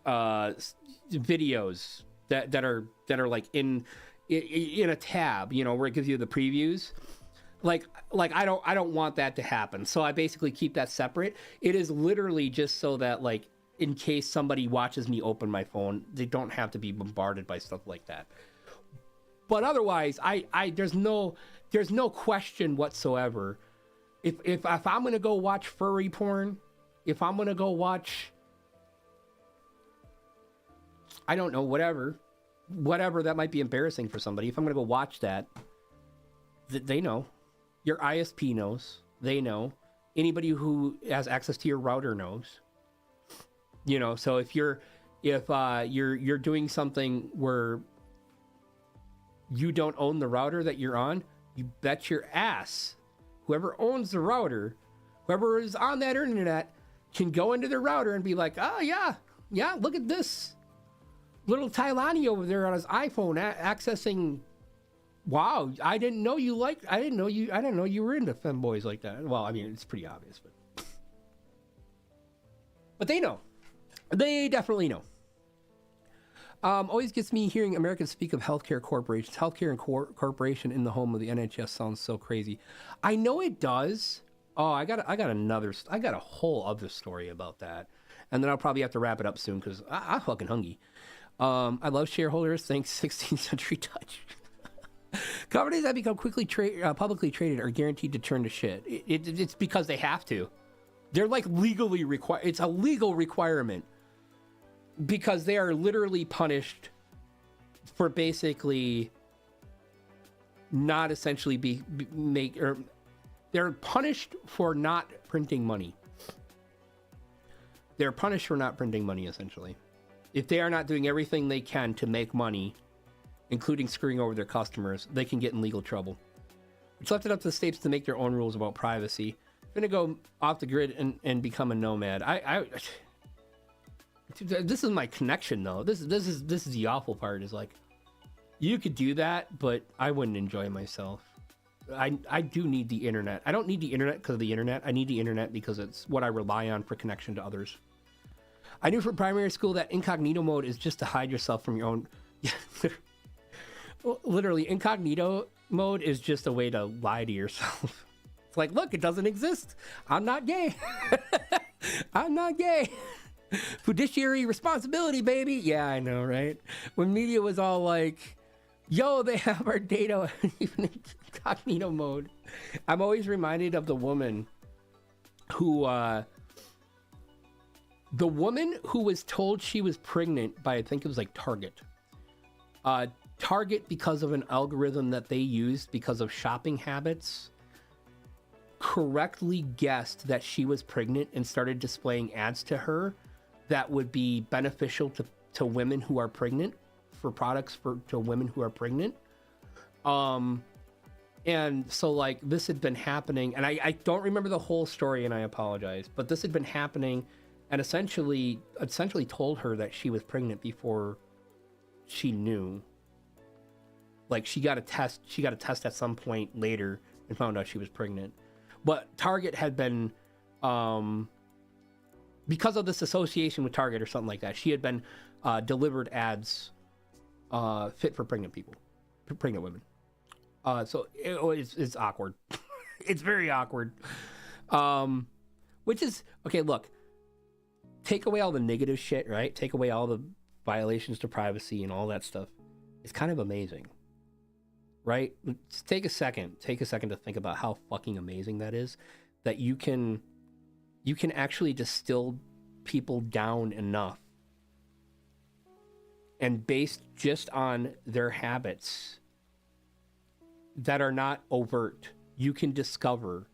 videos that are like in a tab, you know, where it gives you the previews. Like I don't want that to happen. So I basically keep that separate. It is literally just so that, like, in case somebody watches me open my phone, they don't have to be bombarded by stuff like that. But otherwise, I there's no question whatsoever. If I'm gonna go watch furry porn, if I'm gonna go watch, I don't know, whatever that might be embarrassing for somebody, if I'm gonna go watch that, they know. Your ISP knows. They know. Anybody who has access to your router knows. You know, so if you're doing something where you don't own the router that you're on, you bet your ass whoever owns the router, whoever is on that internet, can go into their router and be like, oh yeah, look at this little Tailani over there on his iPhone accessing. Wow, I didn't know you were into femboys like that. Well, I mean, it's pretty obvious, but they know. They definitely know. Always gets me hearing Americans speak of healthcare corporations. Healthcare and corporation in the home of the NHS sounds so crazy. I know it does. Oh, I got a whole other story about that, and then I'll probably have to wrap it up soon because I'm fucking hungry. I love shareholders. Thanks, 16th Century Touch. Companies that become quickly publicly traded are guaranteed to turn to shit. It's because they have to. They're like legally required. It's a legal requirement because they are literally punished for basically not essentially they're punished for not printing money. They're punished for not printing money, essentially. If they are not doing everything they can to make money, including screwing over their customers, they can get in legal trouble. Which left it up to the states to make their own rules about privacy. I'm gonna go off the grid and become a nomad. This is my connection though. This is the awful part, is like, you could do that, but I wouldn't enjoy myself. I do need the internet. I don't need the internet because of the internet. I need the internet because it's what I rely on for connection to others. I knew from primary school that incognito mode is just to hide yourself from your own. Literally, incognito mode is just a way to lie to yourself. It's like, look, it doesn't exist. I'm not gay. I'm not gay. Fiduciary responsibility, baby. Yeah, I know, right? When media was all like, yo, they have our data even in incognito mode. I'm always reminded of the woman who was told she was pregnant by, I think it was like Target. Target, because of an algorithm that they used because of shopping habits, correctly guessed that she was pregnant and started displaying ads to her that would be beneficial to women who are pregnant, for products to women who are pregnant. And so, like, this had been happening, and I don't remember the whole story, and I apologize, but this had been happening, and essentially told her that she was pregnant before she knew. Like, she got a test at some point later and found out she was pregnant. But Target had been, because of this association with Target or something like that, she had been delivered ads fit for pregnant people, pregnant women. So it's awkward. It's very awkward. Which is, okay, look, take away all the negative shit, right? Take away all the violations to privacy and all that stuff. It's kind of amazing. Right? Just take a second to think about how fucking amazing that is, that you can actually distill people down enough, and based just on their habits that are not overt, you can discover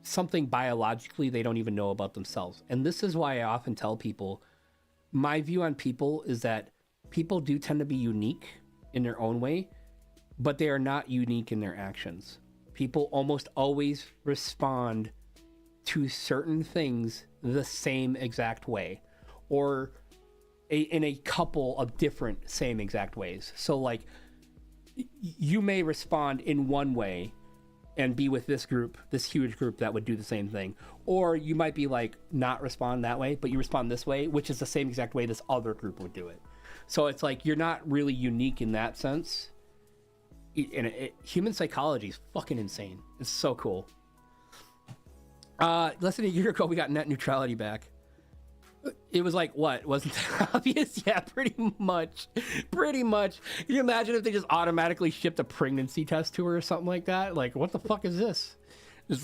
something biologically they don't even know about themselves. And this is why I often tell people, my view on people is that people do tend to be unique in their own way, but they are not unique in their actions. people almost always respond to certain things the same exact way, or in a couple of different same exact ways. So like you may respond in one way and be with this group, this huge group that would do the same thing, or you might be like not respond that way, but you respond this way, which is the same exact way this other group would do it. So it's like you're not really unique in that sense. Human psychology is fucking insane. It's so cool. Less than a year ago, we got net neutrality back. It was like, what? Wasn't that obvious? Yeah, pretty much. Pretty much. Can you imagine if they just automatically shipped a pregnancy test to her or something like that? Like, what the fuck is this?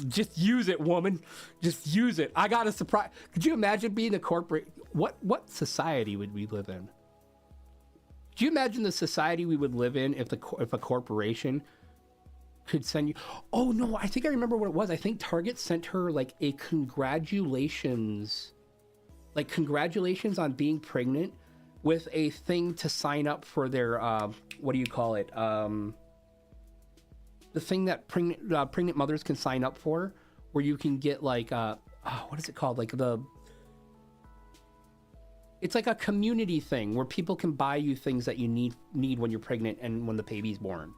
Just use it, woman. Just use it. I got a surprise. Could you imagine being a corporate? What society would we live in? Do you imagine the society we would live in if a corporation could send you? Oh no, I think I remember what it was. I think Target sent her like a congratulations on being pregnant, with a thing to sign up for their what do you call it? The thing that pregnant mothers can sign up for, where you can get like what is it called? Like it's like a community thing where people can buy you things that you need when you're pregnant and when the baby's born.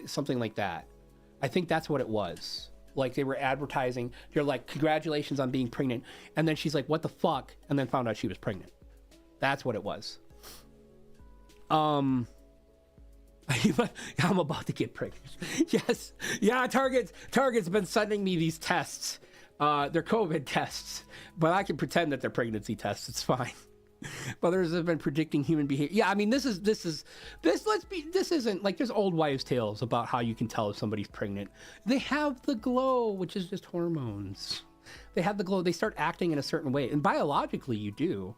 Something like that. I think that's what it was. Like they were advertising, they're like, congratulations on being pregnant. And then she's like, what the fuck? And then found out she was pregnant. That's what it was. I'm about to get pregnant. Yes. Yeah, Target's been sending me these tests. They're COVID tests, but I can pretend that they're pregnancy tests. It's fine. Others have been predicting human behavior. Yeah, I mean, this isn't like, there's old wives' tales about how you can tell if somebody's pregnant. They have the glow, which is just hormones. They have the glow. They start acting in a certain way, and biologically, you do.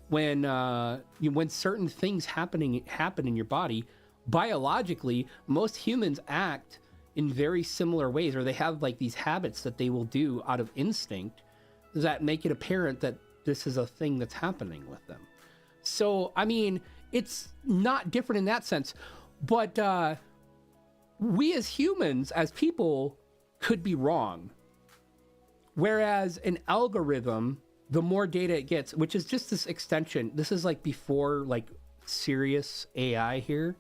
When certain things happen in your body, biologically, most humans act in very similar ways, or they have like these habits that they will do out of instinct that make it apparent that this is a thing that's happening with them. So, I mean, it's not different in that sense, but we as humans, as people, could be wrong. Whereas an algorithm, the more data it gets, which is just this extension, this is like before like serious AI here,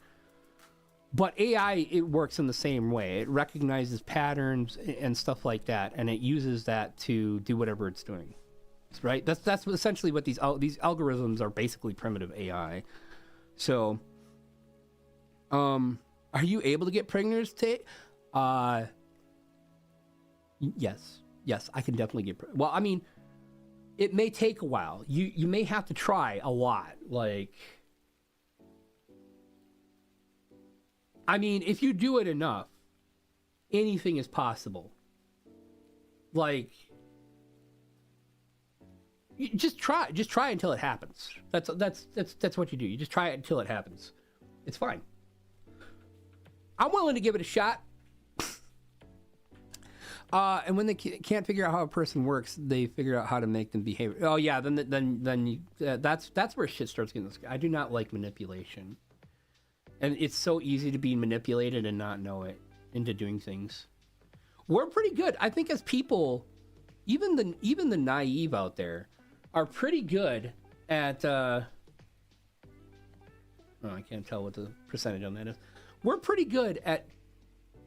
but AI, it works in the same way. It recognizes patterns and stuff like that, and it uses that to do whatever it's doing. Right? That's essentially what these algorithms are, basically primitive AI. So, are you able to get pregnant? Yes, I can definitely get pregnant. Well, I mean, it may take a while. You may have to try a lot. Like, I mean, if you do it enough, anything is possible. Like, you just try until it happens. That's what you do. You just try it until it happens. It's fine. I'm willing to give it a shot. And when they can't figure out how a person works, they figure out how to make them behave. Oh yeah, then that's where shit starts getting. I do not like manipulation, and it's so easy to be manipulated and not know it into doing things. We're pretty good, I think, as people. Even the naive out there are pretty good at I can't tell what the percentage on that is. We're pretty good at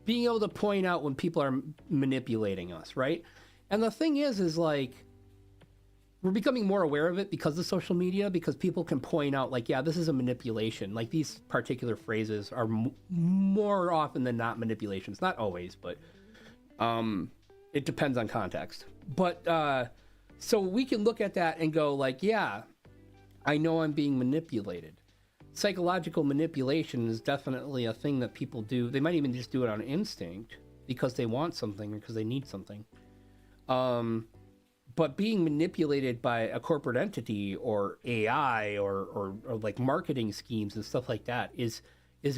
being able to point out when people are manipulating us, right? And the thing is like, we're becoming more aware of it because of social media, because people can point out like, yeah, this is a manipulation. Like, these particular phrases are more often than not manipulations. Not always, but it depends on context. But so we can look at that and go like, yeah, I know I'm being manipulated. Psychological manipulation is definitely a thing that people do. They might even just do it on instinct because they want something or because they need something. But being manipulated by a corporate entity or AI or like marketing schemes and stuff like that is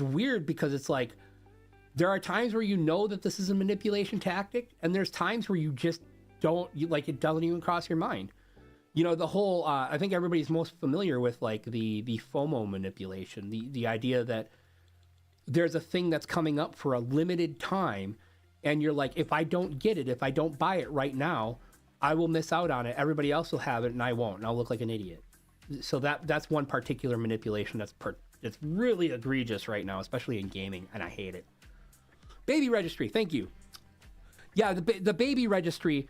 weird, because it's like, there are times where you know that this is a manipulation tactic, and there's times where you just don't, it doesn't even cross your mind. You know, the whole, I think everybody's most familiar with like the FOMO manipulation, the idea that there's a thing that's coming up for a limited time, and you're like, if I don't get it, if I don't buy it right now, I will miss out on it. Everybody else will have it and I won't, and I'll look like an idiot. So that's one particular manipulation it's really egregious right now, especially in gaming, and I hate it. Baby registry, thank you. Yeah, the baby registry,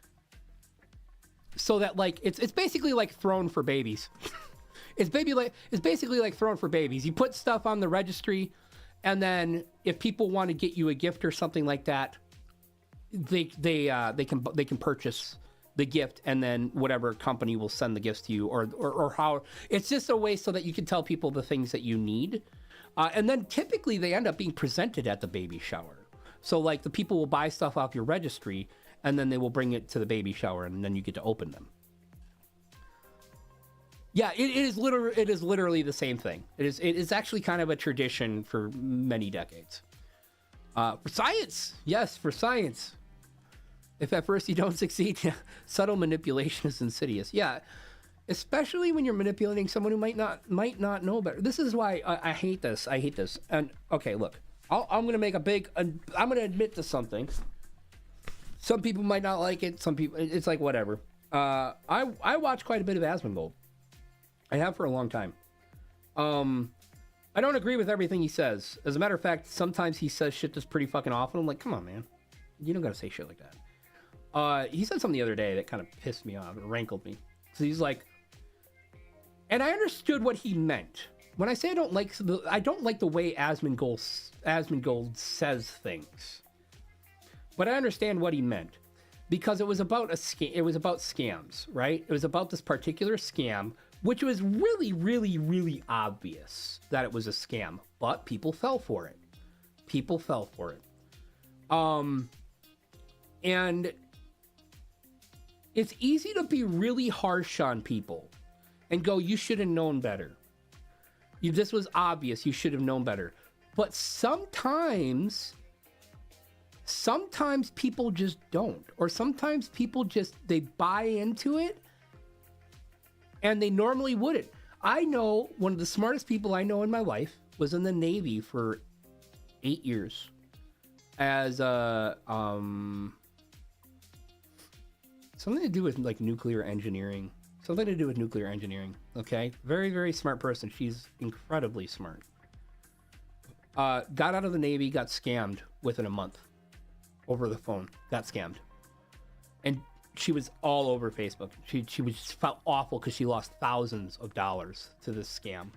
so that like it's basically like Throne for babies. It's basically like Throne for babies. You put stuff on the registry, and then if people want to get you a gift or something like that, they can purchase the gift, and then whatever company will send the gifts to you, or how. It's just a way so that you can tell people the things that you need, and then typically they end up being presented at the baby shower. So like the people will buy stuff off your registry, and then they will bring it to the baby shower, and then you get to open them. Yeah, it is literally the same thing. It is actually kind of a tradition for many decades. For science, yes, for science. If at first you don't succeed, yeah, subtle manipulation is insidious. Yeah, especially when you're manipulating someone who might not know better. This is why I hate this. I hate this. And okay, look, I'm gonna make I'm gonna admit to something. Some people might not like it. Some people, it's like whatever. I watch quite a bit of Asmongold. I have for a long time. I don't agree with everything he says. As a matter of fact, sometimes he says shit that's pretty fucking awful. I'm like, come on, man, you don't gotta say shit like that. He said something the other day that kind of pissed me off, it rankled me. So he's like, and I understood what he meant. When I say I don't like the way Asmongold says things, but I understand what he meant, because it was about it was about scams, right? It was about this particular scam, which was really, really, really obvious that it was a scam, but people fell for it. And it's easy to be really harsh on people and go, you should have known better. This was obvious, you should have known better. But sometimes people just don't. Or sometimes people they buy into it, and they normally wouldn't. I know one of the smartest people I know in my life was in the Navy for 8 years as something to do with like nuclear engineering. Okay, very, very smart person. She's incredibly smart. Got out of the Navy, got scammed within a month over the phone. Got scammed, and she was all over Facebook. She just felt awful because she lost thousands of dollars to this scam.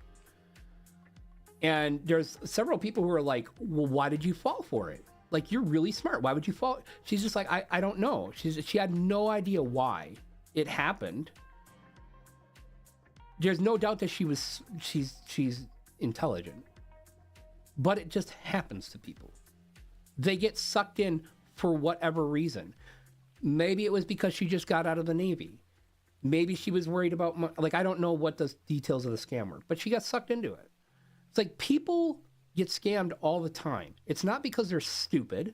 And there's several people who are like, well, why did you fall for it? Like, you're really smart. Why would you fall? She's just like, I don't know. She had no idea why it happened. There's no doubt that she's intelligent, but it just happens to people. They get sucked in for whatever reason. Maybe it was because she just got out of the Navy. Maybe she was worried about like, I don't know what the details of the scam were, but she got sucked into it. It's like people get scammed all the time. It's not because they're stupid.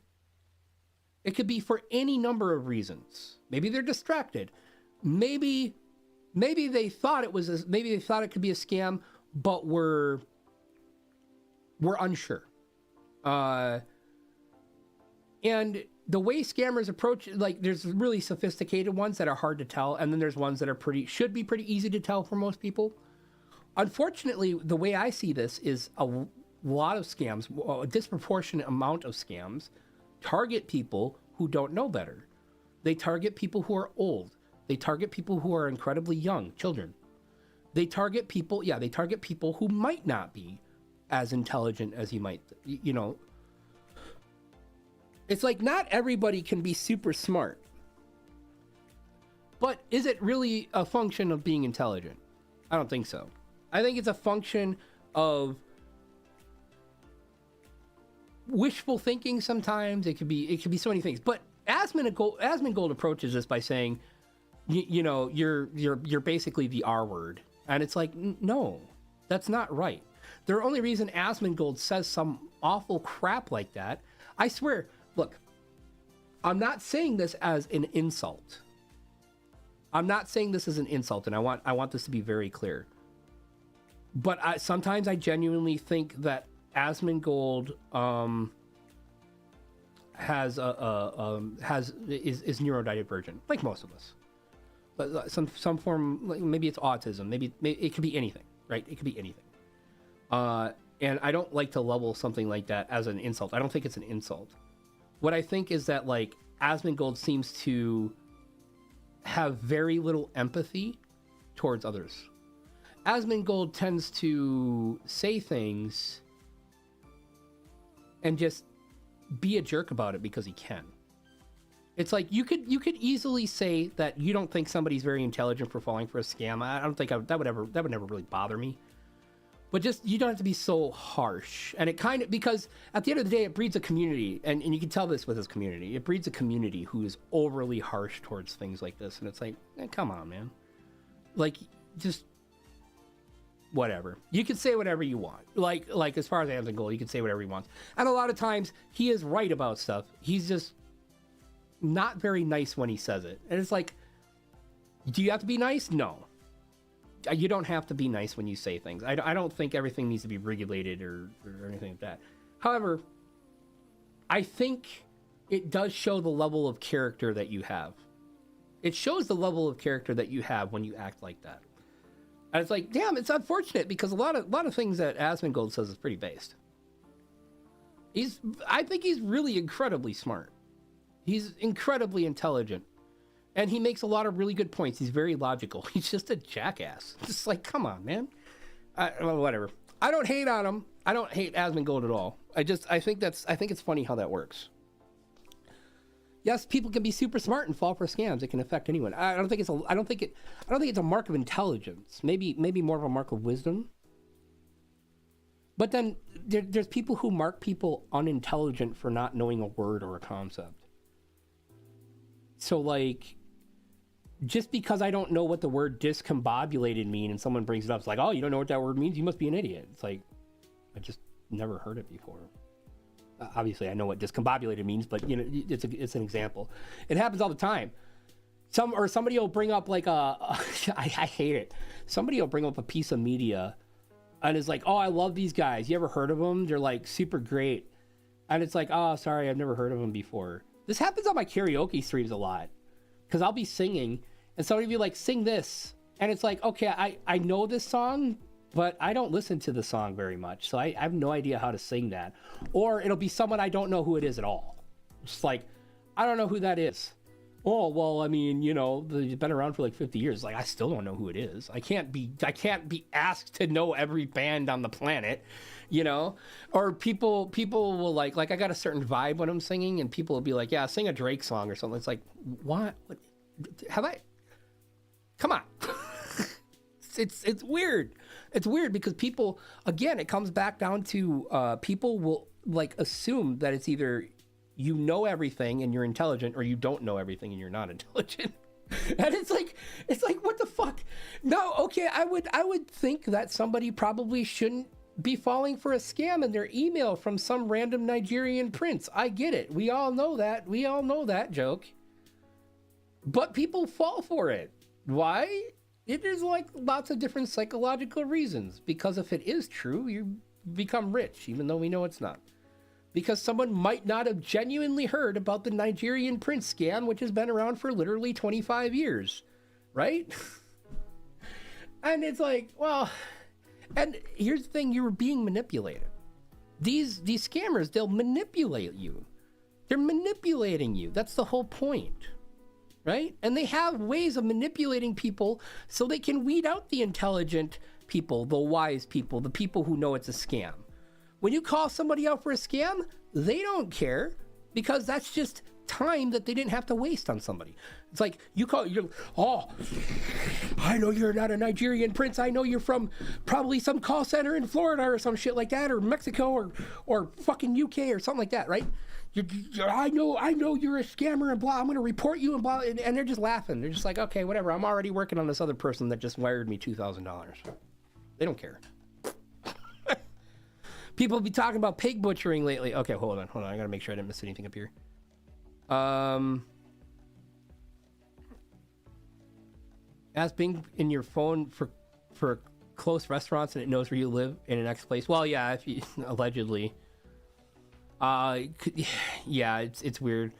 It could be for any number of reasons. Maybe they're distracted. Maybe they thought it was maybe they thought it could be a scam, but were unsure. And the way scammers approach, like, there's really sophisticated ones that are hard to tell, and then there's ones that are should be pretty easy to tell for most people. Unfortunately, the way I see this is a lot of scams, a disproportionate amount of scams, target people who don't know better. They target people who are old. They target people who are incredibly young, children. They target people who might not be as intelligent as you might, you know. It's like, not everybody can be super smart. But is it really a function of being intelligent? I don't think so. I think it's a function of wishful thinking sometimes. It could be so many things. But Asmongold approaches this by saying, you know, you're basically the R word. And it's like, no, that's not right. The only reason Asmongold says some awful crap like that, I swear, look, I'm not saying this as an insult. And I want this to be very clear. But sometimes I genuinely think that Asmongold has is neurodivergent, like most of us. But some form, like maybe it's autism, maybe it could be anything, right? It could be anything. And I don't like to level something like that as an insult. I don't think it's an insult. What I think is that like Asmongold seems to have very little empathy towards others. Asmongold tends to say things and just be a jerk about it because he can. It's like you could easily say that you don't think somebody's very intelligent for falling for a scam. I don't think that would never really bother me. But just, you don't have to be so harsh. And it kind of, because at the end of the day, it breeds a community, and you can tell this with this community. It breeds a community who is overly harsh towards things like this. And it's like, come on, man. Like, just whatever. You can say whatever you want. Like as far as Asmongold, you can say whatever he wants. And a lot of times, he is right about stuff. He's just not very nice when he says it. And it's like, do you have to be nice? No. You don't have to be nice when you say things. I don't think everything needs to be regulated or anything like that. However, I think it does show the level of character that you have. It shows the level of character that you have when you act like that. And it's like, damn, it's unfortunate because a lot of things that Asmongold says is pretty based. I think he's really incredibly smart. He's incredibly intelligent. And he makes a lot of really good points. He's very logical. He's just a jackass. Just like, come on, man. Well, whatever. I don't hate on him. I don't hate Asmongold at all. I think it's funny how that works. Yes, people can be super smart and fall for scams. It can affect anyone. I don't think it's a mark of intelligence. Maybe more of a mark of wisdom. But then there's people who mark people unintelligent for not knowing a word or a concept. So like, just because I don't know what the word discombobulated mean and someone brings it up, it's like, oh, you don't know what that word means? You must be an idiot. It's like, I just never heard it before. Obviously, I know what discombobulated means, but you know, it's an example. It happens all the time. Somebody will bring up like I hate it. Somebody will bring up a piece of media and is like, oh, I love these guys. You ever heard of them? They're like super great. And it's like, oh, sorry, I've never heard of them before. This happens on my karaoke streams a lot. Because I'll be singing and somebody will be like, sing this. And it's like, okay, I know this song, but I don't listen to the song very much. So I have no idea how to sing that. Or it'll be someone I don't know who it is at all. Just like, I don't know who that is. Oh, well, I mean, you know, they've been around for like 50 years. Like, I still don't know who it is. I can't be asked to know every band on the planet, you know? Or people will like I got a certain vibe when I'm singing, and people will be like, yeah, sing a Drake song or something. It's like, what? Have I? Come on. It's weird. It's weird because people, again, it comes back down to people will like assume that it's either you know everything and you're intelligent, or you don't know everything and you're not intelligent. And it's like, what the fuck? No, okay, I would think that somebody probably shouldn't be falling for a scam in their email from some random Nigerian prince. I get it. We all know that. We all know that joke. But people fall for it. Why? There's like lots of different psychological reasons. Because if it is true, you become rich, even though we know it's not. Because someone might not have genuinely heard about the Nigerian prince scam, which has been around for literally 25 years, right? And it's like, well, and here's the thing, you were being manipulated. These scammers, they'll manipulate you. They're manipulating you. That's the whole point, right? And they have ways of manipulating people so they can weed out the intelligent people, the wise people, the people who know it's a scam. When you call somebody out for a scam, they don't care because that's just time that they didn't have to waste on somebody. It's like oh, I know you're not a Nigerian prince. I know you're from probably some call center in Florida or some shit like that, or Mexico or fucking UK or something like that, right? I know you're a scammer and blah. I'm going to report you and blah. And they're just laughing. They're just like, okay, whatever. I'm already working on this other person that just wired me $2,000. They don't care. People be talking about pig butchering lately. Okay, hold on. I gotta make sure I didn't miss anything up here. As Bing in your phone for close restaurants and it knows where you live in an X place. Well, yeah, if you allegedly. Yeah, it's weird.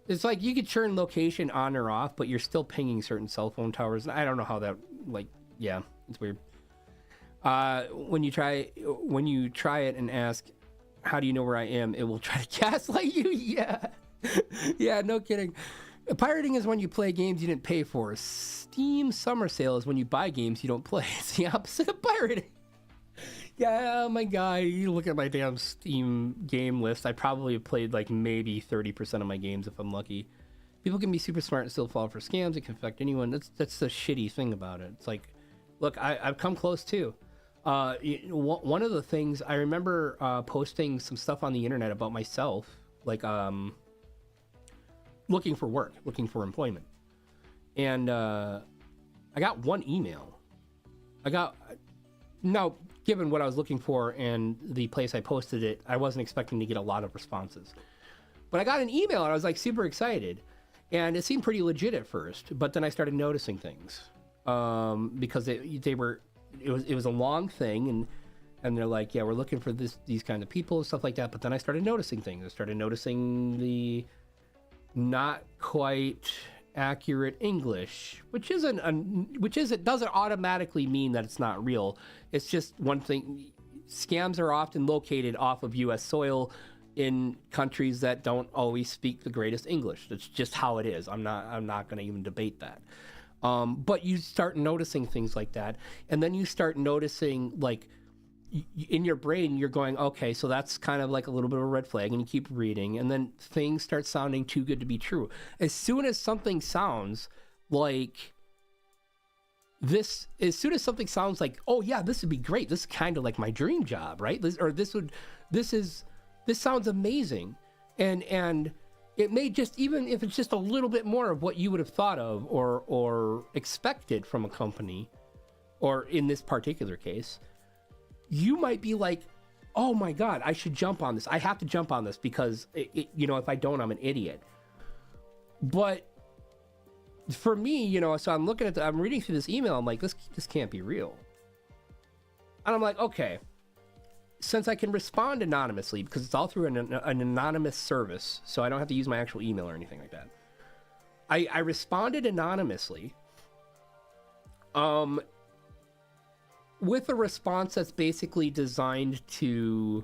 It's like you could turn location on or off, but you're still pinging certain cell phone towers. I don't know how that, like, yeah, it's weird. When you try it and ask, how do you know where I am? It will try to gaslight you. Yeah. Yeah, no kidding. Pirating is when you play games you didn't pay for. Steam summer sale is when you buy games you don't play. It's the opposite of pirating. Yeah, oh my god, you look at my damn Steam game list. I probably have played like maybe 30% of my games if I'm lucky. People can be super smart and still fall for scams. It can affect anyone. That's the shitty thing about it. It's like, look, I've come close too. One of the things I remember posting some stuff on the internet about myself, like looking for work, looking for employment, and I got one email. Now, given what I was looking for and the place I posted it, I wasn't expecting to get a lot of responses. But I got an email and I was like super excited. And it seemed pretty legit at first, but then I started noticing things. Because it was a long thing, and they're like, yeah, we're looking for these kinds of people and stuff like that. But then I started noticing things. I started noticing the not quite accurate English, which doesn't automatically mean that it's not real. It's just one thing. Scams are often located off of U.S. soil in countries that don't always speak the greatest English. That's just how it is. I'm not going to even debate that. But you start noticing things like that, and then you start noticing, like, in your brain, you're going, okay, so that's kind of like a little bit of a red flag, and you keep reading, and then things start sounding too good to be true. As soon as something sounds like this, oh yeah, this would be great, this is kind of like my dream job, right? This sounds amazing, and it may just, even if it's just a little bit more of what you would have thought of or expected from a company, or in this particular case, you might be like, oh my God, I should jump on this. I have to jump on this because, if I don't, I'm an idiot. But for me, so I'm reading through this email. I'm like, this can't be real. And I'm like, okay, since I can respond anonymously because it's all through an anonymous service, so I don't have to use my actual email or anything like that. I responded anonymously. With a response that's basically designed to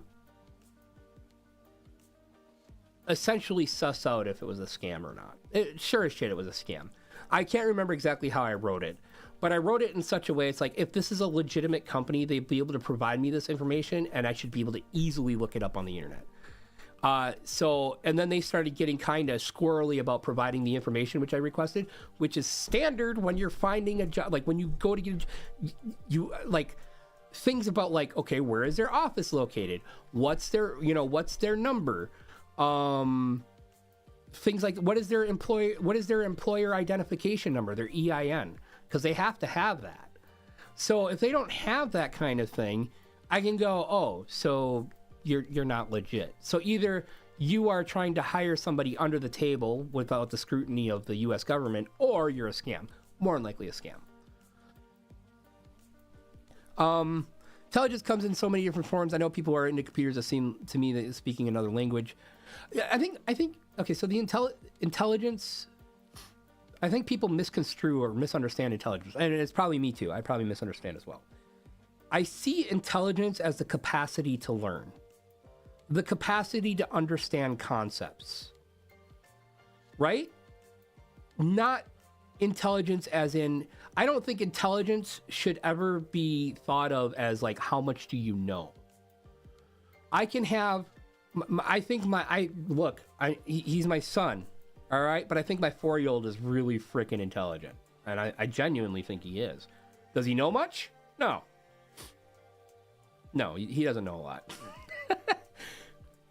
essentially suss out if it was a scam or not. Sure as shit, it was a scam. I can't remember exactly how I wrote it, but I wrote it in such a way, it's like, if this is a legitimate company, they'd be able to provide me this information, and I should be able to easily look it up on the internet. And then they started getting kind of squirrely about providing the information which I requested, which is standard when you're finding a job. Like when you go to get, you like things about like, okay, where is their office located? What's their number? Things like, what is their employer identification number, their EIN? Because they have to have that. So if they don't have that kind of thing, I can go, oh, so you're not legit. So either you are trying to hire somebody under the table without the scrutiny of the US government, or you're a scam. More than likely a scam. Intelligence comes in so many different forms. I know people who are into computers have seen to me that speaking another language. I think okay, so the intelligence, I think people misconstrue or misunderstand intelligence. And it's probably me too. I probably misunderstand as well. I see intelligence as the capacity to learn. The capacity to understand concepts, right? Not intelligence as in, I don't think intelligence should ever be thought of as like, how much do you know? I can have, he's my son, all right? But I think my 4-year-old is really freaking intelligent. And I genuinely think he is. Does he know much? No, he doesn't know a lot.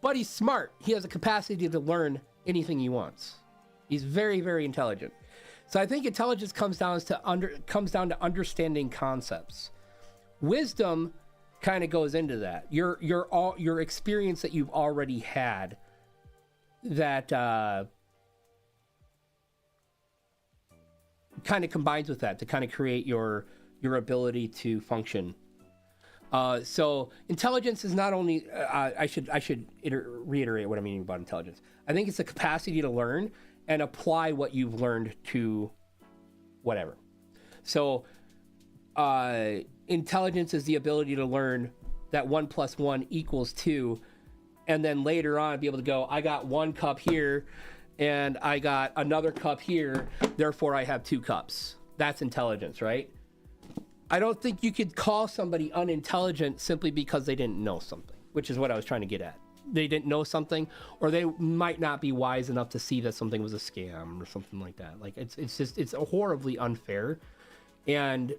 But he's smart. He has a capacity to learn anything he wants. He's very, very intelligent. So I think intelligence comes down to understanding concepts. Wisdom kind of goes into that. Your experience that you've already had that kind of combines with that to kind of create your ability to function. So intelligence is not only I should reiterate what I mean about intelligence. I think it's the capacity to learn and apply what you've learned to whatever. So intelligence is the ability to learn that 1 + 1 = 2, and then later on be able to go, I got 1 cup here and I got another cup here, therefore I have 2 cups. That's intelligence, right? I don't think you could call somebody unintelligent simply because they didn't know something, which is what I was trying to get at. They didn't know something, or they might not be wise enough to see that something was a scam or something like that. Like it's horribly unfair, and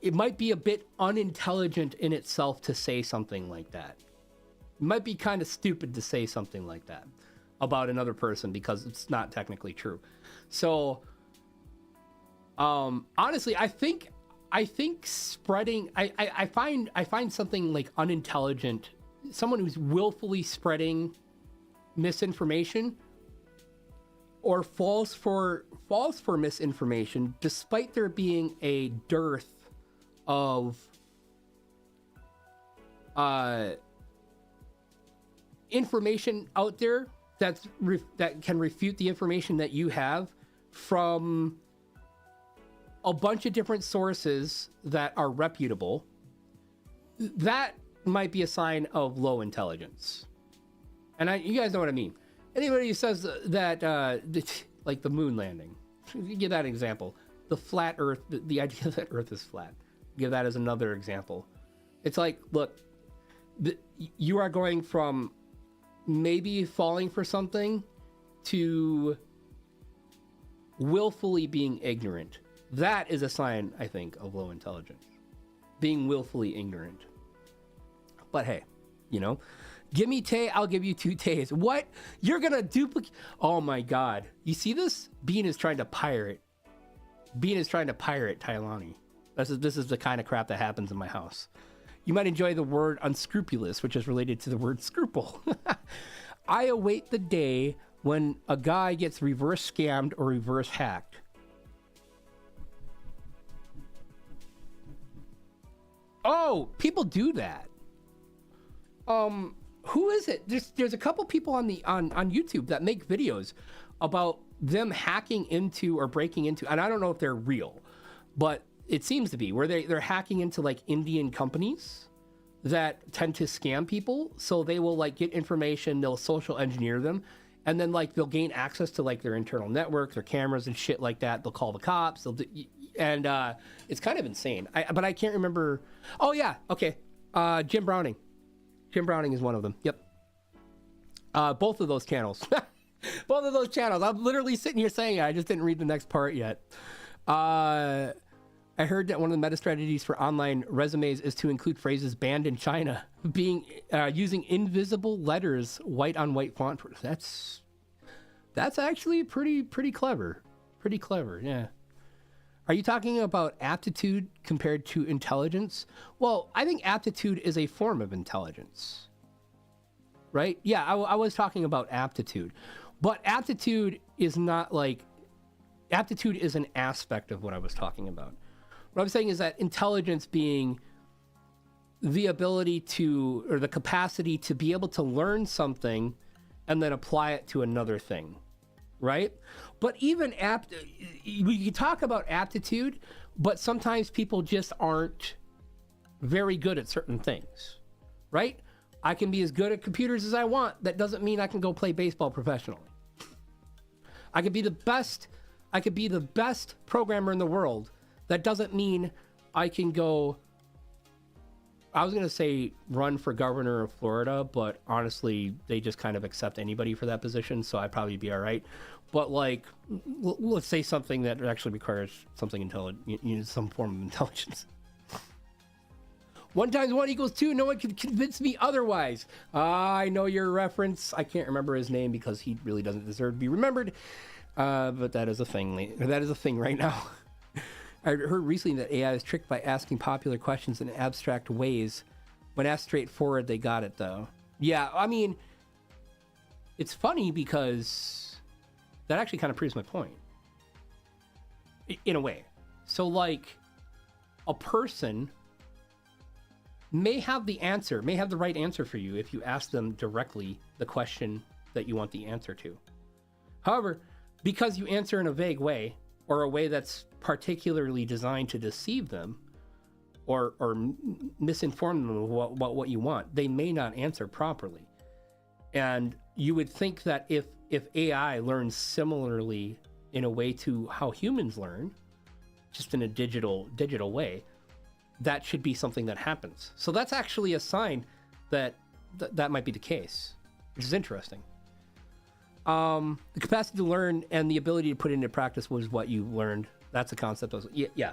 it might be a bit unintelligent in itself to say something like that. It might be kind of stupid to say something like that about another person because it's not technically true. So honestly, I think spreading, I find something like unintelligent, someone who's willfully spreading misinformation or false for misinformation, despite there being a dearth of information out there that can refute the information that you have from a bunch of different sources that are reputable. That might be a sign of low intelligence. And you guys know what I mean. Anybody who says that, like the moon landing, give that example. The flat Earth, the idea that Earth is flat, give that as another example. It's like, look, you are going from maybe falling for something to willfully being ignorant. That is a sign, I think, of low intelligence. Being willfully ignorant. But hey, you know, give me Tay, I'll give you 2 Tays. What? You're gonna duplicate? Oh my God. You see this? Bean is trying to pirate Tylani. This is the kind of crap that happens in my house. You might enjoy the word unscrupulous, which is related to the word scruple. I await the day when a guy gets reverse scammed or reverse hacked. Oh, people do that. Who is it? There's a couple people on YouTube that make videos about them hacking into or breaking into, and I don't know if they're real, but it seems to be where they're hacking into like Indian companies that tend to scam people. So they will like get information, they'll social engineer them, and then like they'll gain access to like their internal network, their cameras and shit like that. They'll call the cops. And it's kind of insane. But I can't remember. Oh yeah, okay. Jim Browning. Jim Browning is one of them. Yep. Both of those channels. Both of those channels. I'm literally sitting here saying it. I just didn't read the next part yet. I heard that one of the meta strategies for online resumes is to include phrases banned in China, using invisible letters, white on white font. That's actually pretty clever. Pretty clever, yeah. Are you talking about aptitude compared to intelligence? Well, I think aptitude is a form of intelligence, right? Yeah, I was talking about aptitude, but aptitude is not like, aptitude is an aspect of what I was talking about. What I'm saying is that intelligence being the ability to, or the capacity to be able to learn something and then apply it to another thing, right? But even we can talk about aptitude, but sometimes people just aren't very good at certain things, right? I can be as good at computers as I want. That doesn't mean I can go play baseball professionally. I could be the best programmer in the world. That doesn't mean I can go, I was going to say run for governor of Florida, but honestly, they just kind of accept anybody for that position, so I'd probably be all right. But like, let's say something that actually requires something intelligent, some form of intelligence. 1 × 1 = 2. No one can convince me otherwise. I know your reference. I can't remember his name because he really doesn't deserve to be remembered. But that is a thing. That is a thing right now. I heard recently that AI is tricked by asking popular questions in abstract ways. When asked straightforward, they got it though. Yeah, I mean, it's funny because that actually kind of proves my point. In a way. So like, a person may have the answer, may have the right answer for you if you ask them directly the question that you want the answer to. However, because you answer in a vague way, or a way that's particularly designed to deceive them, or misinform them of what you want, they may not answer properly. And you would think that if AI learns similarly in a way to how humans learn, just in a digital way, that should be something that happens. So that's actually a sign that that might be the case, which is interesting. The capacity to learn and the ability to put it into practice was what you learned. That's a concept. Yeah.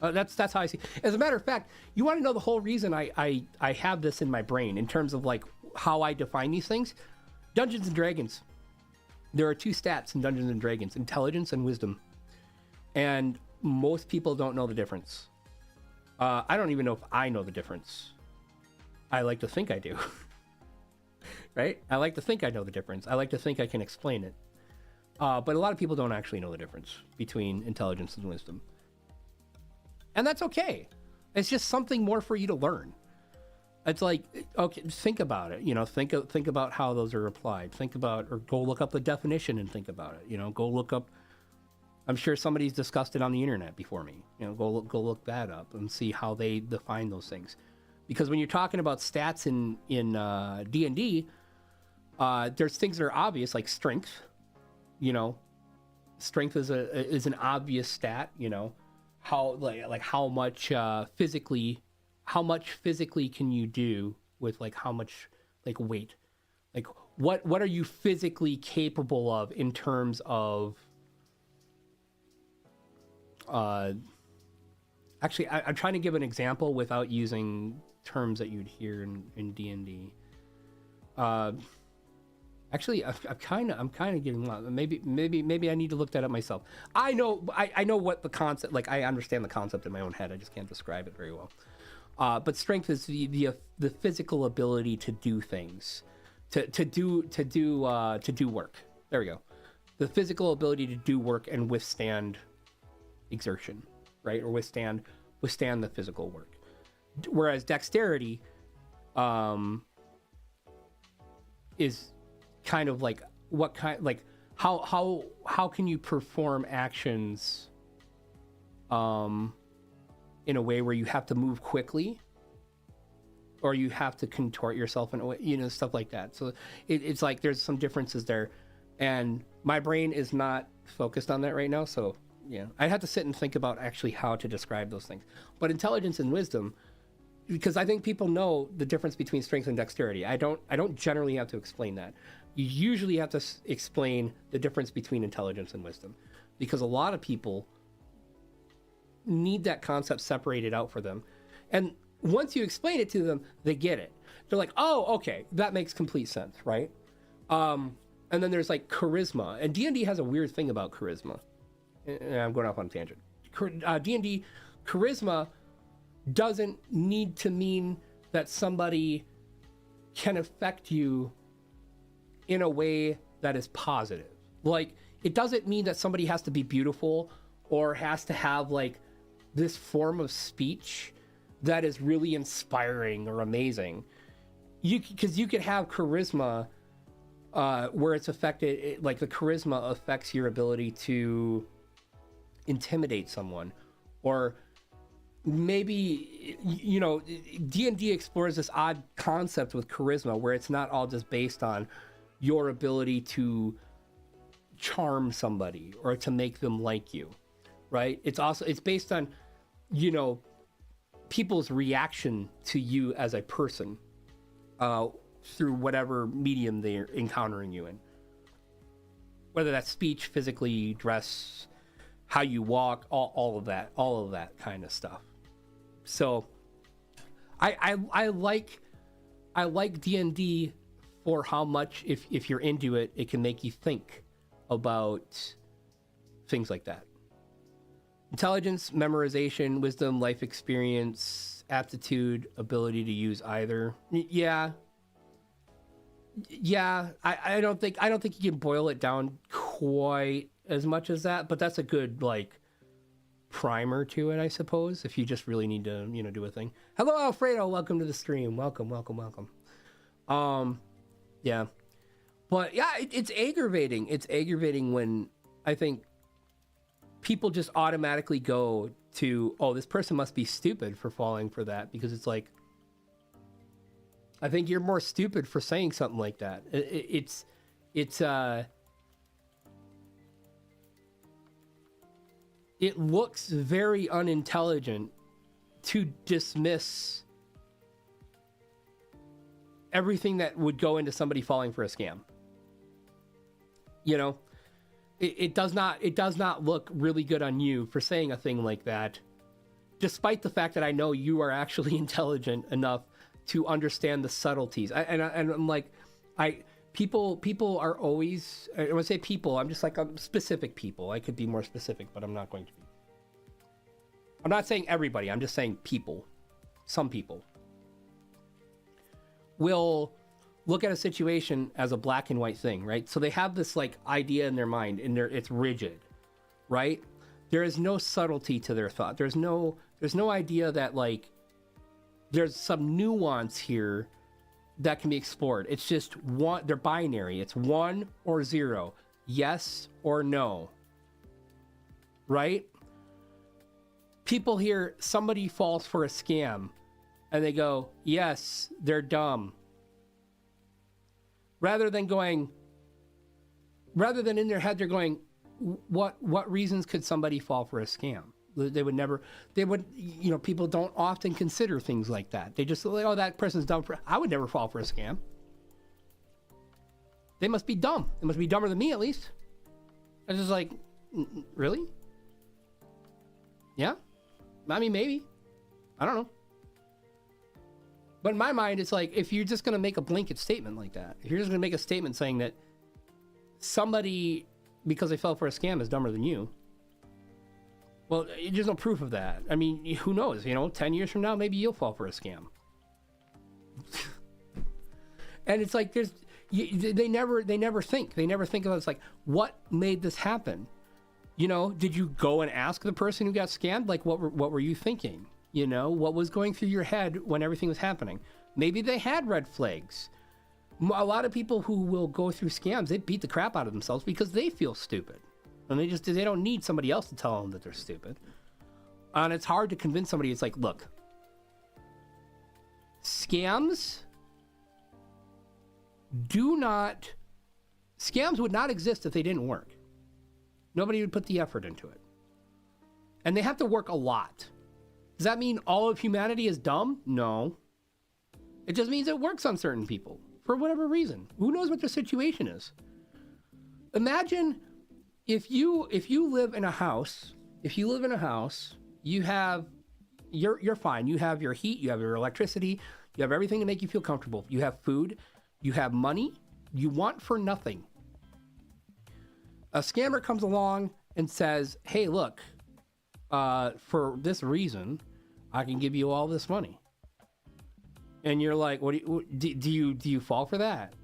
That's how I see. As a matter of fact, you want to know the whole reason I have this in my brain in terms of like how I define these things? Dungeons and Dragons. There are two stats in Dungeons and Dragons: intelligence and wisdom. And most people don't know the difference. I don't even know if I know the difference. I like to think I do. Right? I like to think I know the difference. I like to think I can explain it. But a lot of people don't actually know the difference between intelligence and wisdom. And that's okay. It's just something more for you to learn. It's like, okay, think about it. You know, think about how those are applied. Think about, or go look up the definition and think about it. You know, go look up. I'm sure somebody's discussed it on the internet before me. You know, go look that up and see how they define those things. Because when you're talking about stats in D&D, there's things that are obvious, like strength. You know, strength is an obvious stat. You know, how how much physically can you do with like how much like weight, like what are you physically capable of in terms of actually I'm trying to give an example without using terms that you'd hear in D&D. Actually, I'm kind of getting lost. Maybe I need to look that up myself. I know what the concept, like I understand the concept in my own head. I just can't describe it very well. But strength is the physical ability to do things, to do work. There we go. The physical ability to do work and withstand exertion, right? Or withstand the physical work. Whereas dexterity, is kind of like what kind, like how can you perform actions in a way where you have to move quickly, or you have to contort yourself in a way, you know, stuff like that. So it's like there's some differences there, and my brain is not focused on that right now. So yeah, I'd have to sit and think about actually how to describe those things. But intelligence and wisdom, because I think people know the difference between strength and dexterity. I don't generally have to explain that. You usually have to explain the difference between intelligence and wisdom, because a lot of people need that concept separated out for them. And once you explain it to them, they get it. They're like, oh, okay, that makes complete sense, right? And then there's like charisma. And D&D has a weird thing about charisma. And I'm going off on a tangent. D&D, charisma doesn't need to mean that somebody can affect you in a way that is positive. Like, it doesn't mean that somebody has to be beautiful or has to have like this form of speech that is really inspiring or amazing. Because you could have charisma where it's affected, like the charisma affects your ability to intimidate someone, or maybe, you know, D&D explores this odd concept with charisma where it's not all just based on your ability to charm somebody or to make them like you, right? It's based on, you know, people's reaction to you as a person through whatever medium they're encountering you in, whether that's speech, physically, dress, how you walk, all of that kind of stuff. So I like D&D for how much, if you're into it, it can make you think about things like that. Intelligence, memorization, wisdom, life experience, aptitude, ability to use either. Yeah. I don't think you can boil it down quite as much as that, but that's a good, like, primer to it, I suppose, if you just really need to, do a thing. Hello, Alfredo. Welcome to the stream. Welcome. Yeah. But yeah, it's aggravating. It's aggravating when I think people just automatically go to, oh, this person must be stupid for falling for that, because it's like, I think you're more stupid for saying something like that. It looks very unintelligent to dismiss everything that would go into somebody falling for a scam. It does not look really good on you for saying a thing like that, despite the fact that I know you are actually intelligent enough to understand the subtleties. And I'm like, people are always, when I say people, I'm just like, specific people. I could be more specific, but I'm not going to be. I'm not saying everybody, I'm just saying people. Some people will look at a situation as a black and white thing, right? So they have this like idea in their mind, and it's rigid, right? There is no subtlety to their thought. There's no idea that like there's some nuance here that can be explored. It's just one, they're binary. It's 1 or 0, yes or no, right? People hear somebody falls for a scam and they go, yes, they're dumb. Rather than in their head, they're going, what reasons could somebody fall for a scam? People don't often consider things like that. They just like, oh, that person's dumb. I would never fall for a scam. They must be dumb. They must be dumber than me, at least. I was just like, really? Yeah? I mean, maybe. I don't know. But in my mind, it's like, if you're just going to make a blanket statement like that, if you're just going to make a statement saying that somebody, because they fell for a scam, is dumber than you, well, there's no proof of that. I mean, who knows? 10 years from now, maybe you'll fall for a scam. And it's like, they never think. They never think about it. It's like, what made this happen? Did you go and ask the person who got scammed? Like, what were you thinking? What was going through your head when everything was happening? Maybe they had red flags. A lot of people who will go through scams, they beat the crap out of themselves because they feel stupid. And they don't need somebody else to tell them that they're stupid. And it's hard to convince somebody. It's like, look, scams would not exist if they didn't work. Nobody would put the effort into it. And they have to work a lot. Does that mean all of humanity is dumb? No. It just means it works on certain people for whatever reason. Who knows what their situation is? Imagine if you live in a house, you're fine. You have your heat, you have your electricity, you have everything to make you feel comfortable. You have food, you have money, you want for nothing. A scammer comes along and says, hey, look, for this reason, I can give you all this money. And you're like, do you fall for that?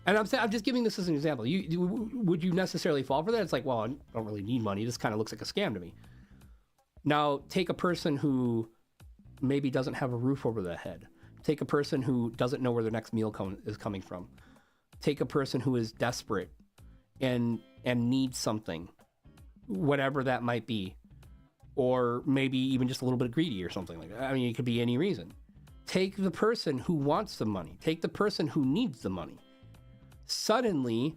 And I'm just giving this as an example. Would you necessarily fall for that? It's like, well, I don't really need money. This kind of looks like a scam to me. Now, take a person who maybe doesn't have a roof over their head. Take a person who doesn't know where their next meal is coming from. Take a person who is desperate and needs something, whatever that might be. Or maybe even just a little bit greedy or something like that. I mean, it could be any reason. Take the person who wants the money. Take the person who needs the money. Suddenly,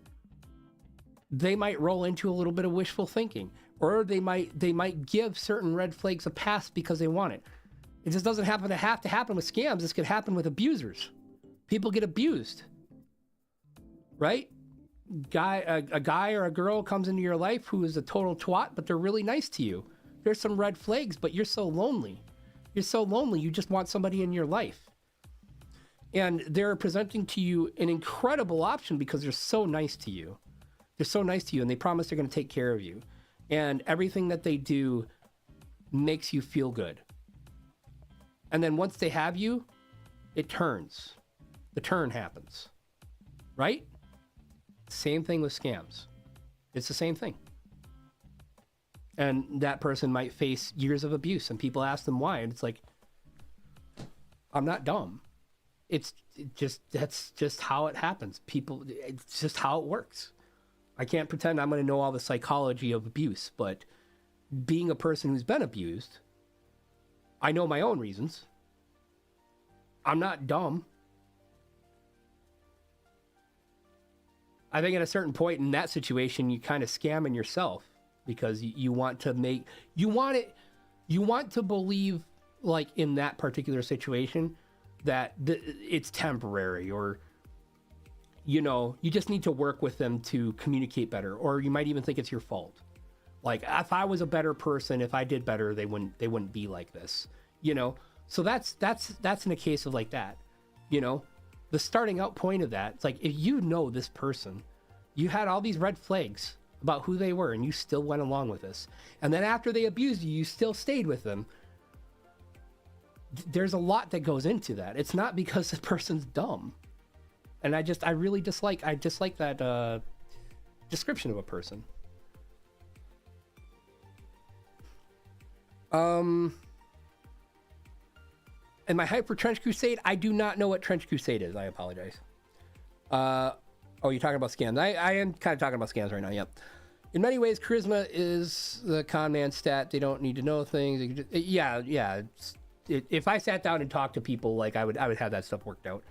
they might roll into a little bit of wishful thinking, or they might give certain red flags a pass because they want it. It just doesn't have to happen with scams. This could happen with abusers. People get abused, right? A guy or a girl comes into your life who is a total twat, but they're really nice to you. There's some red flags, but you're so lonely. You're so lonely, you just want somebody in your life. And they're presenting to you an incredible option because they're so nice to you. They're so nice to you, and they promise they're going to take care of you. And everything that they do makes you feel good. And then once they have you, it turns. The turn happens. Right? Same thing with scams. It's the same thing. And that person might face years of abuse, and people ask them why, and it's like, I'm not dumb. That's just how it happens. It's just how it works. I can't pretend I'm going to know all the psychology of abuse, but being a person who's been abused, I know my own reasons. I'm not dumb. I think at a certain point in that situation, you kind of scamming yourself because you want to believe, like in that particular situation, that it's temporary, or you just need to work with them to communicate better, or you might even think it's your fault. Like, if I was a better person, if I did better, they wouldn't be like this, So that's in a case of like that, the starting out point of that. It's like, if this person, you had all these red flags about who they were, and you still went along with this, and then after they abused you, you still stayed with them. There's a lot that goes into that. It's not because the person's dumb. And I dislike that description of a person. Am I hyped for Trench Crusade? I do not know what Trench Crusade is. I apologize. Oh, you're talking about scams. I am kind of talking about scams right now. Yep. In many ways, charisma is the con man stat. They don't need to know things. Yeah. If I sat down and talked to people, like I would have that stuff worked out.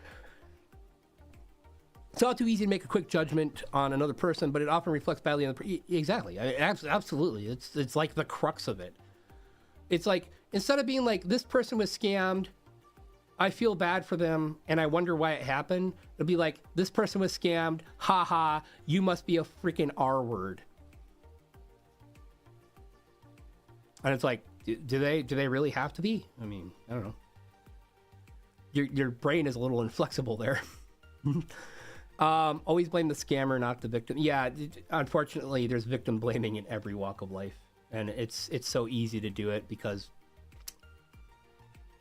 It's all too easy to make a quick judgment on another person, but it often reflects badly on the exactly. Absolutely. It's like the crux of it. It's like, instead of being like, this person was scammed, I feel bad for them, and I wonder why it happened, it'll be like, this person was scammed, haha, you must be a freaking R word. And it's like, do they really have to be? I mean, I don't know. Your brain is a little inflexible there. Always blame the scammer, not the victim. Yeah, unfortunately, there's victim blaming in every walk of life, and it's so easy to do it because,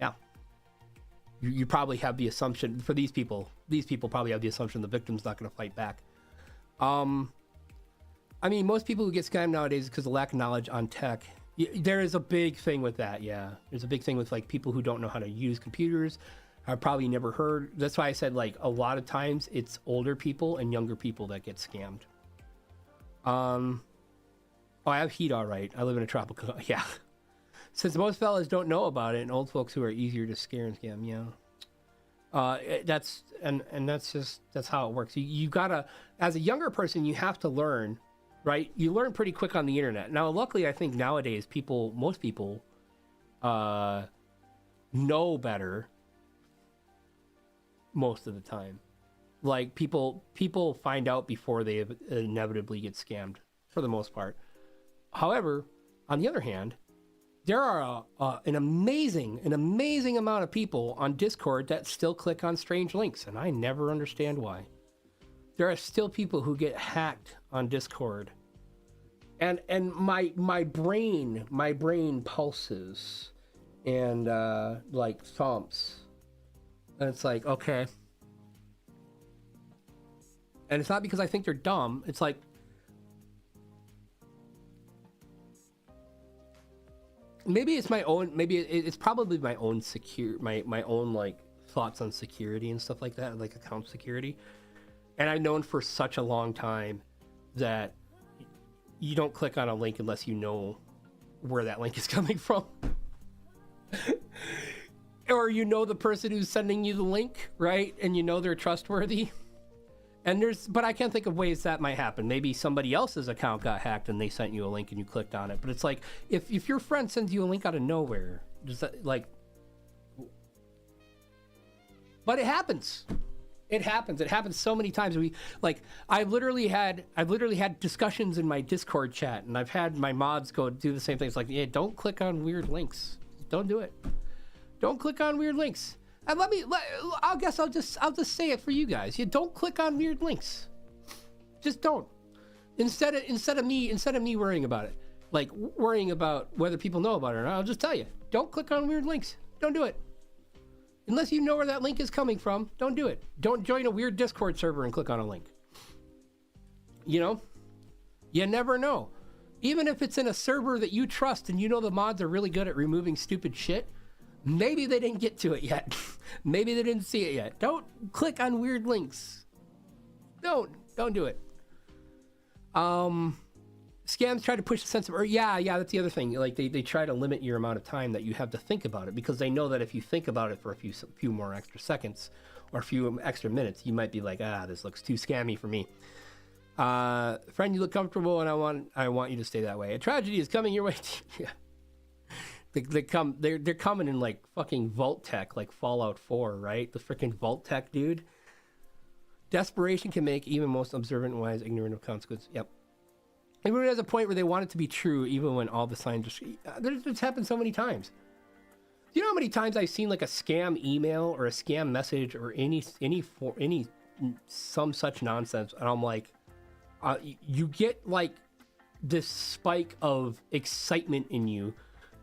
yeah, you probably have the assumption for these people probably have the assumption the victim's not going to fight back. I mean, most people who get scammed nowadays because of lack of knowledge on tech. There is a big thing with that, yeah. There's a big thing with like people who don't know how to use computers. I've probably never heard. That's why I said, like, a lot of times it's older people and younger people that get scammed. Oh, I have heat, all right. I live in a tropical, yeah. Since most fellas don't know about it, and old folks who are easier to scare and scam, yeah. That's how it works. You gotta, as a younger person, you have to learn. Right? You learn pretty quick on the internet. Now, luckily, I think nowadays most people know better most of the time. Like, people find out before they inevitably get scammed, for the most part. However, on the other hand, there are an amazing amount of people on Discord that still click on strange links, and I never understand why. There are still people who get hacked on Discord. And my brain pulses and like thumps. And it's like, okay. And it's not because I think they're dumb. It's like, maybe it's probably my own my own like thoughts on security and stuff like that, like account security. And I've known for such a long time that you don't click on a link unless you know where that link is coming from. Or the person who's sending you the link, right? And they're trustworthy. But I can't think of ways that might happen. Maybe somebody else's account got hacked and they sent you a link and you clicked on it. But it's like, if your friend sends you a link out of nowhere, does that, like... But it happens. It happens so many times. I've literally had discussions in my Discord chat, and I've had my mods go do the same thing. It's like, yeah, don't click on weird links. Don't do it. Don't click on weird links. And I'll just say it for you guys. You don't click on weird links. Just don't. Instead of me worrying about it, like worrying about whether people know about it or not, I'll just tell you, don't click on weird links. Don't do it. Unless you know where that link is coming from, don't do it. Don't join a weird Discord server and click on a link. You never know. even if it's in a server that you trust and you know the mods are really good at removing stupid shit, maybe they didn't get to it yet. Maybe they didn't see it yet. Don't click on weird links. Don't do it. Scams try to push a sense of, or yeah, that's the other thing. Like they try to limit your amount of time that you have to think about it, because they know that if you think about it for a few more extra seconds or a few extra minutes, you might be like, this looks too scammy for me. Friend, you look comfortable, and I want you to stay that way. A tragedy is coming your way. Yeah. They're coming in like fucking Vault Tech, like Fallout 4, right? The freaking Vault Tech dude. Desperation can make even most observant and wise ignorant of consequences. Yep. Everyone has a point where they want it to be true, even when all the signs are... It's happened so many times. Do you know how many times I've seen like a scam email or a scam message or any some such nonsense, and I'm like, you get like this spike of excitement in you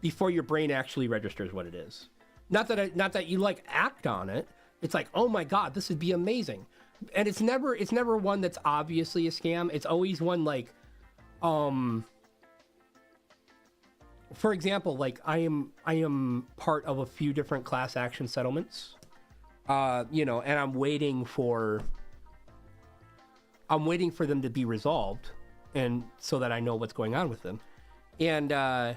before your brain actually registers what it is. Not that you like act on it. It's like, oh my god, this would be amazing. And it's never one that's obviously a scam. It's always one like, for example, like I am part of a few different class action settlements, and I'm waiting for them to be resolved, and so that I know what's going on with them. And an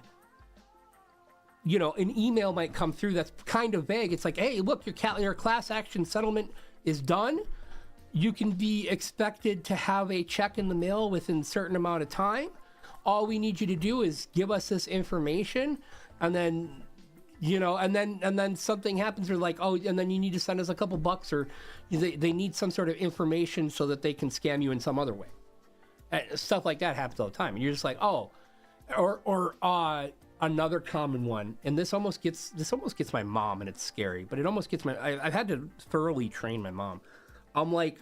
email might come through that's kind of vague. It's like, hey, look, your class action settlement is done. You can be expected to have a check in the mail within a certain amount of time. All we need you to do is give us this information, and then, and then something happens. They're like, oh, and then you need to send us a couple bucks, or they need some sort of information so that they can scam you in some other way. Stuff like that happens all the time, and you're just like, oh, or another common one, and this almost gets my mom, and it's scary, but it almost gets I've had to thoroughly train my mom. I'm like,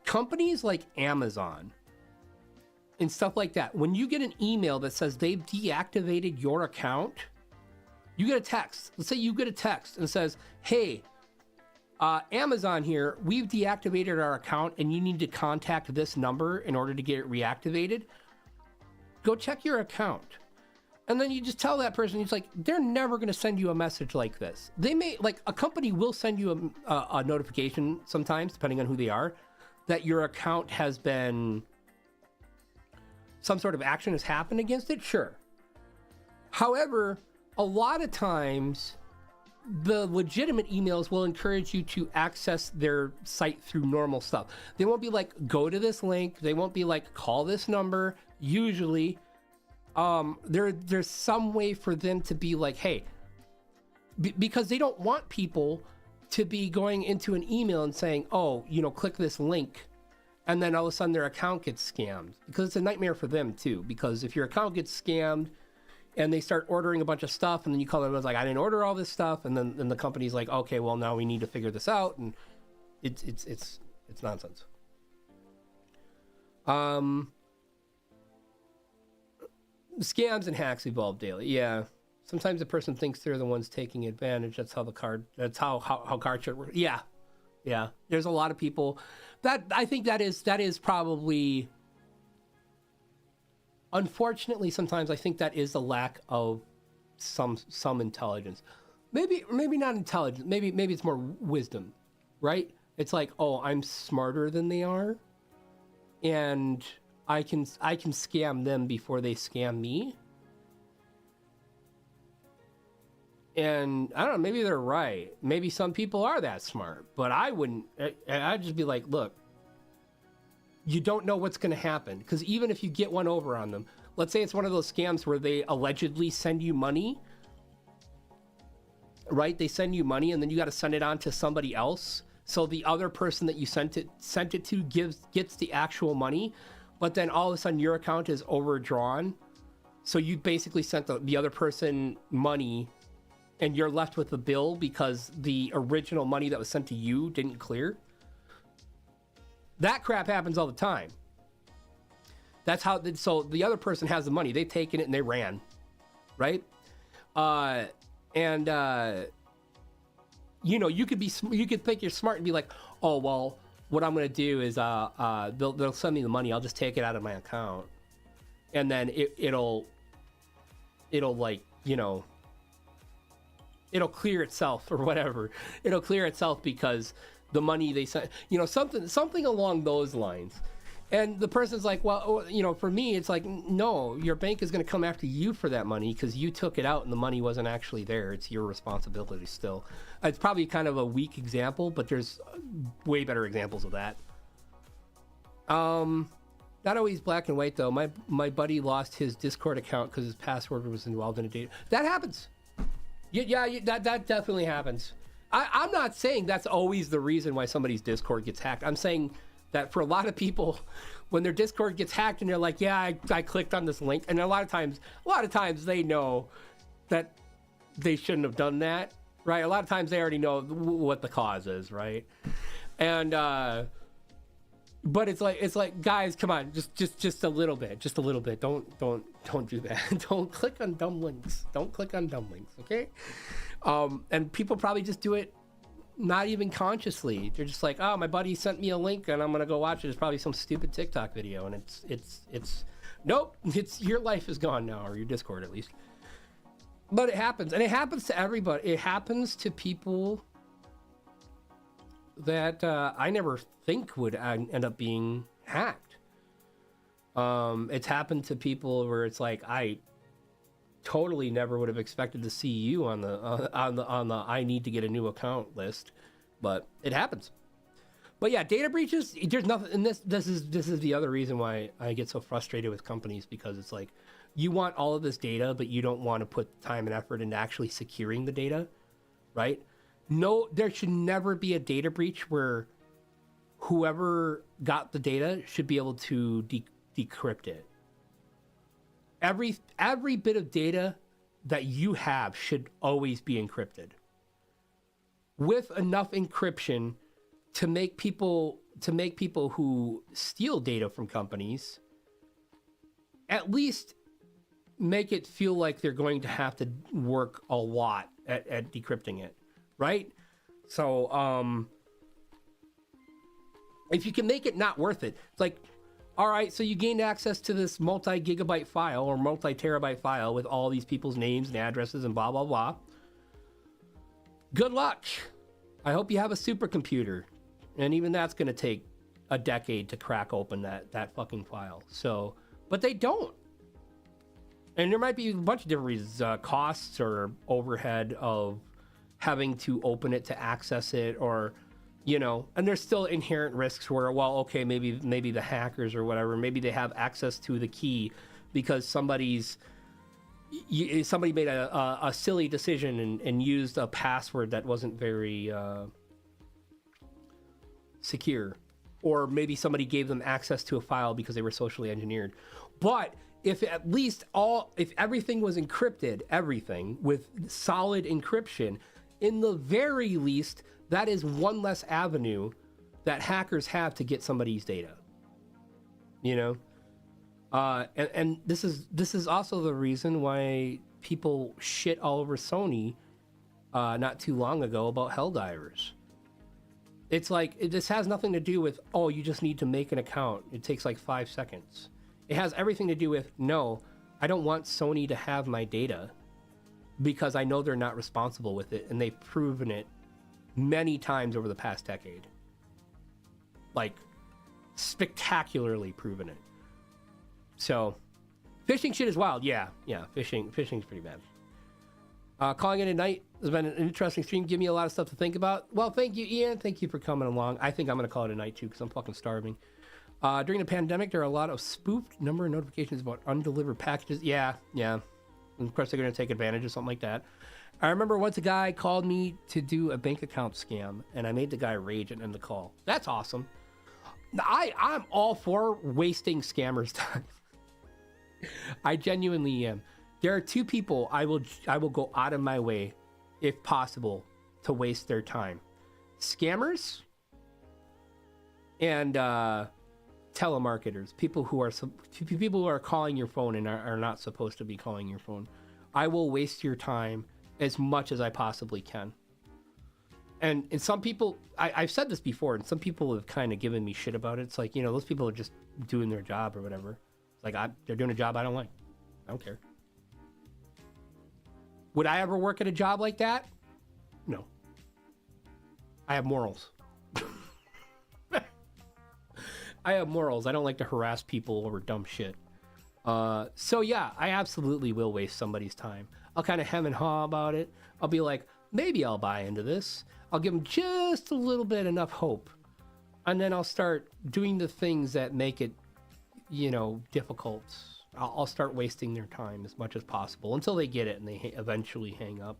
companies like Amazon and stuff like that, when you get an email that says they've deactivated your account, you get a text. Let's say you get a text and it says, hey, Amazon here, we've deactivated our account and you need to contact this number in order to get it reactivated. Go check your account. And then you just tell that person, it's like, they're never going to send you a message like this. They may, like, a company will send you a notification sometimes, depending on who they are, that your account has been, some sort of action has happened against it, sure. However, a lot of times, the legitimate emails will encourage you to access their site through normal stuff. They won't be like, go to this link. They won't be like, call this number. Usually, there's some way for them to be like, hey, because they don't want people to be going into an email and saying, oh, click this link, and then all of a sudden their account gets scammed, because it's a nightmare for them too. Because if your account gets scammed and they start ordering a bunch of stuff, and then you call them, it's like, I didn't order all this stuff, and then the company's like, okay, well, now we need to figure this out, and it's nonsense. Scams and hacks evolve daily. Yeah, sometimes the person thinks they're the ones taking advantage. That's how card shit works. Yeah. There's a lot of people that I think that is probably, unfortunately, sometimes I think that is a lack of some intelligence. Maybe not intelligence. Maybe it's more wisdom, right? It's like, oh, I'm smarter than they are, and I can scam them before they scam me. And I don't know, maybe they're right. Maybe some people are that smart, but I wouldn't. I'd just be like, look, you don't know what's going to happen. Because even if you get one over on them, let's say it's one of those scams where they allegedly send you money, right? They send you money and then you got to send it on to somebody else. So the other person that you sent it to gets the actual money, but then all of a sudden your account is overdrawn. So you basically sent the other person money, and you're left with the bill because the original money that was sent to you didn't clear. That crap happens all the time. That's how, so the other person has the money. They've taken it and they ran, right? You could think you're smart and be like, oh, well, what I'm going to do is they'll send me the money. I'll just take it out of my account. and then it'll like, you know, it'll clear itself or whatever. It'll clear itself because the money they sent, you know, something along those lines. And the person's like, well, you know, for me, it's like, no, your bank is going to come after you for that money because you took it out and the money wasn't actually there. It's your responsibility still. It's probably kind of a weak example, but there's way better examples of that. Not always black and white though. My buddy lost his Discord account because his password was involved in a data. That happens. That definitely happens. I'm not saying that's always the reason why somebody's Discord gets hacked. I'm saying that for a lot of people, when their Discord gets hacked and they're like, yeah, I clicked on this link, and a lot of times they know that they shouldn't have done that, right? A lot of times they already know what the cause is, right? And but it's like, guys, come on, just a little bit, Don't do that. Don't click on dumb links. Okay? And people probably just do it not even consciously. They're just like, oh, my buddy sent me a link and I'm gonna go watch it. It's probably some stupid TikTok video, and it's nope. It's your life is gone now, or your Discord at least. But it happens, and it happens to everybody. It happens to people that I never think would end up being hacked. It's happened to people where it's like, I totally never would have expected to see you on the I need to get a new account list, but it happens. But yeah, data breaches, there's nothing, and this is the other reason why I get so frustrated with companies, because it's like, you want all of this data, but you don't want to put time and effort into actually securing the data, right? No, there should never be a data breach where whoever got the data should be able to decrypt it. Every bit of data that you have should always be encrypted, with enough encryption to make people who steal data from companies at least make it feel like they're going to have to work a lot at decrypting it, right? So if you can make it not worth it, it's like, all right, so you gained access to this multi-gigabyte file or multi-terabyte file with all these people's names and addresses and blah, blah, blah. Good luck. I hope you have a supercomputer. And even that's going to take a decade to crack open that fucking file. So, but they don't. And there might be a bunch of different reasons, costs or overhead of having to open it to access it, or, you know, and there's still inherent risks where, well, okay, maybe the hackers or whatever, maybe they have access to the key because somebody made a silly decision and used a password that wasn't very secure, or maybe somebody gave them access to a file because they were socially engineered. But if everything was encrypted, everything with solid encryption, in the very least, that is one less avenue that hackers have to get somebody's data. You know, and this is also the reason why people shit all over Sony not too long ago about Helldivers. It's like, this has nothing to do with, oh, you just need to make an account. It takes like 5 seconds. It has everything to do with, no, I don't want Sony to have my data because I know they're not responsible with it, and they've proven it many times over the past decade. Like, spectacularly proven it. So, phishing shit is wild. Yeah, phishing's pretty bad. Calling it a night. It's been an interesting stream. Give me a lot of stuff to think about. Well, thank you, Ian. Thank you for coming along. I think I'm going to call it a night, too, because I'm fucking starving. During the pandemic, there are a lot of spoofed number of notifications about undelivered packages. Yeah. And of course, they're going to take advantage of something like that. I remember once a guy called me to do a bank account scam, and I made the guy rage and end the call. That's awesome. I'm all for wasting scammers' time. I genuinely am. There are two people I will go out of my way, if possible, to waste their time. Scammers and telemarketers, people who are calling your phone and are not supposed to be calling your phone. I will waste your time as much as I possibly can. And some people, I've said this before, and some people have kind of given me shit about it. It's like, you know, those people are just doing their job or whatever. Like, they're doing a job I don't like. I don't care. Would I ever work at a job like that? No. I have morals. I have morals. I don't like to harass people over dumb shit. So yeah, I absolutely will waste somebody's time. I'll kind of hem and haw about it. I'll be like, maybe I'll buy into this. I'll give them just a little bit enough hope. And then I'll start doing the things that make it, you know, difficult. I'll start wasting their time as much as possible until they get it and they eventually hang up.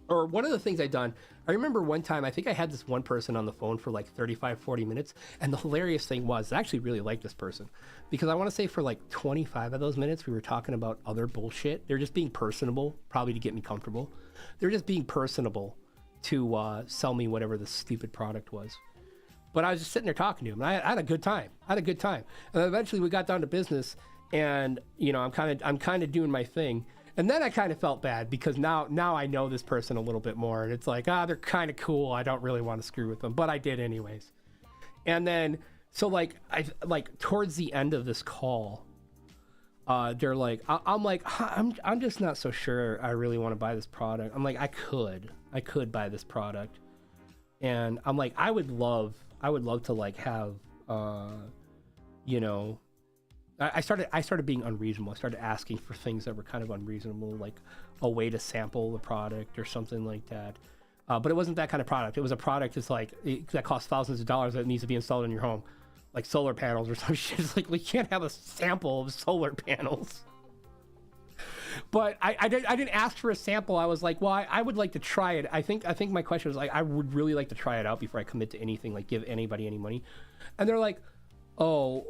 Or one of the things I've done, I remember one time, I think I had this one person on the phone for like 35, 40 minutes. And the hilarious thing was, I actually really liked this person. Because I want to say for like 25 of those minutes, we were talking about other bullshit. They're just being personable, probably to get me comfortable. They're just being personable to sell me whatever the stupid product was. But I was just sitting there talking to him. And I had a good time. And then eventually we got down to business. And, you know, I'm kind of doing my thing. And then I kind of felt bad because now I know this person a little bit more. And it's like, they're kind of cool. I don't really want to screw with them. But I did anyways. And then, so like, towards the end of this call, they're like, I'm just not so sure I really want to buy this product. I'm like, I could buy this product. And I'm like, I would love to like have, you know, I started being unreasonable. I started asking for things that were kind of unreasonable, like a way to sample the product or something like that. But it wasn't that kind of product. It was a product that costs thousands of dollars that needs to be installed in your home, like solar panels or some shit. It's like, we can't have a sample of solar panels. But I didn't ask for a sample. I was like, well, I would like to try it. I think my question was like, I would really like to try it out before I commit to anything, like give anybody any money. And they're like, well,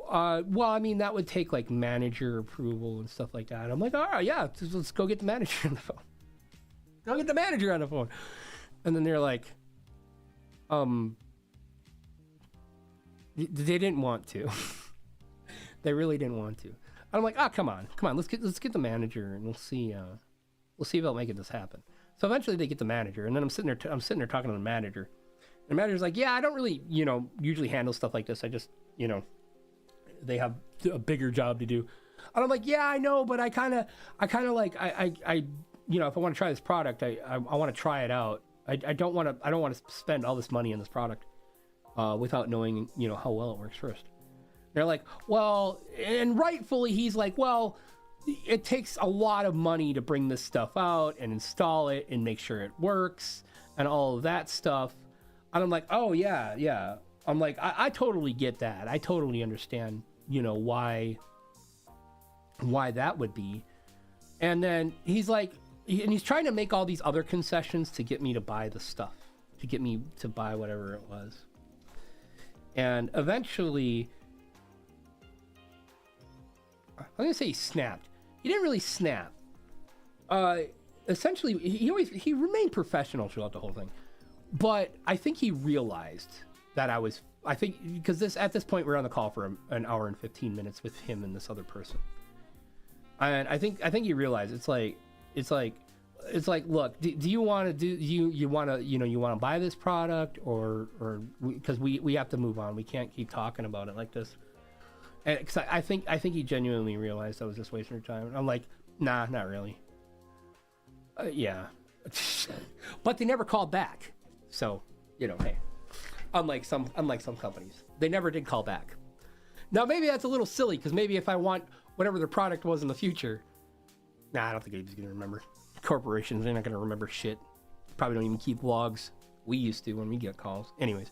I mean, that would take like manager approval and stuff like that. I'm like, all right, yeah, let's go get the manager on the phone. Go get the manager on the phone. And then they're like, they didn't want to. They really didn't want to. And I'm like, come on, let's get the manager and we'll see if they'll make this happen. So eventually they get the manager, and then I'm sitting there talking to the manager. And the manager's like, yeah, I don't really, you know, usually handle stuff like this. I just, you know, they have a bigger job to do. And I'm like, yeah, I know, but I kind of like, I, you know, if I want to try this product, I want to try it out. I don't want to spend all this money on this product without knowing, you know, how well it works first. They're like, well, and rightfully he's like, well, it takes a lot of money to bring this stuff out and install it and make sure it works and all of that stuff. And I'm like, oh yeah. I'm like, I totally get that. I totally understand, you know, why that would be. And then he's like, and he's trying to make all these other concessions to get me to buy the stuff, to get me to buy whatever it was. And eventually, I'm gonna say he snapped. He didn't really snap. Essentially, he remained professional throughout the whole thing. But I think he realized that I think because at this point we're on the call for an hour and 15 minutes with him and this other person. And I think he realized it's like, look, do you want to you want to buy this product or because we have to move on. We can't keep talking about it like this. And cause I think he genuinely realized I was just wasting her time. And I'm like, nah, not really. Yeah. But they never called back. So, you know, hey, unlike some companies, they never did call back. Now, maybe that's a little silly because maybe if I want whatever their product was in the future, I don't think anybody's going to remember. Corporations, they're not going to remember shit. Probably don't even keep logs. We used to when we get calls. Anyways,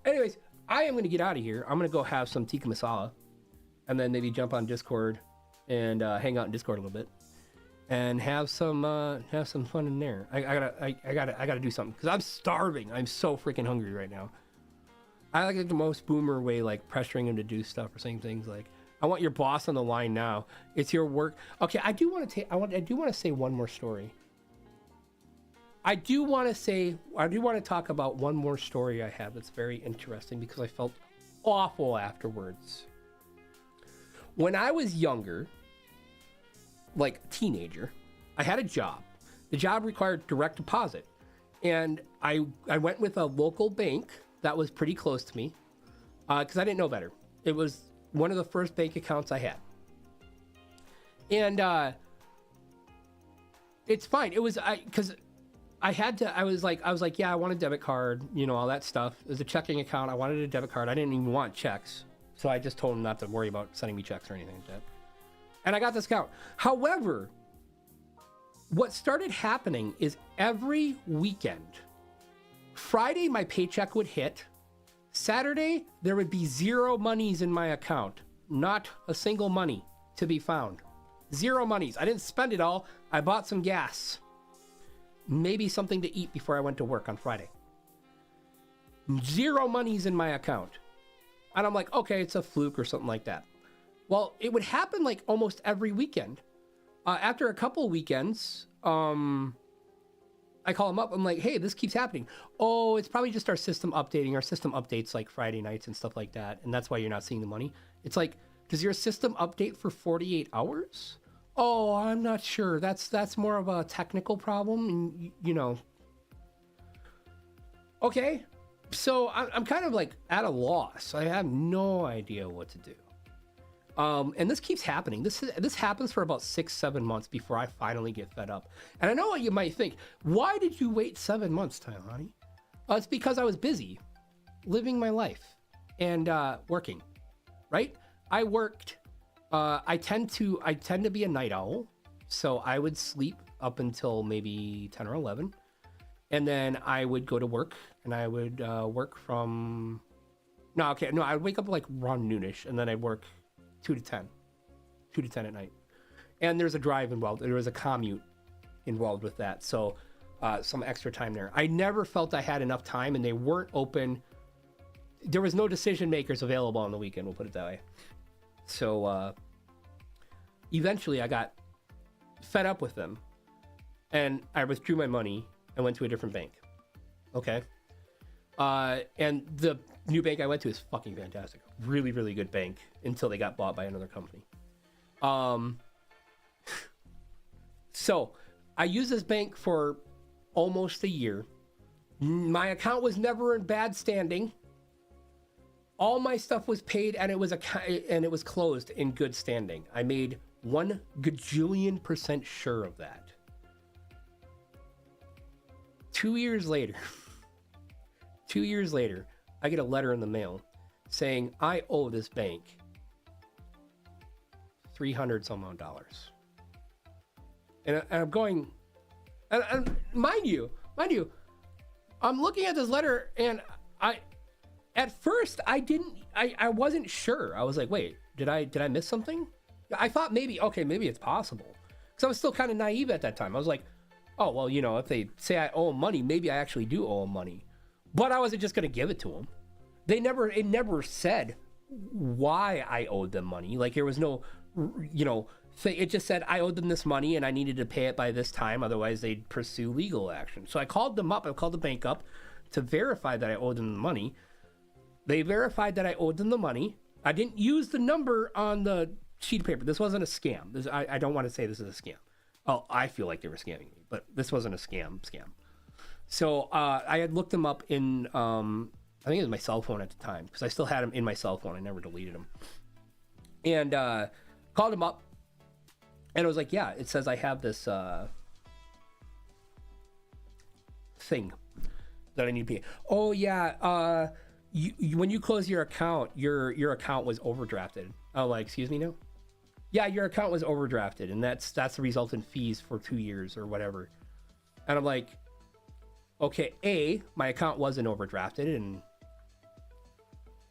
I am going to get out of here. I'm going to go have some tikka masala and then maybe jump on Discord and hang out in Discord a little bit. And have some fun in there. I gotta do something because I'm starving. I'm so freaking hungry right now. I like the most boomer way, like pressuring him to do stuff or saying things like, "I want your boss on the line now. It's your work." Okay, I do want to say one more story. I do want to talk about one more story I have that's very interesting because I felt awful afterwards. When I was younger, like a teenager, I had a job. The job required direct deposit. And I went with a local bank that was pretty close to me because I didn't know better. It was one of the first bank accounts I had. And it's fine. It was because I was like, yeah, I want a debit card, you know, all that stuff. It was a checking account. I wanted a debit card. I didn't even want checks. So I just told him not to worry about sending me checks or anything like that. And I got this account. However, what started happening is every weekend, Friday, my paycheck would hit. Saturday, there would be zero monies in my account. Not a single money to be found. Zero monies. I didn't spend it all. I bought some gas. Maybe something to eat before I went to work on Friday. Zero monies in my account. And I'm like, okay, it's a fluke or something like that. Well, it would happen like almost every weekend. After a couple weekends, I call them up. I'm like, hey, this keeps happening. Oh, it's probably just our system updating. Our system updates like Friday nights and stuff like that. And that's why you're not seeing the money. It's like, does your system update for 48 hours? Oh, I'm not sure. That's more of a technical problem. And, you know. Okay. So I'm kind of like at a loss. I have no idea what to do. And this keeps happening. This happens for about 6-7 months before I finally get fed up. And I know what you might think. Why did you wait 7 months, Tailani? It's because I was busy living my life and working, right? I worked. I tend to be a night owl, so I would sleep up until maybe 10 or 11, and then I would go to work, and I would work from. I'd wake up like around noonish, and then I'd work 2 to 10 at night. And there's a drive involved. There was a commute involved with that. So some extra time there. I never felt I had enough time, and they weren't open. There was no decision makers available on the weekend. We'll put it that way. So eventually I got fed up with them, and I withdrew my money and went to a different bank. Okay. And the new bank I went to is fucking fantastic. Really, really good bank until they got bought by another company. So I used this bank for almost a year. My account was never in bad standing. All my stuff was paid, and it was closed in good standing. I made 1 gajillion% sure of that. 2 years later, I get a letter in the mail saying I owe this bank $300 some odd. And I'm going, and mind you, I'm looking at this letter, and at first I wasn't sure. I was like, wait, did I miss something? I thought maybe it's possible, because I was still kind of naive at that time. I was like, oh, well, you know, if they say I owe them money, maybe I actually do owe them money. But I wasn't just going to give it to them. It never said why I owed them money. Like, there was no, you know, thing. It just said I owed them this money and I needed to pay it by this time. Otherwise, they'd pursue legal action. So I called them up. I called the bank up to verify that I owed them the money. They verified that I owed them the money. I didn't use the number on the sheet of paper. This wasn't a scam. I don't want to say this is a scam. Oh, I feel like they were scamming me, but this wasn't a scam. So I had looked them up in, I think it was my cell phone at the time, because I still had them in my cell phone. I never deleted them. And called them up, and I was like, yeah, it says I have this thing that I need to pay. Oh, yeah, you, when you close your account, your account was overdrafted. Oh, like, excuse me now? Yeah, your account was overdrafted, and that's the resultant fees for 2 years or whatever. And I'm like, okay, A, my account wasn't overdrafted, and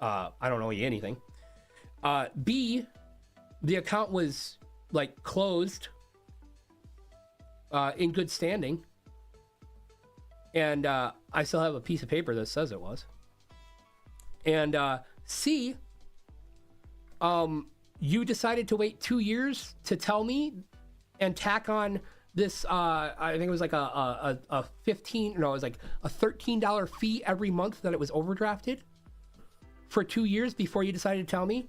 I don't owe you anything. B, the account was like closed in good standing, and I still have a piece of paper that says it was. And C, you decided to wait 2 years to tell me and tack on this, I think it was like a $13 fee every month that it was overdrafted for 2 years before you decided to tell me.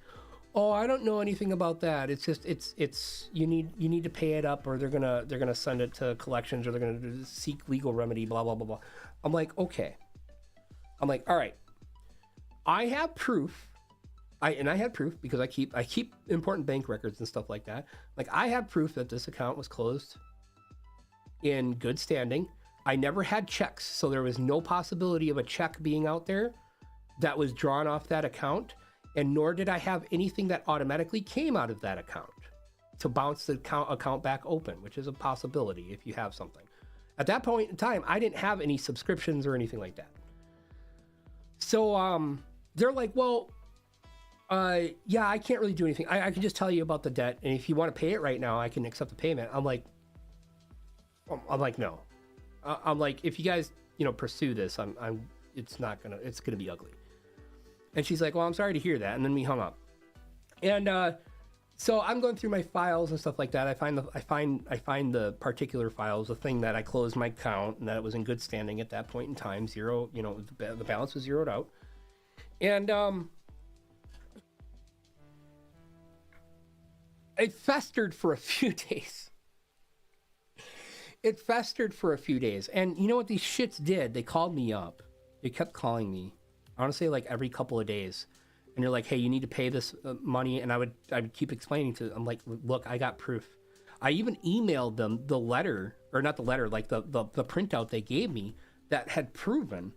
Oh, I don't know anything about that. It's just, it's you need to pay it up, or they're gonna send it to collections, or they're gonna seek legal remedy, blah, blah, blah, blah. I'm like, okay. I'm like, all right. I have proof I had proof because I keep important bank records and stuff like that. Like, I have proof that this account was closed in good standing. I never had checks, so there was no possibility of a check being out there that was drawn off that account, and nor did I have anything that automatically came out of that account to bounce the account back open, which is a possibility if you have something. At that point in time, I didn't have any subscriptions or anything like that. So they're like, well, yeah, I can't really do anything. I can just tell you about the debt, and if you want to pay it right now, I can accept the payment. I'm like, no. I'm like, if you guys, pursue this, it's gonna be ugly. And she's like, well, I'm sorry to hear that. And then we hung up. And so I'm going through my files and stuff like that. I find the particular files, the thing that I closed my account and that it was in good standing at that point in time. Zero, the balance was zeroed out. And it festered for a few days. And you know what these shits did? They called me up. They kept calling me. I want to say like every couple of days. And they're like, hey, you need to pay this money. And I would keep explaining to them. I'm like, look, I got proof. I even emailed them the letter, or not the letter, like the printout they gave me that had proven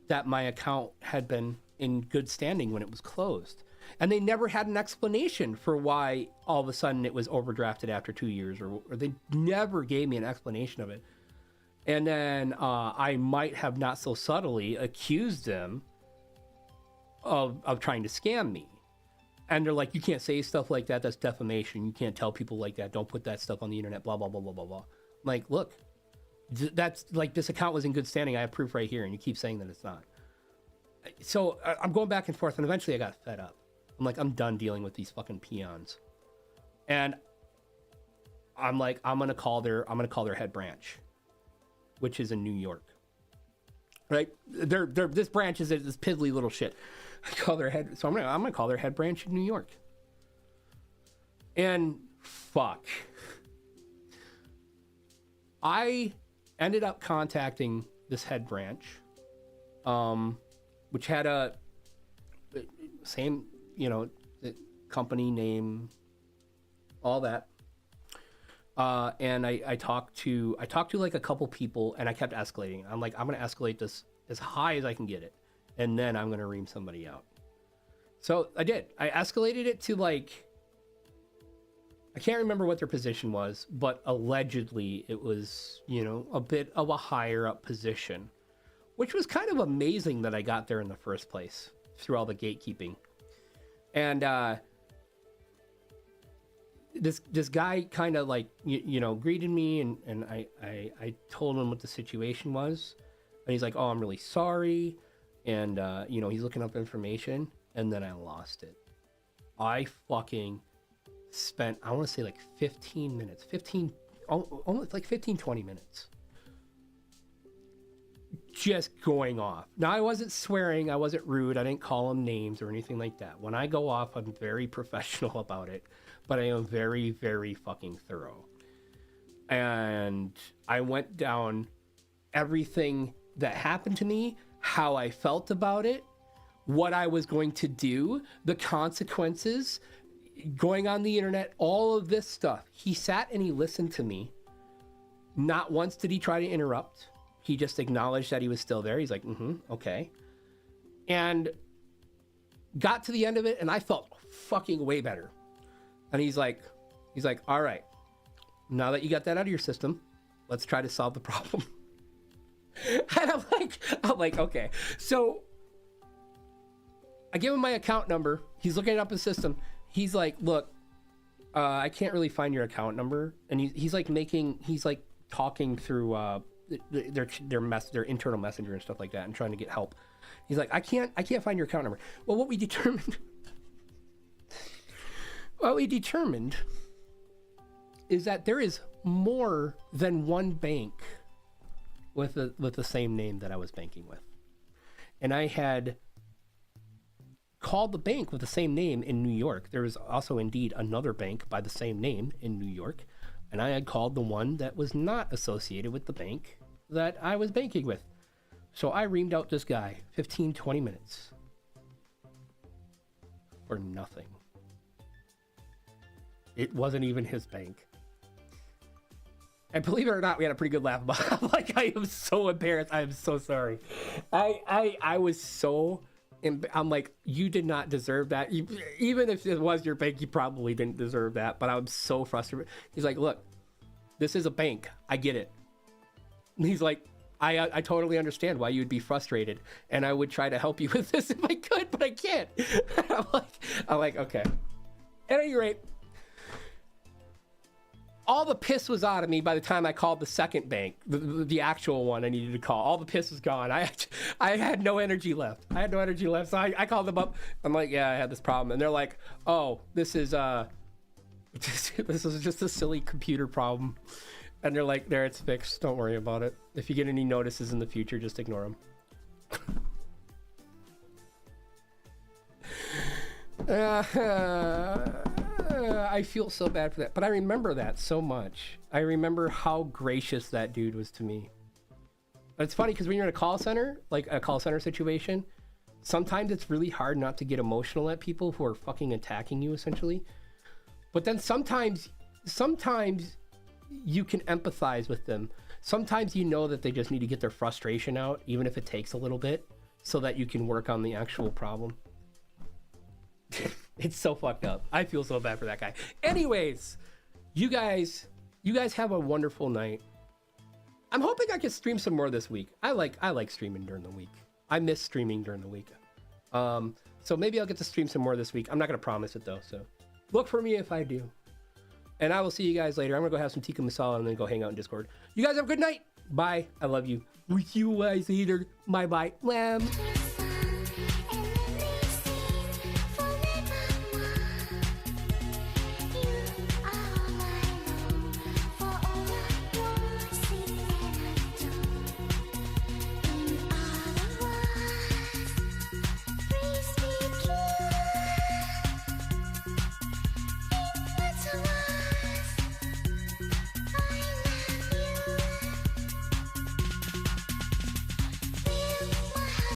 that my account had been in good standing when it was closed. And they never had an explanation for why all of a sudden it was overdrafted after 2 years, or they never gave me an explanation of it. And then I might have not so subtly accused them of trying to scam me. And they're like, you can't say stuff like that. That's defamation. You can't tell people like that. Don't put that stuff on the internet, blah, blah, blah, blah, blah, blah. I'm like, look, that's like, this account was in good standing. I have proof right here. And you keep saying that it's not. So I'm going back and forth. And eventually I got fed up. I'm like, I'm done dealing with these fucking peons. And I'm like, I'm gonna call their head branch, which is in New York. Right? This branch is this piddly little shit. I call their head, so I'm gonna call their head branch in New York. And fuck. I ended up contacting this head branch, which had a same, the company name, all that. And I talked to like a couple people, and I kept escalating. I'm like, I'm gonna escalate this as high as I can get it, and then I'm gonna ream somebody out. So I did. I escalated it to like, I can't remember what their position was, but allegedly it was, a bit of a higher up position, which was kind of amazing that I got there in the first place through all the gatekeeping. And this guy kind of like, greeted me, and I told him what the situation was. And he's like, oh, I'm really sorry. And, he's looking up information. And then I lost it. I fucking spent, I want to say like 15 minutes, almost like 15, 20 minutes. Just going off. Now, I wasn't swearing. I wasn't rude. I didn't call him names or anything like that. When I go off, I'm very professional about it. But I am very, very fucking thorough. And I went down everything that happened to me, how I felt about it, what I was going to do, the consequences, going on the internet, all of this stuff. He sat and he listened to me. Not once did he try to interrupt. He just acknowledged that he was still there. He's like, okay. And got to the end of it, and I felt fucking way better. And he's like, all right, now that you got that out of your system, let's try to solve the problem. And I'm like, okay. So I give him my account number. He's looking it up in the system. He's like, look, I can't really find your account number. And he's like talking through their internal messenger and stuff like that, and trying to get help. He's like, I can't find your account number. Well, what we determined is that there is more than one bank with the same name that I was banking with. And I had called the bank with the same name in New York. There was also indeed another bank by the same name in New York. And I had called the one that was not associated with the bank that I was banking with. So I reamed out this guy 15, 20 minutes. for nothing. It wasn't even his bank. And believe it or not, we had a pretty good laugh about it. Like, I am so embarrassed. I am so sorry. I was so... I'm like, you did not deserve that. Even if it was your bank, you probably didn't deserve that. But I'm so frustrated. He's like, look, this is a bank. I get it. And he's like, I totally understand why you'd be frustrated. And I would try to help you with this if I could, but I can't. I'm like, okay. At any rate, all the piss was out of me by the time I called the second bank, the actual one I needed to call. All the piss was gone. I had no energy left. So I called them up. I'm like, yeah, I had this problem. And they're like, oh, this is just a silly computer problem. And they're like, there, it's fixed. Don't worry about it. If you get any notices in the future, just ignore them. I feel so bad for that, but I remember that so much. I remember how gracious that dude was to me. It's funny because when you're in a call center, like a call center situation, sometimes it's really hard not to get emotional at people who are fucking attacking you, essentially. But then sometimes you can empathize with them. Sometimes you know that they just need to get their frustration out, even if it takes a little bit, so that you can work on the actual problem. It's so fucked up. I feel so bad for that guy. Anyways, you guys have a wonderful night. I'm hoping I can stream some more this week. I like streaming during the week. I miss streaming during the week. So maybe I'll get to stream some more this week. I'm not gonna promise it though, so look for me if I do. And I will see you guys later. I'm gonna go have some tikka masala and then go hang out in Discord. You guys have a good night. Bye. I love you. We'll see you guys later. Bye bye. Lamb.